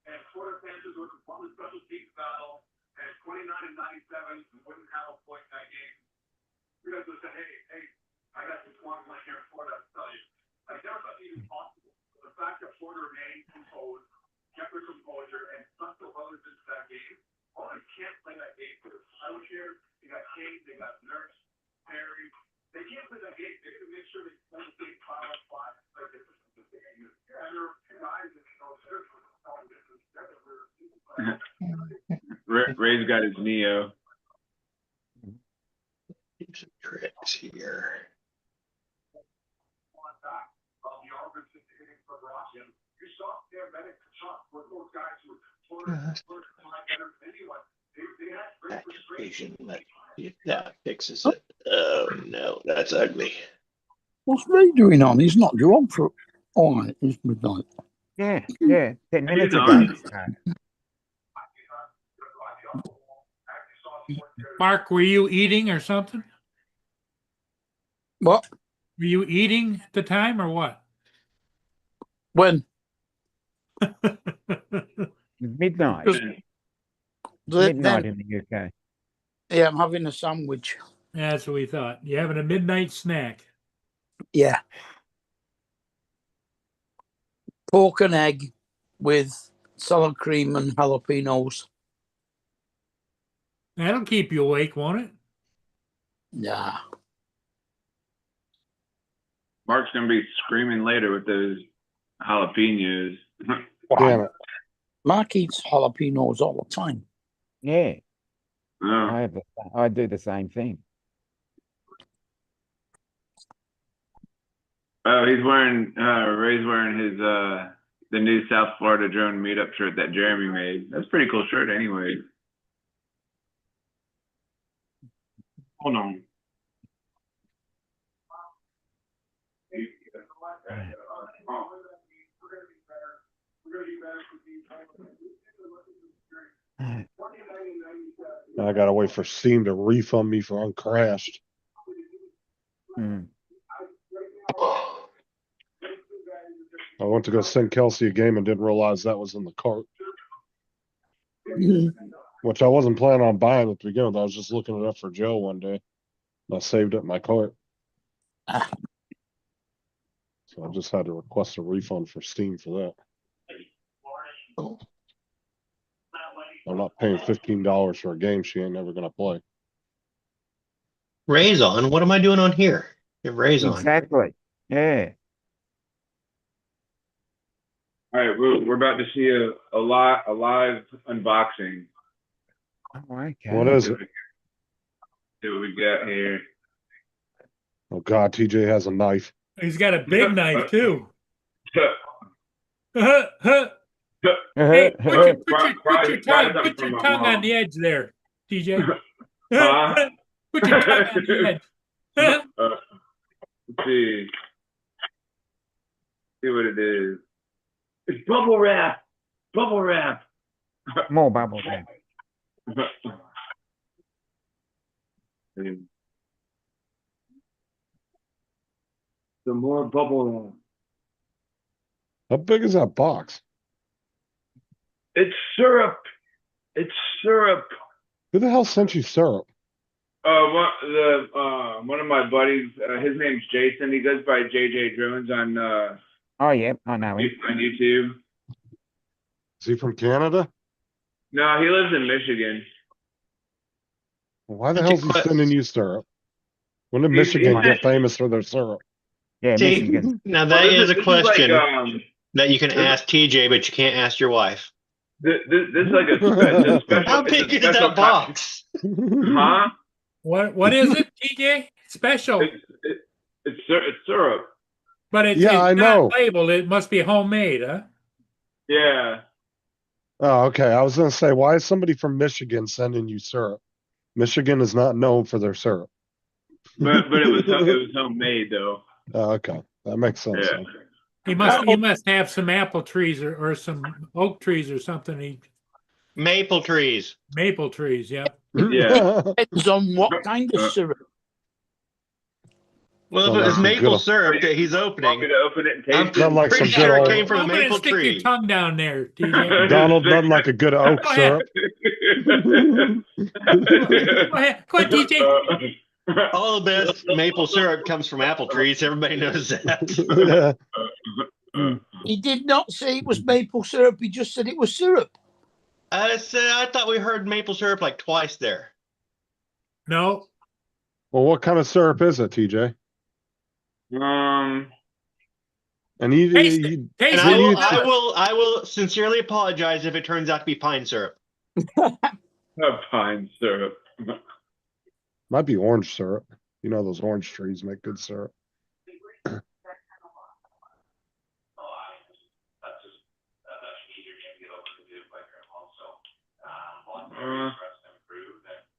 And Florida Panthers would have won the special teams battle, and 29-97 wouldn't have a point in that game. You guys would have said, hey, I got some swamp land here in Florida, I'll tell you. I never thought it was possible. The fact that Florida remained composed, kept their composure, and stuck the others into that game. Florida can't play that game for the title share. They got King, they got Nurse, Perry. They can't play that game. They have to make sure they play the big 5-on-5 like this. And there are guys that Ray's got his Neo. tips and tricks here. Activation. Let's see if that fixes it. Oh no, that's ugly. What's Ray doing on? He's not due on for all right. It's midnight. Yeah, 10 minutes You ago. know. Mark, were you eating or something? What? Were you eating at the time or what? When? Midnight. Midnight in the UK. Yeah, I'm having a sandwich. That's what we thought. You having a midnight snack? Yeah. Pork and egg with sour cream and jalapenos. That'll keep you awake, won't it? Yeah. Mark's gonna be screaming later with those jalapenos. Damn it. Mark eats jalapenos all the time. Yeah. Oh. I do the same thing. Oh, he's wearing Ray's wearing his the new South Florida drone meetup shirt that Jeremy made. That's a pretty cool shirt anyway. Hold on. I gotta wait for Steam to refund me for Uncrashed. I went to go send Kelsey a game and didn't realize that was in the cart. Which I wasn't planning on buying at the beginning. I was just looking it up for Joe one day. And I saved it in my cart. So I just had to request a refund for Steam for that. I'm not paying $15 for a game she ain't never gonna play. Ray's on. What am I doing on here? If Ray's on. Exactly. Yeah. All right, we're about to see a live unboxing. Oh, okay. What is it? See what we got here. Oh God, TJ has a knife. He's got a big knife too. Hey, put your tongue on the edge there, TJ. Put your tongue on the edge. Let's see. See what it is. It's bubble wrap. Bubble wrap. More bubble wrap. Some more bubble wrap. How big is that box? It's syrup. It's syrup. Who the hell sent you syrup? One of my buddies, his name's Jason. He goes by JJ Drones on Oh yeah, I know him. on YouTube. Is he from Canada? No, he lives in Michigan. Why the hell is he sending you syrup? When did Michigan get famous for their syrup? Yeah, See, Michigan. now that is a this question is like, that you can ask TJ, but you can't ask your wife. This is like a special. How big is that box? Huh? What is it, TJ? Special. It's syrup. But it's I not know. labeled. It must be homemade, huh? Yeah. Oh, okay. I was gonna say, why is somebody from Michigan sending you syrup? Michigan is not known for their syrup. But it was homemade though. Oh, okay. That makes sense. Yeah. then. He must have some apple trees or some oak trees or something. Maple trees. Maple trees, yeah. Yeah. Depends on what kind of syrup. Well, if it's maple syrup that he's Want opening, me to open it and I'm taste it? Like pretty some sure good it came from a Open it and maple stick tree. your tongue down there, TJ. Donald doesn't like a good oak Go ahead. syrup. Go ahead, TJ. All the best maple syrup comes from apple trees. Everybody knows that. He did not say it was maple syrup. He just said it was syrup. I thought we heard maple syrup like twice there. No. Well, what kind of syrup is it, TJ? And you, Taste you, it. you- Taste And it. I will sincerely apologize if it turns out to be pine syrup. Pine syrup. might be orange syrup. You know those orange trees make good syrup.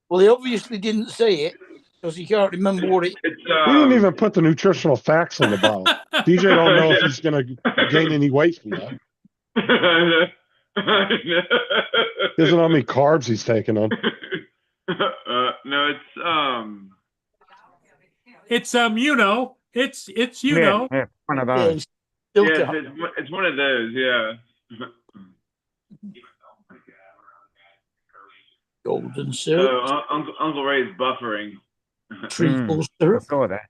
Well, he obviously didn't say it because he can't remember what it. He didn't even put the nutritional facts on the bottle. DJ don't know if he's gonna gain any weight from that. He doesn't know how many carbs he's taking on. No, it's you know, it's you know. Yeah, one of those. Yeah, it's one of those. Yeah. Golden syrup. So Uncle Ray's buffering. Treacle syrup. I saw that.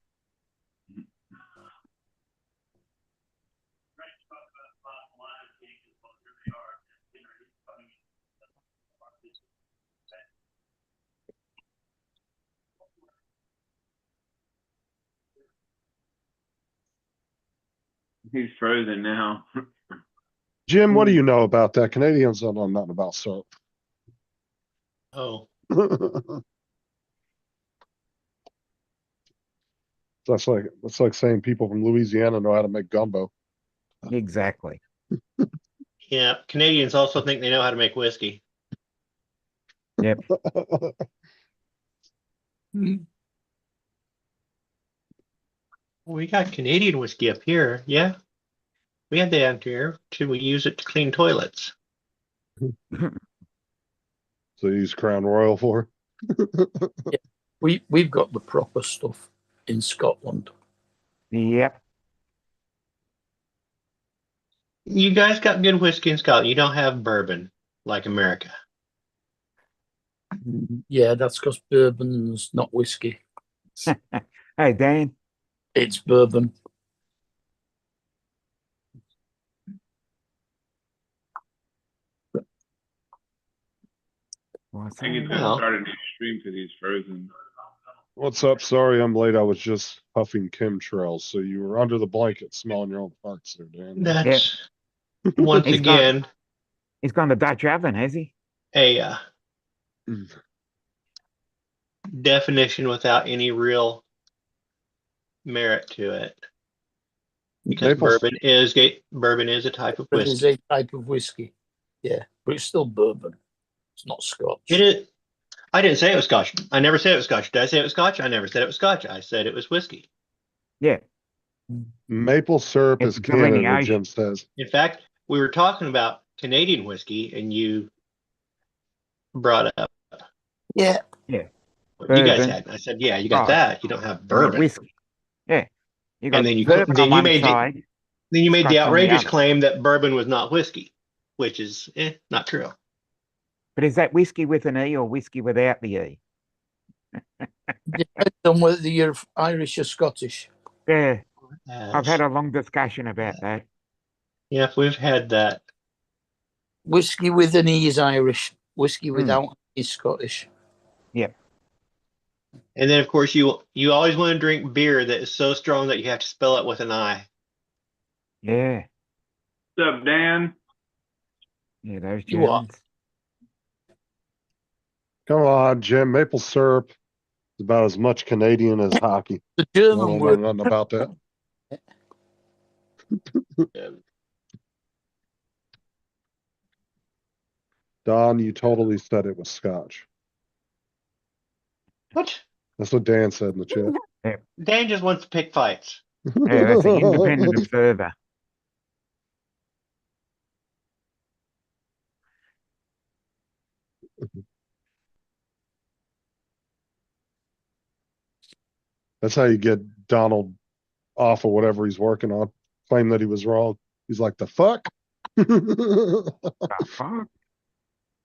He's frozen now. Jim, what do you know about that? Canadians don't know nothing about syrup. Oh, That's like saying people from Louisiana know how to make gumbo. Exactly. yeah. Canadians also think they know how to make whiskey. Yep. We got Canadian whiskey up here. Yeah. We had that up here. Should we use it to clean toilets? So you use Crown Royal for? Yeah, we've got the proper stuff in Scotland. Yep. You guys got good whiskey in Scotland. You don't have bourbon like America. Yeah, that's because bourbon's not whiskey. Hey, Dan. It's bourbon. I get to start a new stream because he's frozen. What's up? Sorry I'm late. I was just huffing chemtrails. So you were under the blanket smelling your own farts there, Dan. That's once again he's gone to Dutch oven, has he? a definition without any real merit to it. Because bourbon is a type of Bourbon whiskey. is a type of whiskey. Yeah, but it's still bourbon. It's not Scotch. It is. I didn't say it was Scotch. I never said it was Scotch. Did I say it was Scotch? I never said it was Scotch. I said it was whiskey. Yeah. Maple syrup is Canada, Jim says. In fact, we were talking about Canadian whiskey, and you brought up. Yeah. Yeah. What you guys had. I said, yeah, you got that. You don't have bourbon. Whiskey. Yeah. You got And then you made the outrageous claim that bourbon was not whiskey, which is not true. But is that whiskey with an E or whiskey without the E? Depends on whether you're Irish or Scottish. Yeah. I've had a long discussion about that. Yeah, we've had that. Whiskey with an E is Irish. Whiskey without an E is Scottish. Yep. And then, of course, you always want to drink beer that is so strong that you have to spell it with an I. Yeah. What's up, Dan? Yeah, those You are. Germans. Come on, Jim. Maple syrup is about as much Canadian as hockey. The German I don't know word. nothing about that. Don, you totally said it was Scotch. What? That's what Dan said in the chat. Dan just wants to pick fights. Yeah, that's an independent observer. That's how you get Donald off of whatever he's working on. Claim that he was wrong. He's like, the fuck? The fuck?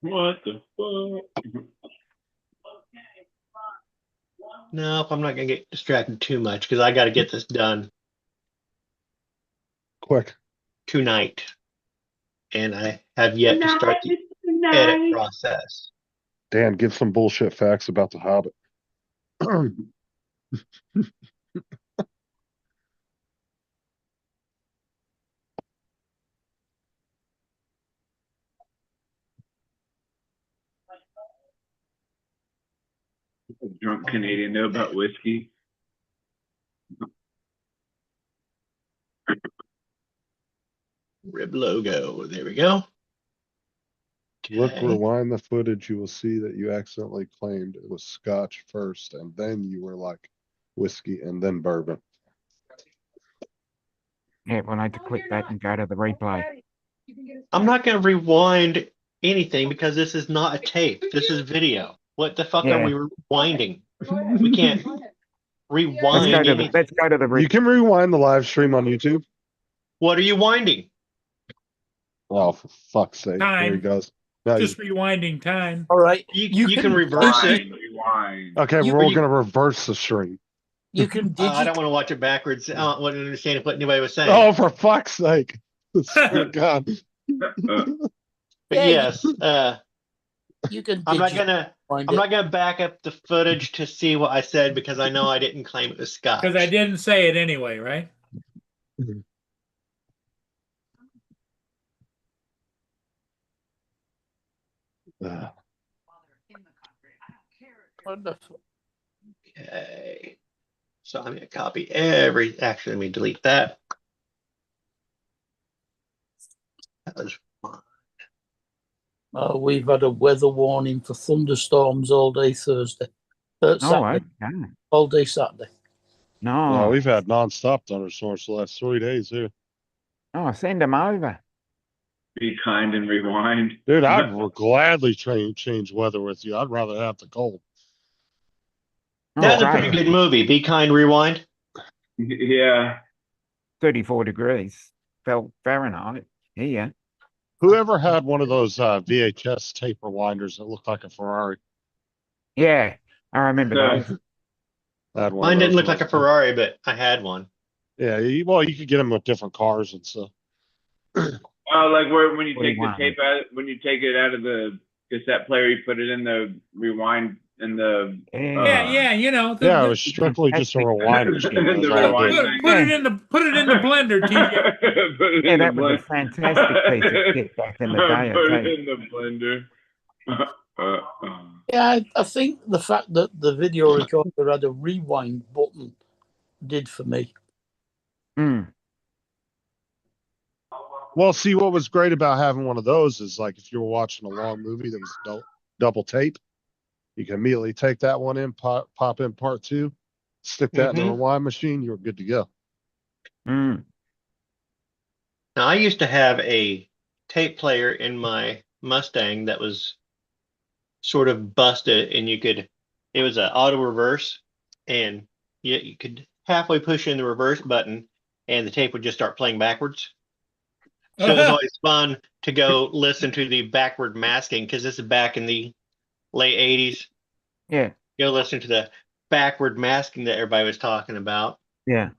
What the fuck? No, I'm not going to get distracted too much because I got to get this done Quick. tonight. And I have yet to start the edit process. Dan, give some bullshit facts about the Hobbit. Drunk Canadian know about whiskey. Rib logo. There we go. Look, Okay. rewind the footage. You will see that you accidentally claimed it was Scotch first, and then you were like whiskey and then bourbon. Yeah, we'll have to click that and go to the replay. I'm not going to rewind anything because this is not a tape. This is video. What the fuck are we rewinding? We can't rewind anything. Let's go to the You can rewind the live stream on YouTube. What are you winding? Oh, for fuck's sake. There he Time. goes. No, Just rewinding time. All right. You can reverse it. Rewind. okay, we're all going to reverse the stream. You can I don't want to watch it backwards. I don't want to understand what anybody was saying. Oh, for fuck's sake. Swear to God. But yes, you can. I'm not gonna back up the footage to see what I said because I know I didn't claim it was Scotch. Because I didn't say it anyway, right? Wonderful. Okay. So I'm gonna copy every. Actually, let me delete that. That was fine. We've had a weather warning for thunderstorms all day Thursday. Saturday. Okay. All day Saturday. No, No. we've had non-stop thunderstorms the last 3 days here. Oh, send them over. Be kind and rewind. Dude, I'd gladly change weather with you. I'd rather have the cold. That's a pretty good movie. Be Kind, Rewind. Yeah. 34 degrees. Fahrenheit. Yeah. Whoever had one of those VHS tape rewinders that looked like a Ferrari? Yeah, I remember those. I had one Mine of didn't those look when like I a Ferrari, but I had one. Yeah, well, you could get them with different cars and stuff. Oh, like when you take the Rewind. tape out, when you take it out of the cassette player, you put it in the rewind in the. Yeah, you know. Yeah, it was strictly just a rewind machine. That was The all it rewind did. thing. Put it in the blender, TJ. Put it Yeah, in the that was a fantastic piece of kit back in the day, I Put tell it you. in the blender. Yeah, I think the fact that the video recorder had a rewind button did for me. Well, see, what was great about having one of those is like if you were watching a long movie that was double tape, you can immediately take that one in, pop in part two, stick that in the rewind machine, you're good to go. Now, I used to have a tape player in my Mustang that was sort of busted, and it was an auto reverse, and you could halfway push in the reverse button, and the tape would just start playing backwards. So it was always fun to go listen to the backward masking because this is back in the late 80s. Yeah. Go listen to the backward masking that everybody was talking about. Yeah.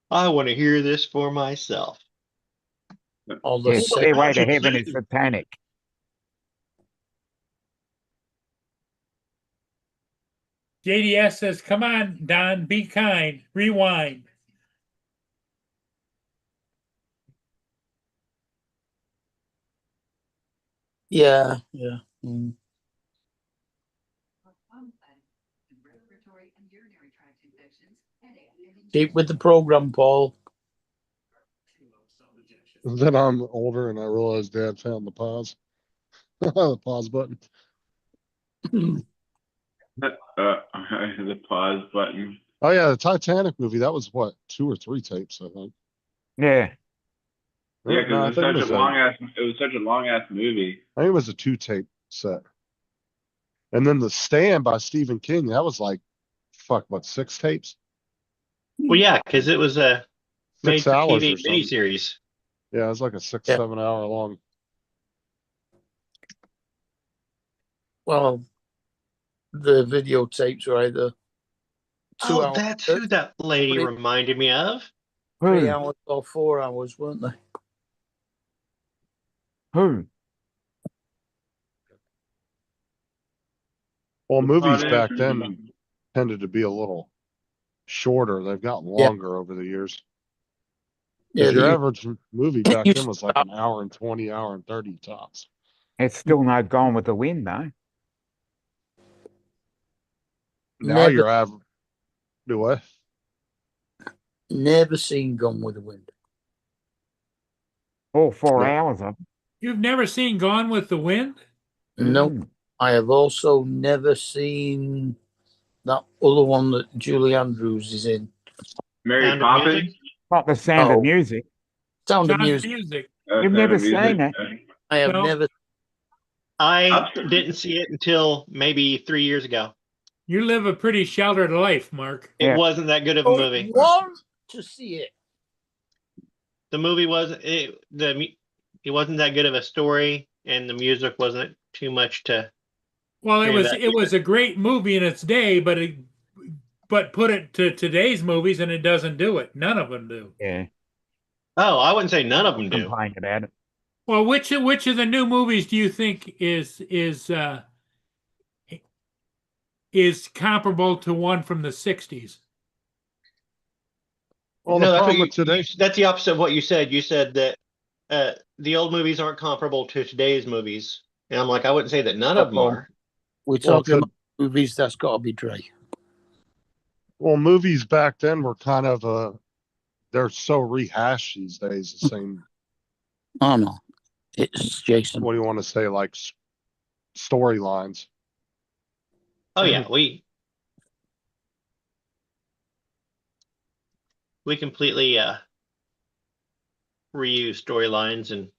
I want to hear this for myself. All Yeah, Stairway to Heaven is satanic. JDS says, "Come on, Don, be kind. Rewind." Yeah. Keep with the program, Paul. Then I'm older and I realized Dad found the pause. The pause button. The pause button. Oh yeah, the Titanic movie, that was what, 2 or 3 tapes, I think. Yeah. Yeah, No, I because think it was such a long ass movie. I think it was a 2-tape set. And then The Stand by Stephen King, that was like, 6 tapes? Well, yeah, because it was a 6 made-for-TV hours or something. miniseries. Yeah, it was like a 6-7 hour long. Well, the videotapes were either 2 Oh, hours, that's who that lady 3 reminded me of. hours or 4 hours, weren't they? Who? Well, movies Oh, back yeah. then tended to be a little shorter. They've gotten longer over the years. Yeah, Your you- average movie back then was like an hour and 20, hour and 30 tops. It's still no Gone with the Wind, though. Now Never- your average. Do what? Never seen Gone with the Wind. All 4 No. hours of You've never seen Gone with the Wind? No, Mm. I have also never seen that other one that Julie Andrews is in. Mary Sound of Music? Poppins? Not the Sound of No. Music. Sound of Sound of Music. Music. You've Sound never of Music? seen it. I have No. never. I didn't see it until maybe 3 years ago. You live a pretty sheltered life, Mark. It Yeah. wasn't that good of a I movie. want to see it. The movie wasn't it wasn't that good of a story, and the music wasn't too much to. Well, Hear that. it was a great movie in its day, but put it to today's movies and it doesn't do it. None of them do. Yeah. Oh, I wouldn't say none of them do. Complain about it. Well, which of the new movies do you think is comparable to one from the 60s? Well, No, the that's problem what with today. that's the opposite of what you said. You said that the old movies aren't comparable to today's movies, and I'm like, I wouldn't say that none of them Uh-oh. are. We're Well, talking about movies that's got to be Dre. Well, movies back then were kind of they're so rehashed these days. The same. Oh no, it's Jason. What do you want to say? Like storylines. Oh yeah, we completely reuse storylines and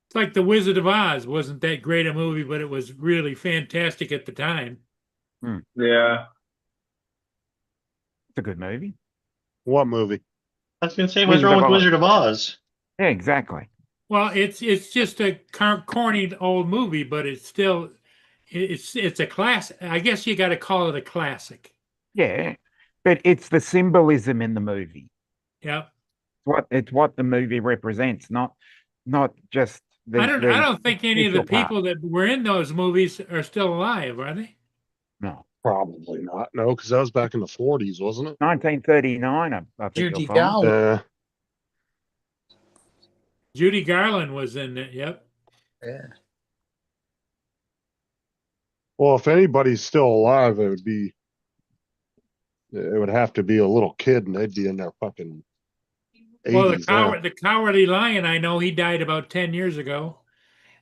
It's like The Wizard of Oz wasn't that great a movie, but it was really fantastic at the time. Yeah. It's a good movie. What movie? I was gonna say, what's wrong with Wizard of Oz? Yeah, exactly. Well, it's just a corny old movie, but it's still it's a class. I guess you got to call it a classic. Yeah, but it's the symbolism in the movie. Yeah. It's what the movie represents, not just the. I don't think any of the visual part. people that were in those movies are still alive, are they? No, Probably not. No, because that was back in the 40s, wasn't it? 1939. I think Judy you'll find. Garland. Yeah. Judy Garland was in it. Yep. Yeah. Well, if anybody's still alive, it would have to be a little kid, and they'd be in their fucking 80s. Well, now. the Cowardly Lion, I know he died about 10 years ago,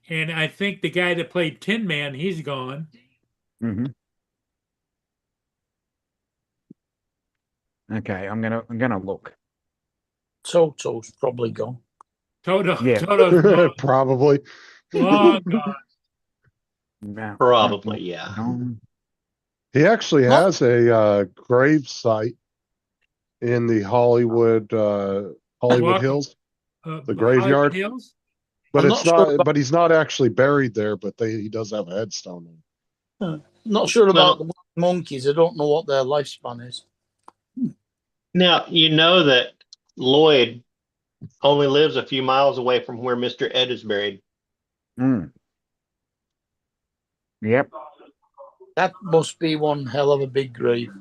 and I think the guy that played Tin Man, he's gone. Mm-hmm. Okay, I'm gonna look. Toto's probably gone. Toto's Yeah. Probably. long gone. No, Probably, yeah. He actually has a grave site in the Hollywood Walk- Hills, the Hollywood graveyard. Hills? But I'm it's not sure not. But he's not actually buried there. But he does have a headstone. Not sure about Well- the monkeys. I don't know what their lifespan is. Now you know that Lloyd only lives a few miles away from where Mr. Ed is buried. Mm. Yep. That must be one hell of a big grave.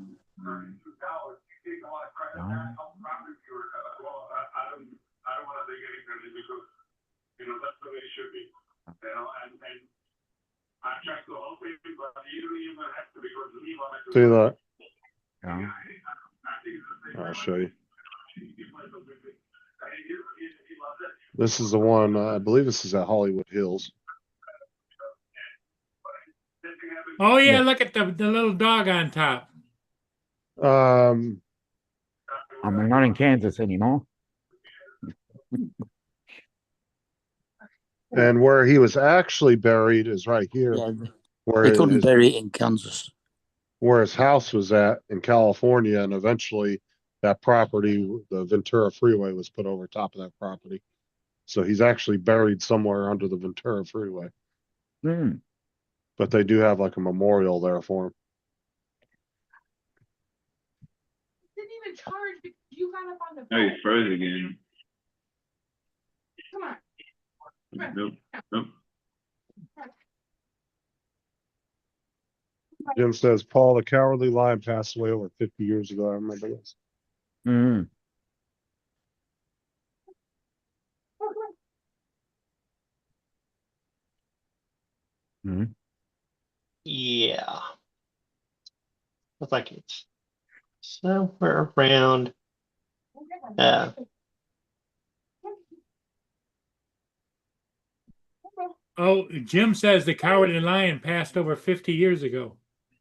That's the way it should be. And I checked the whole thing, but you don't even have to because leave on it. See that? Yeah. I'll show you. This is the one. I believe this is at Hollywood Hills. Oh, yeah, look at the little dog on top. I mean, not in Kansas anymore. And where he was actually buried is right here. Yeah, where they couldn't his, bury it in Kansas. where his house was at in California, and eventually that property, the Ventura Freeway, was put over top of that property. So he's actually buried somewhere under the Ventura Freeway. Mm. But they do have like a memorial there for him. Didn't even charge because you got up on the Oh, you bed. froze again. Come on. Nope. Nope. Jim says Paul the Cowardly Lion passed away over 50 years ago. I remember this. Mm. Mm. Yeah. Looks like it's somewhere around. Oh, Jim says the Cowardly Lion passed over 50 years ago.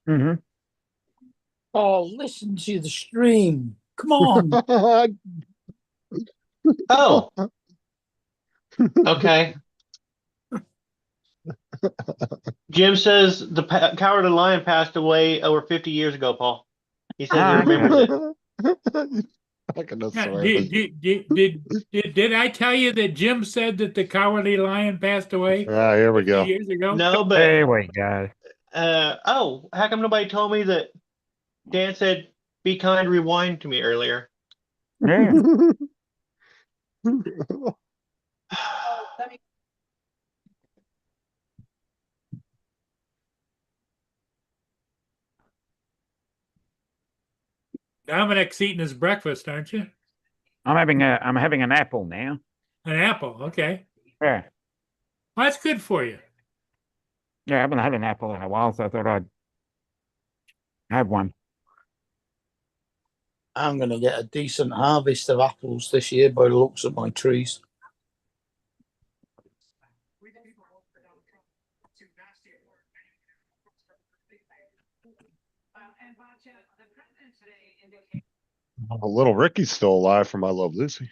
Mm-hmm. Oh, listen to the stream. Come on. Oh. Okay. Jim says the Cowardly Lion passed away over 50 years ago, Paul. He says he remembers it. Did I tell you that Jim said that the Cowardly Lion passed away? Here we 50 go. years ago? No, but There we go. oh, how come nobody told me that Dan said be kind, rewind to me earlier? Yeah. Dominic's eating his breakfast, aren't you? I'm having an apple now. An apple, okay. Yeah. Well, that's good for you. Yeah, I haven't had an apple in a while, so I thought I'd have one. I'm going to get a decent harvest of apples this year by the looks of my trees. Little Ricky's still alive from I Love Lucy.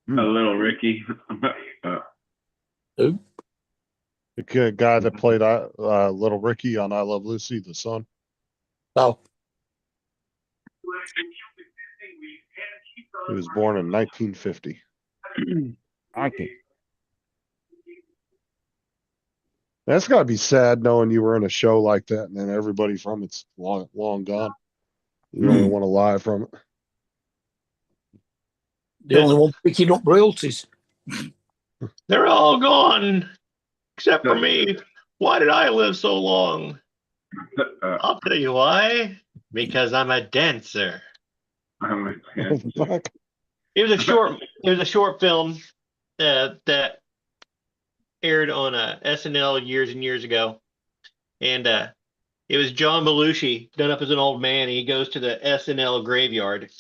A little Ricky. Who? The guy that played Little Ricky on I Love Lucy, the son. Oh. He was born in 1950. Okay. That's got to be sad knowing you were in a show like that and then everybody from it's long gone. You only want to lie from it. The only one picking up royalties. They're all gone, except for me. Why did I live so long? I'll tell you why. Because I'm a dancer. It was a short film that aired on SNL years and years ago, and it was John Belushi done up as an old man. He goes to the SNL graveyard,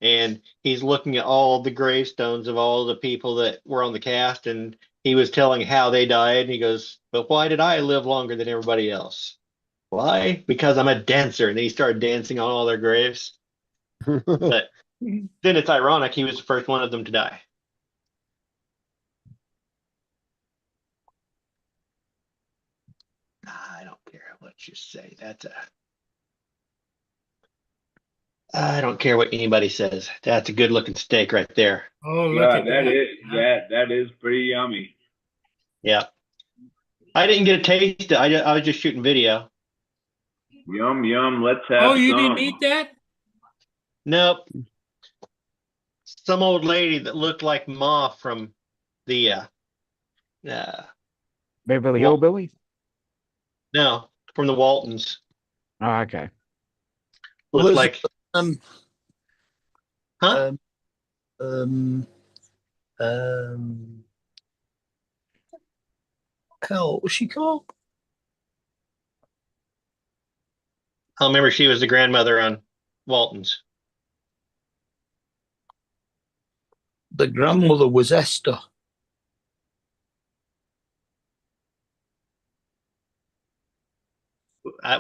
and he's looking at all the gravestones of all the people that were on the cast, and he was telling how they died. And he goes, "But why did I live longer than everybody else? Why? Because I'm a dancer." And then he started dancing on all their graves. But then it's ironic he was the first one of them to die. I don't care what you say. I don't care what anybody says. That's a good looking steak right there. Oh, look Yeah, at that. that is pretty yummy. Yeah. I didn't get a taste. I was just shooting video. Yum, yum. Let's have Oh, you some. didn't eat that? Nope. Some old lady that looked like Ma from the Beverly Hillbillies? No, from the Waltons. Oh, okay. Looked like huh? What was she called? I remember she was the grandmother on Waltons. The grandmother was Esther.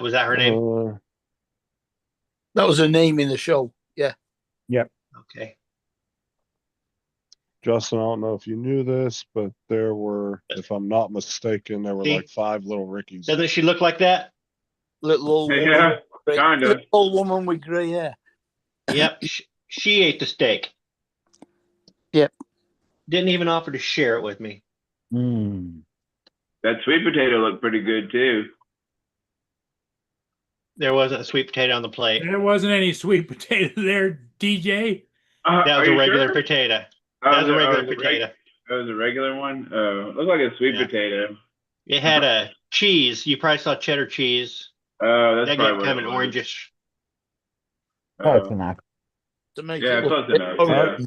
Was that her name? That was her name in the show. Yeah. Yep. Okay. Justin, I don't know if you knew this, but there were, if I'm not mistaken, there were See? like 5 little Rickies. Doesn't she look like that? Little old woman. Yeah, with kind of. little old woman with grey hair. Yep. She ate the steak. Yep. Didn't even offer to share it with me. That sweet potato looked pretty good too. There wasn't a sweet potato on the plate. There wasn't any sweet potato there, DJ. That was Are a you regular sure? potato. Oh, That was a oh, regular it was a potato. That was a regular one. Looked like a sweet Yeah. potato. It had a cheese. You probably saw cheddar cheese. Oh, that's That probably got what kind it of was. orangish. Close enough. To make Yeah, it look close enough.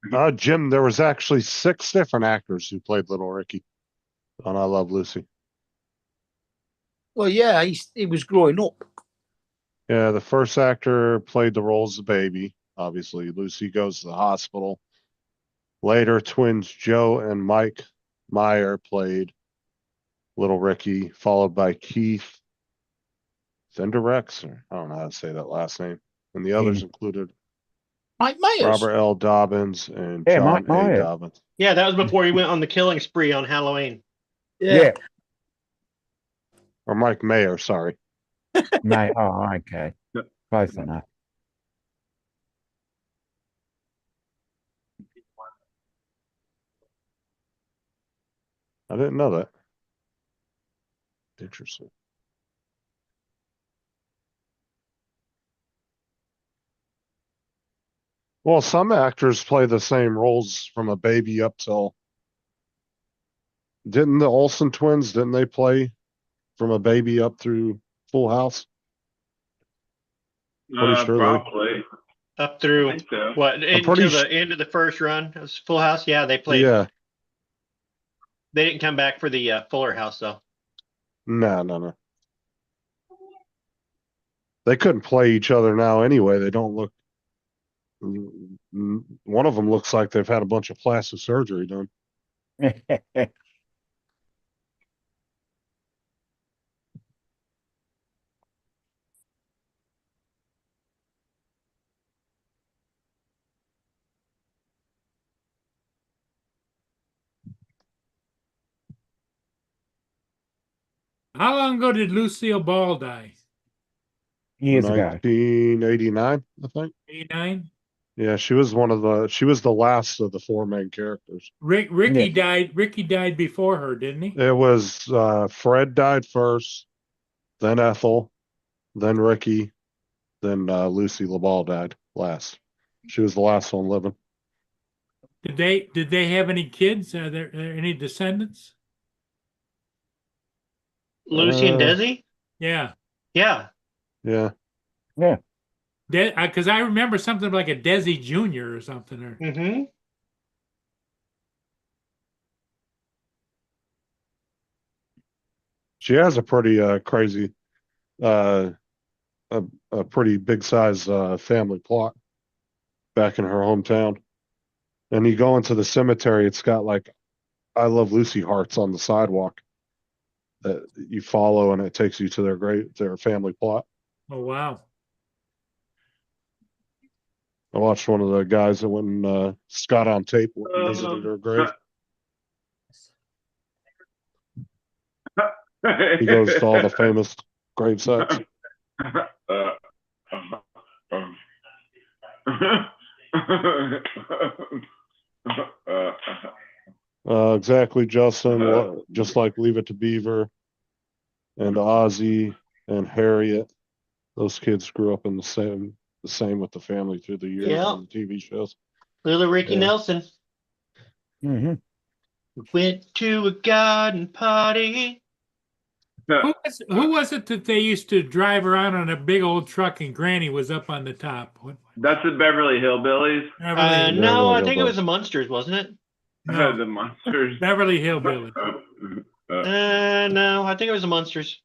Yeah. Jim, there was actually 6 different actors who played Little Ricky on I Love Lucy. Well, yeah, he was growing up. Yeah, the first actor played the role as a baby. Obviously, Lucy goes to the hospital. Later, twins Joe and Mike Meyer played little Ricky, followed by Keith Fenderex, or I don't know how to say that last name. And the others included Mike Myers. Robert L. Dobbins and Yeah, John Mike A. Myers. Dobbins. Yeah, that was before he went on the killing spree on Halloween. Yeah. Or Mike Mayer, sorry. Mate, oh, okay. Close enough. I didn't know that. Interesting. Well, some actors play the same roles from a baby up till. Didn't the Olsen twins, didn't they play from a baby up through Full House? Pretty sure Probably. Up through I think so. what into the end of the first run of Full House? Yeah, they played. Yeah. They didn't come back for the Fuller House though. No. They couldn't play each other now anyway. They don't look. One of them looks like they've had a bunch of plastic surgery done. How long ago did Lucille Ball die? Years ago. 1989, I think. 89? Yeah, she was the last of the four main characters. Ricky died before her, didn't he? It was Fred died first, then Ethel, then Ricky, then Lucy LaBelle died last. She was the last one living. Did they have any kids? Are there any descendants? Lucy and Desi? Yeah. Yeah. Yeah. Because I remember something like a Desi Jr. or something. Mm-hmm. She has a pretty crazy, a pretty big size family plot back in her hometown. And you go into the cemetery, it's got like I Love Lucy hearts on the sidewalk that you follow, and it takes you to their family plot. Oh wow. I watched one of the guys that went and Scott on tape visited her grave. He goes to all the famous grave sites. Exactly, Justin. Just like Leave It to Beaver and Ozzy and Harriet. Those kids grew up in the same with the family through the years on the TV shows. Little Ricky Nelson. Mm-hmm. Went to a garden party. Who was it that they used to drive around on a big old truck and Granny was up on the top? That's the Beverly Hillbillies. No, I think it was the Munsters, wasn't it? No. The Munsters. Beverly Hillbillies. No, I think it was the Munsters.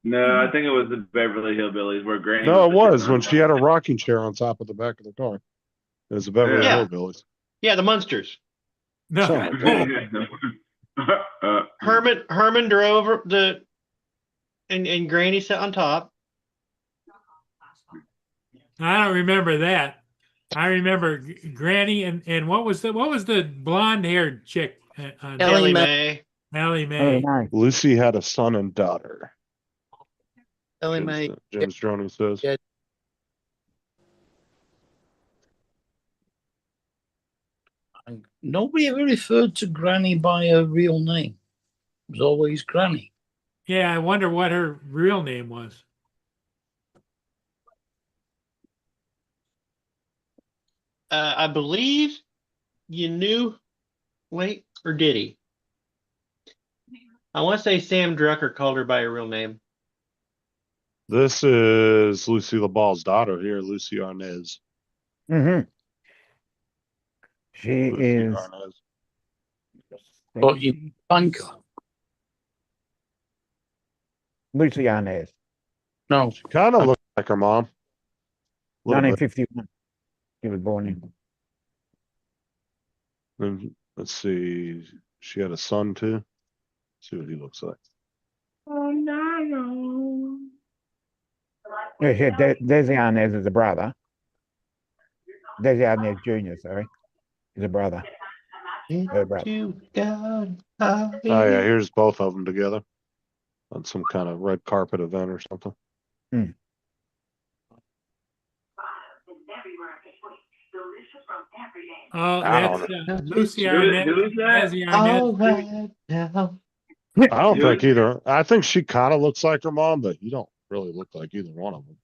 No, I think it was the Beverly Hillbillies where Granny. No, it was when she had a rocking chair on top of the back of the car. It was the Beverly Hillbillies. Yeah, the Munsters. No. Herman drove and Granny sat on top. I don't remember that. I remember Granny and what was the blonde haired chick? Ellie Mae. Ellie Mae. Lucy had a son and daughter. Ellie Mae. James Droney says. Yeah. Nobody ever referred to Granny by her real name. It was always Granny. Yeah, I wonder what her real name was. I believe you knew. Wait, or did he? I want to say Sam Drucker called her by her real name. This is Lucy LaBalle's daughter here, Lucy Arnaz. Mm-hmm. She is. But you banker. Lucy Arnaz, No. She kind of looks like her mom. Little bit. 1951. She was born in. And let's see. She had a son too. Let's see what he looks like. Oh no. Yeah, she had Desi Arnaz is a brother. Desi Arnaz Jr., sorry, is a brother. Her brother. Oh yeah, here's both of them together on some kind of red carpet event or something. Hmm. Oh, I that's don't Lucy Who is Arnett. that? Desi Arnett. I don't Who think is- either. I think she kind of looks like her mom, but you don't really look like either one of them.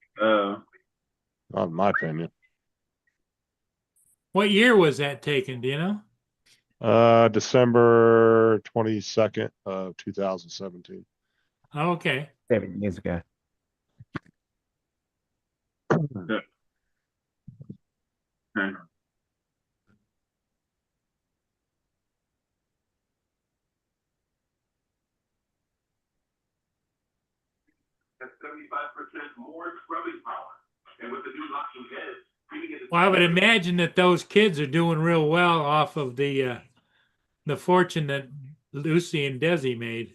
Not in my opinion. What year was that taken? Do you know? December 22nd of 2017. Okay. 7 years ago. Okay. That's 75% more scrubbing power. And with the new locking heads, you can get Well, I would imagine that those kids are doing real well off of the fortune that Lucy and Desi made.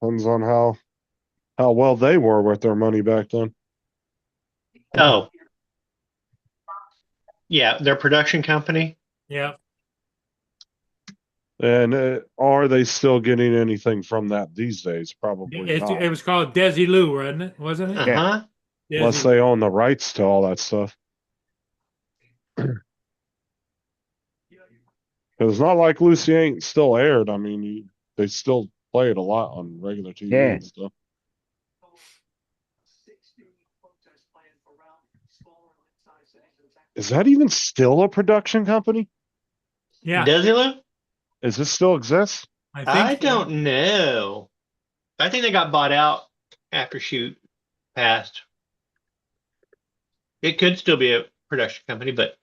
Depends on how well they were with their money back then. Oh. Yeah, their production company. Yeah. And are they still getting anything from that these days? Probably not. It was called Desilu, wasn't it? Uh-huh. Unless Desi. they own the rights to all that stuff. It's not like Lucy ain't still aired. I mean, they still play it a lot on regular TV Yeah. and stuff. Is that even still a production company? Yeah. Desilu? Is this still exist? I don't know. I think they got bought out after shoot passed. It could still be a production company, but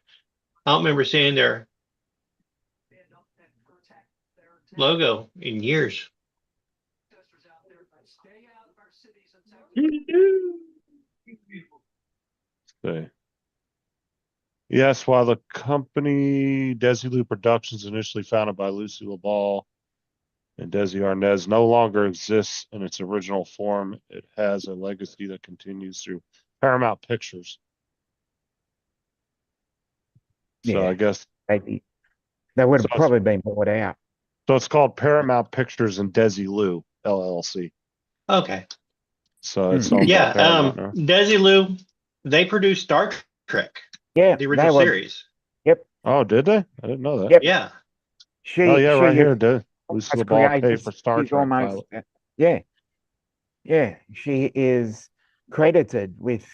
I don't remember seeing their logo in years. Okay. Yes, while the company Desilu Productions, initially founded by Lucy LaBelle and Desi Arnaz, no longer exists in its original form, it has a legacy that continues through Paramount Pictures. So Yeah. I guess They would have So it's- probably been bought out. so. It's called Paramount Pictures and Desilu LLC. Okay. So it's owned by Yeah, Paramount now. Desilu, they produced Star Trek, Yeah, the original series. Yep. Oh, did they? I didn't know that. Yep. Yeah. She. Oh yeah, she right is- here. Lucy has LaBelle created- paid for Star she's Trek almost, pilot. yeah. Yeah, she is credited with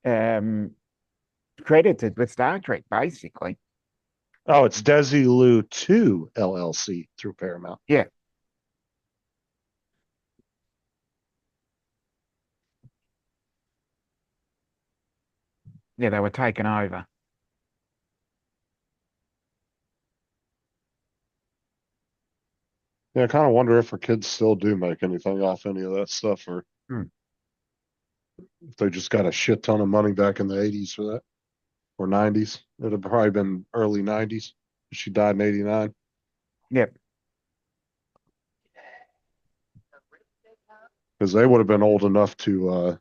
Star Trek, basically. Oh, it's Desilu 2 LLC through Paramount. Yeah. Yeah, they were taken over. Yeah, I kind of wonder if her kids still do make anything off any of that stuff, or if they just got a shit ton of money back in the 80s for that, or 90s. It'd have probably been early 90s. She died in 89. Yep. Because they would have been old enough to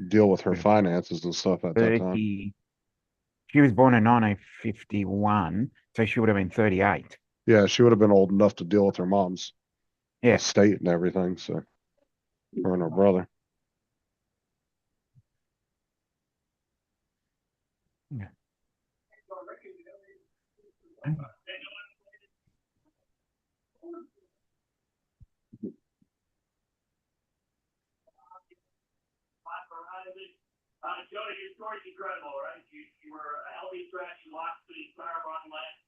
deal with her finances and stuff at that time. She was born in 1951, so she would have been 38. Yeah, she would have been old enough to deal with her mom's Yeah. estate and everything. So, her and her brother. Yeah. Jody, your story's incredible, right? You were a healthy stretch, you lost the entire run last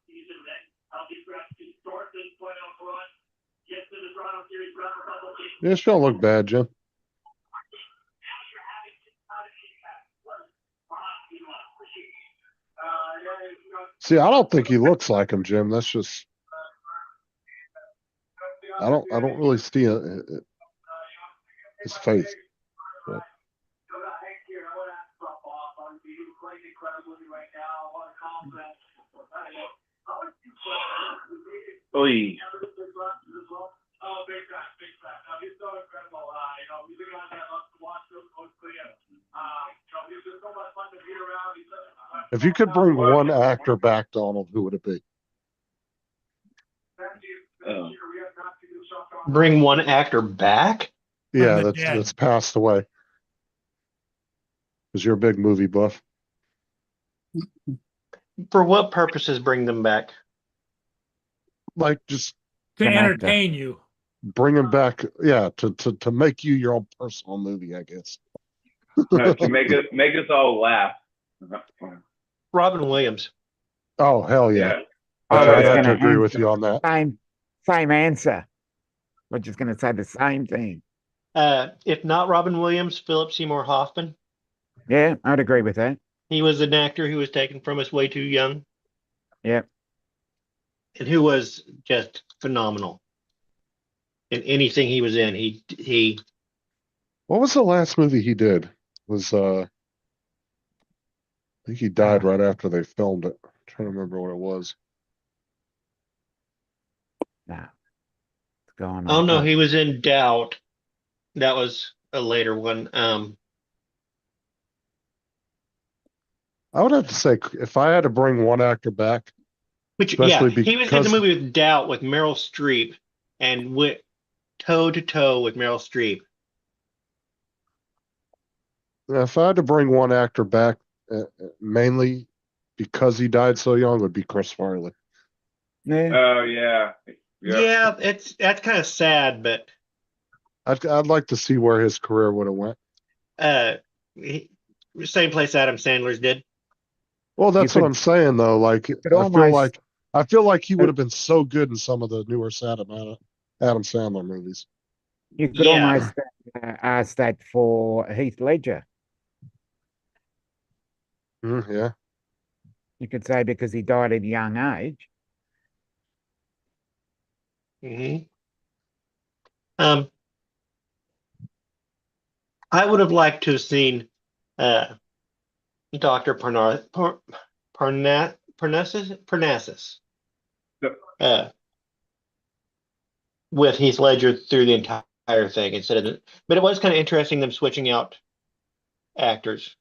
season, then healthy stretch to start this playoff run, get to the Toronto Series run for a couple of games. Yeah, she don't look bad, Jim. See, I don't think he looks like him, Jim. That's just I don't really see his face. But Oy. Oh, big time, big time. No, he's so incredible. You know, he's a guy that loves to watch those closely. You know, he's just so much fun to be around. He's such a if you could bring one actor back, Donald, who would it be? Bring one actor back? Yeah, the that's dead. passed away. Because you're a big movie buff. For what purposes bring them back? Like just To An actor. entertain you. bring him back, yeah, to make you your own personal movie, I guess. No, to make us all laugh. Robin Williams. Oh, hell yeah. Yeah. I I was have going to to agree with you on that. Same answer. We're just going to say the same thing. If not Robin Williams, Philip Seymour Hoffman. Yeah, I'd agree with that. He was an actor who was taken from us way too young. Yep. And who was just phenomenal in anything he was in. He What was the last movie he did? Was I think he died right after they filmed it. I'm trying to remember what it was. Nah. It's going oh on. no, he was in Doubt. That was a later one. I would have to say if I had to bring one actor back, Which especially he was in the because movie with Doubt with Meryl Streep and went toe to toe with Meryl Streep. if I had to bring one actor back, mainly because he died so young, would be Chris Farley. Yeah. Oh yeah. Yeah, that's kind of sad, but I'd like to see where his career would have went. Same place Adam Sandler's did. Well, that's what I'm saying though. Like I feel like he would have been so good in some of the newer Adam Sandler movies. You could almost ask that for Heath Ledger. Yeah. You could say because he died at a young age. Mm-hmm. I would have liked to have seen Dr. Parnassus with Heath Ledger through the entire thing instead of but it was kind of interesting them switching out actors.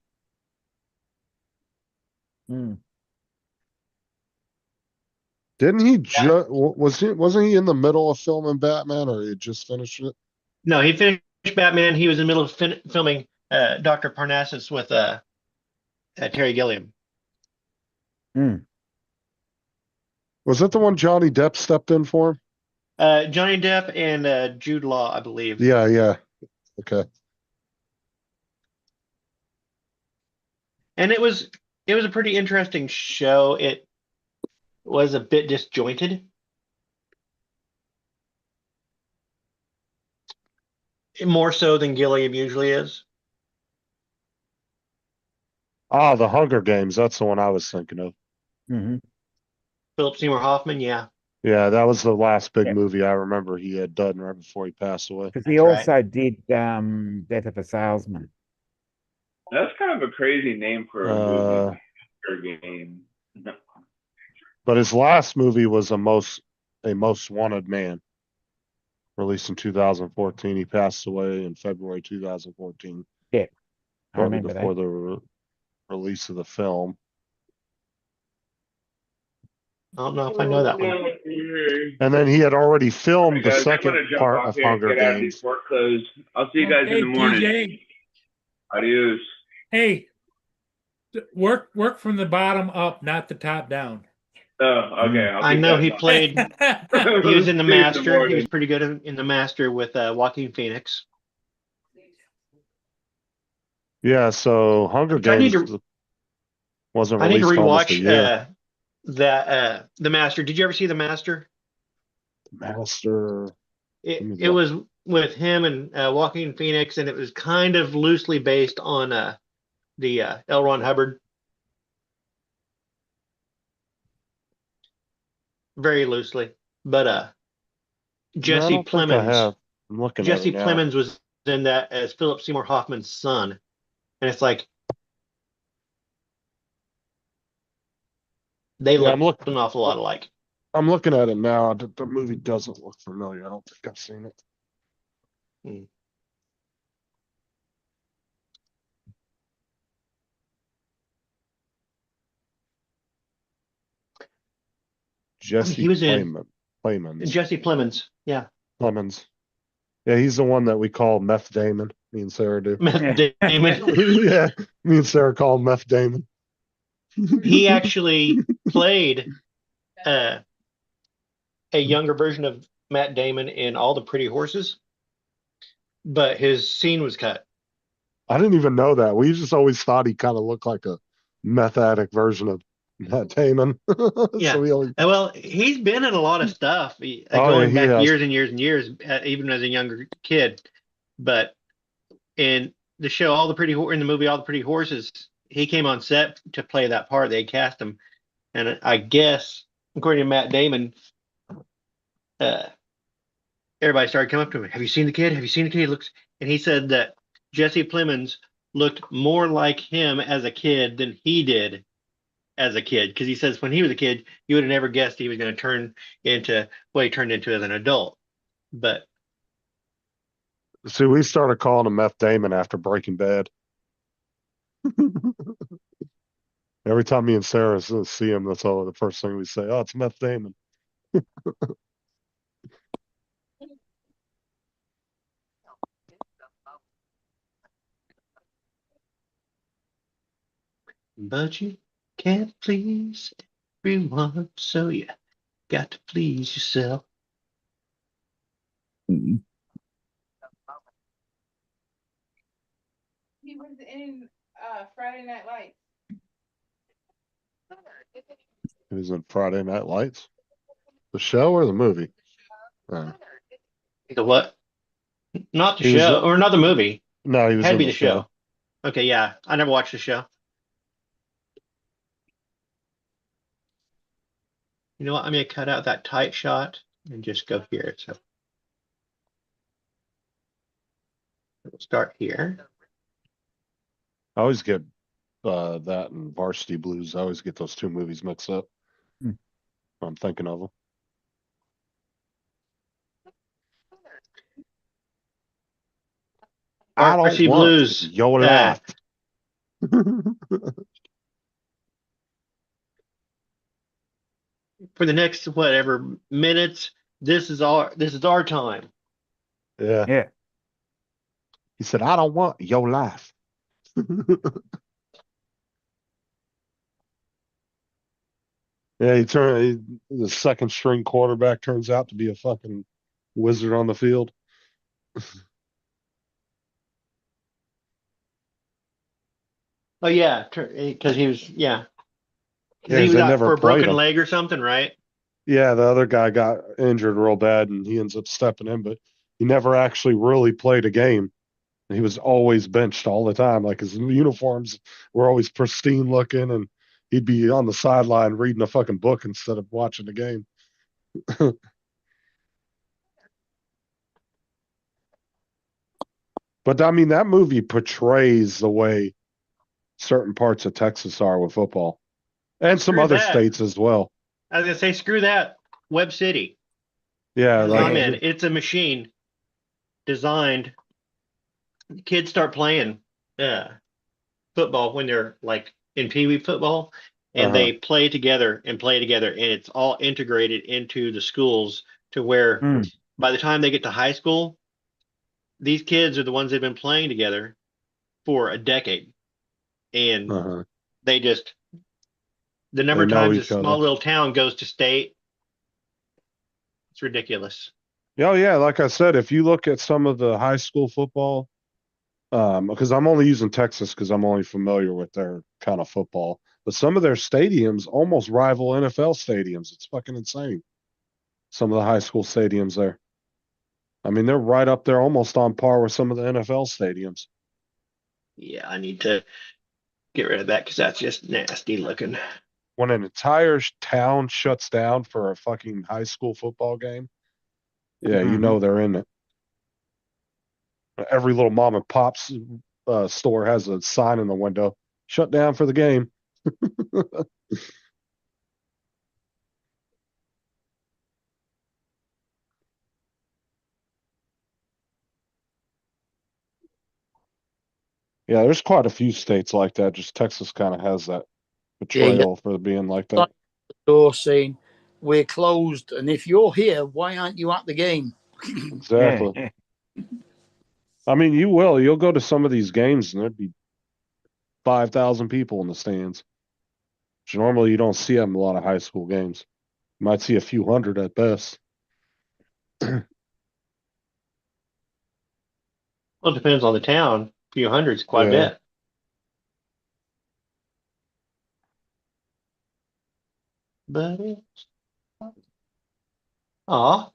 Didn't he wasn't he in the middle of filming Batman, or he had just finished it? No, he finished Batman. He was in the middle of filming Dr. Parnassus with Terry Gilliam. Was that the one Johnny Depp stepped in for him? Johnny Depp and Jude Law, I believe. Yeah. Okay. And it was a pretty interesting show. It was a bit disjointed. More so than Gilliam usually is. Oh, The Hunger Games. That's the one I was thinking of. Mm-hmm. Philip Seymour Hoffman, yeah. Yeah, that was the last big movie I remember he had done right before he passed away. Because he also did Death of a Salesman. That's kind of a crazy name for a movie or game. But his last movie was a Most Wanted Man, released in 2014. He passed away in February 2014. Yeah, I shortly remember before that. the release of the film. I don't know if I know that one. And then he had already filmed the Guys, I'm second gonna jump part off of here and Hunger get out of these Games. work clothes. I'll see you guys in the morning. TJ. Adios. Hey, work from the bottom up, not the top down. Oh, okay. I know he played. He was in The See you in the Master. He morning. was pretty good in The Master with Joaquin Phoenix. Yeah, so Hunger I need Games wasn't I need to released almost a rewatch year. The Master. Did you ever see The Master? Master. It was with him and Joaquin Phoenix, and it was kind of loosely based on the L. Ron Hubbard. Very loosely, but Jesse don't think I Plemons. have. I'm looking Jesse at it now. Plemons was in that as Philip Seymour Hoffman's son, and it's like they Yeah, look an awful lot alike. I'm looking at it now. The movie doesn't look familiar. I don't think I've seen it. Hmm. Jesse He was in Plemons. Jesse Plemons. Yeah, Plemons. Yeah, he's the one that we call Meth Damon. Me and Sarah do. Meth Damon. Yeah, me and Sarah call him Meth Damon. He actually played a younger version of Matt Damon in All the Pretty Horses, but his scene was cut. I didn't even know that. We just always thought he kind of looked like a meth addict version of Matt Damon. Yeah. So we always, Well, he's been in a lot of stuff Oh, yeah, going he back has. years and years and years, even as a younger kid. But in the show, in the movie All the Pretty Horses, he came on set to play that part. They cast him, and I guess according to Matt Damon, everybody started coming up to him. Have you seen the kid? Have you seen the kid? He looks, and he said that Jesse Plemons looked more like him as a kid than he did as a kid, because he says when he was a kid, you would have never guessed he was going to turn into what he turned into as an adult. But see, we started calling him Meth Damon after Breaking Bad. Every time me and Sarah see him, that's all the first thing we say. Oh, it's Meth Damon. but you can't please everyone, so you got to please yourself. He was in Friday Night Lights. He was in Friday Night Lights. The show or the movie? The what? Not the He was show, or not the movie. No, he was Had to in be the the show. Okay, yeah. I never watched the show. You know what? I'm going to cut out that tight shot and just go here. So we'll start here. I always get that and Varsity Blues. I always get those two movies mixed up. I'm thinking of them. I don't Varsity want Blues. your life. For the next whatever minutes, this is our time. Yeah. Yeah. He said, I don't want your life. Yeah, the second string quarterback turns out to be a fucking wizard on the field. Oh yeah, because he was Yeah, he was they out never for a played broken him. leg or something, right? Yeah, the other guy got injured real bad and he ends up stepping in, but he never actually really played a game. He was always benched all the time. Like his uniforms were always pristine looking and he'd be on the sideline reading a fucking book instead of watching the game. But I mean, that movie portrays the way certain parts of Texas are with football and some Screw other that. states as well. I was gonna say, screw that. Web City. Yeah, That's like what I'm in. It's a machine designed. Kids start playing football when they're like in Pee Wee football, and they play together, and it's all integrated into the schools to where by the time they get to high school, these kids are the ones that have been playing together for a decade, and they just the number of They know times a each other. small little town goes to state, it's ridiculous. Oh yeah, like I said, if you look at some of the high school football, because I'm only using Texas because I'm only familiar with their kind of football, but some of their stadiums almost rival NFL stadiums. It's fucking insane. Some of the high school stadiums there. I mean, they're right up there, almost on par with some of the NFL stadiums. Yeah, I need to get rid of that because that's just nasty looking. When an entire town shuts down for a fucking high school football game, Yeah, you know they're in it. Every little mom and pop's store has a sign in the window, shut down for the game. Yeah, there's quite a few states like that. Just Texas kind of has that betrayal for being like that. Door saying, "We're closed, and if you're here, why aren't you at the game?" Exactly. I mean, you'll go to some of these games and there'd be 5,000 people in the stands. Which normally you don't see them in a lot of high school games. You might see a few hundred at best. Well, it depends on the town. A few hundreds, quite a Yeah. bit. But it's... Aw.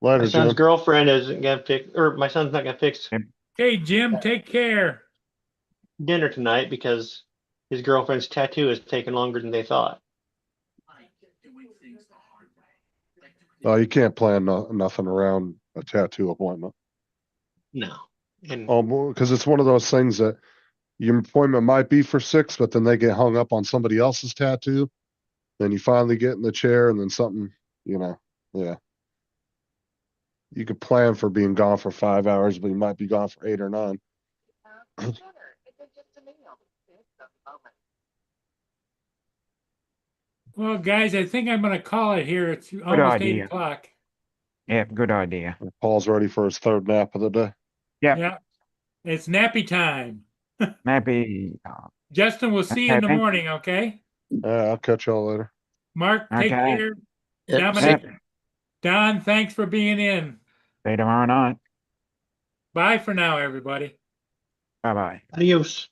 Later, My son's Jim. girlfriend isn't gonna fix, or my son's not gonna fix Okay, Jim, take care. dinner tonight because his girlfriend's tattoo is taking longer than they thought. Oh, you can't plan nothing around a tattoo appointment. No. And Because it's one of those things that your appointment might be for 6, but then they get hung up on somebody else's tattoo. Then you finally get in the chair, and then something, yeah. You could plan for being gone for 5 hours, but you might be gone for 8 or 9. Well, guys, I think I'm gonna call it here. It's almost 8 idea. o'clock. Yeah, good idea. Paul's ready for his 3rd nap of the day. Yeah. It's nappy time. Maybe. Justin, we'll see you in the Okay. morning, okay? I'll catch y'all later. Mark, take Okay. care. Yep. Dominic, Don, thanks for being in. See you tomorrow night. Bye for now, everybody. Bye bye. adios.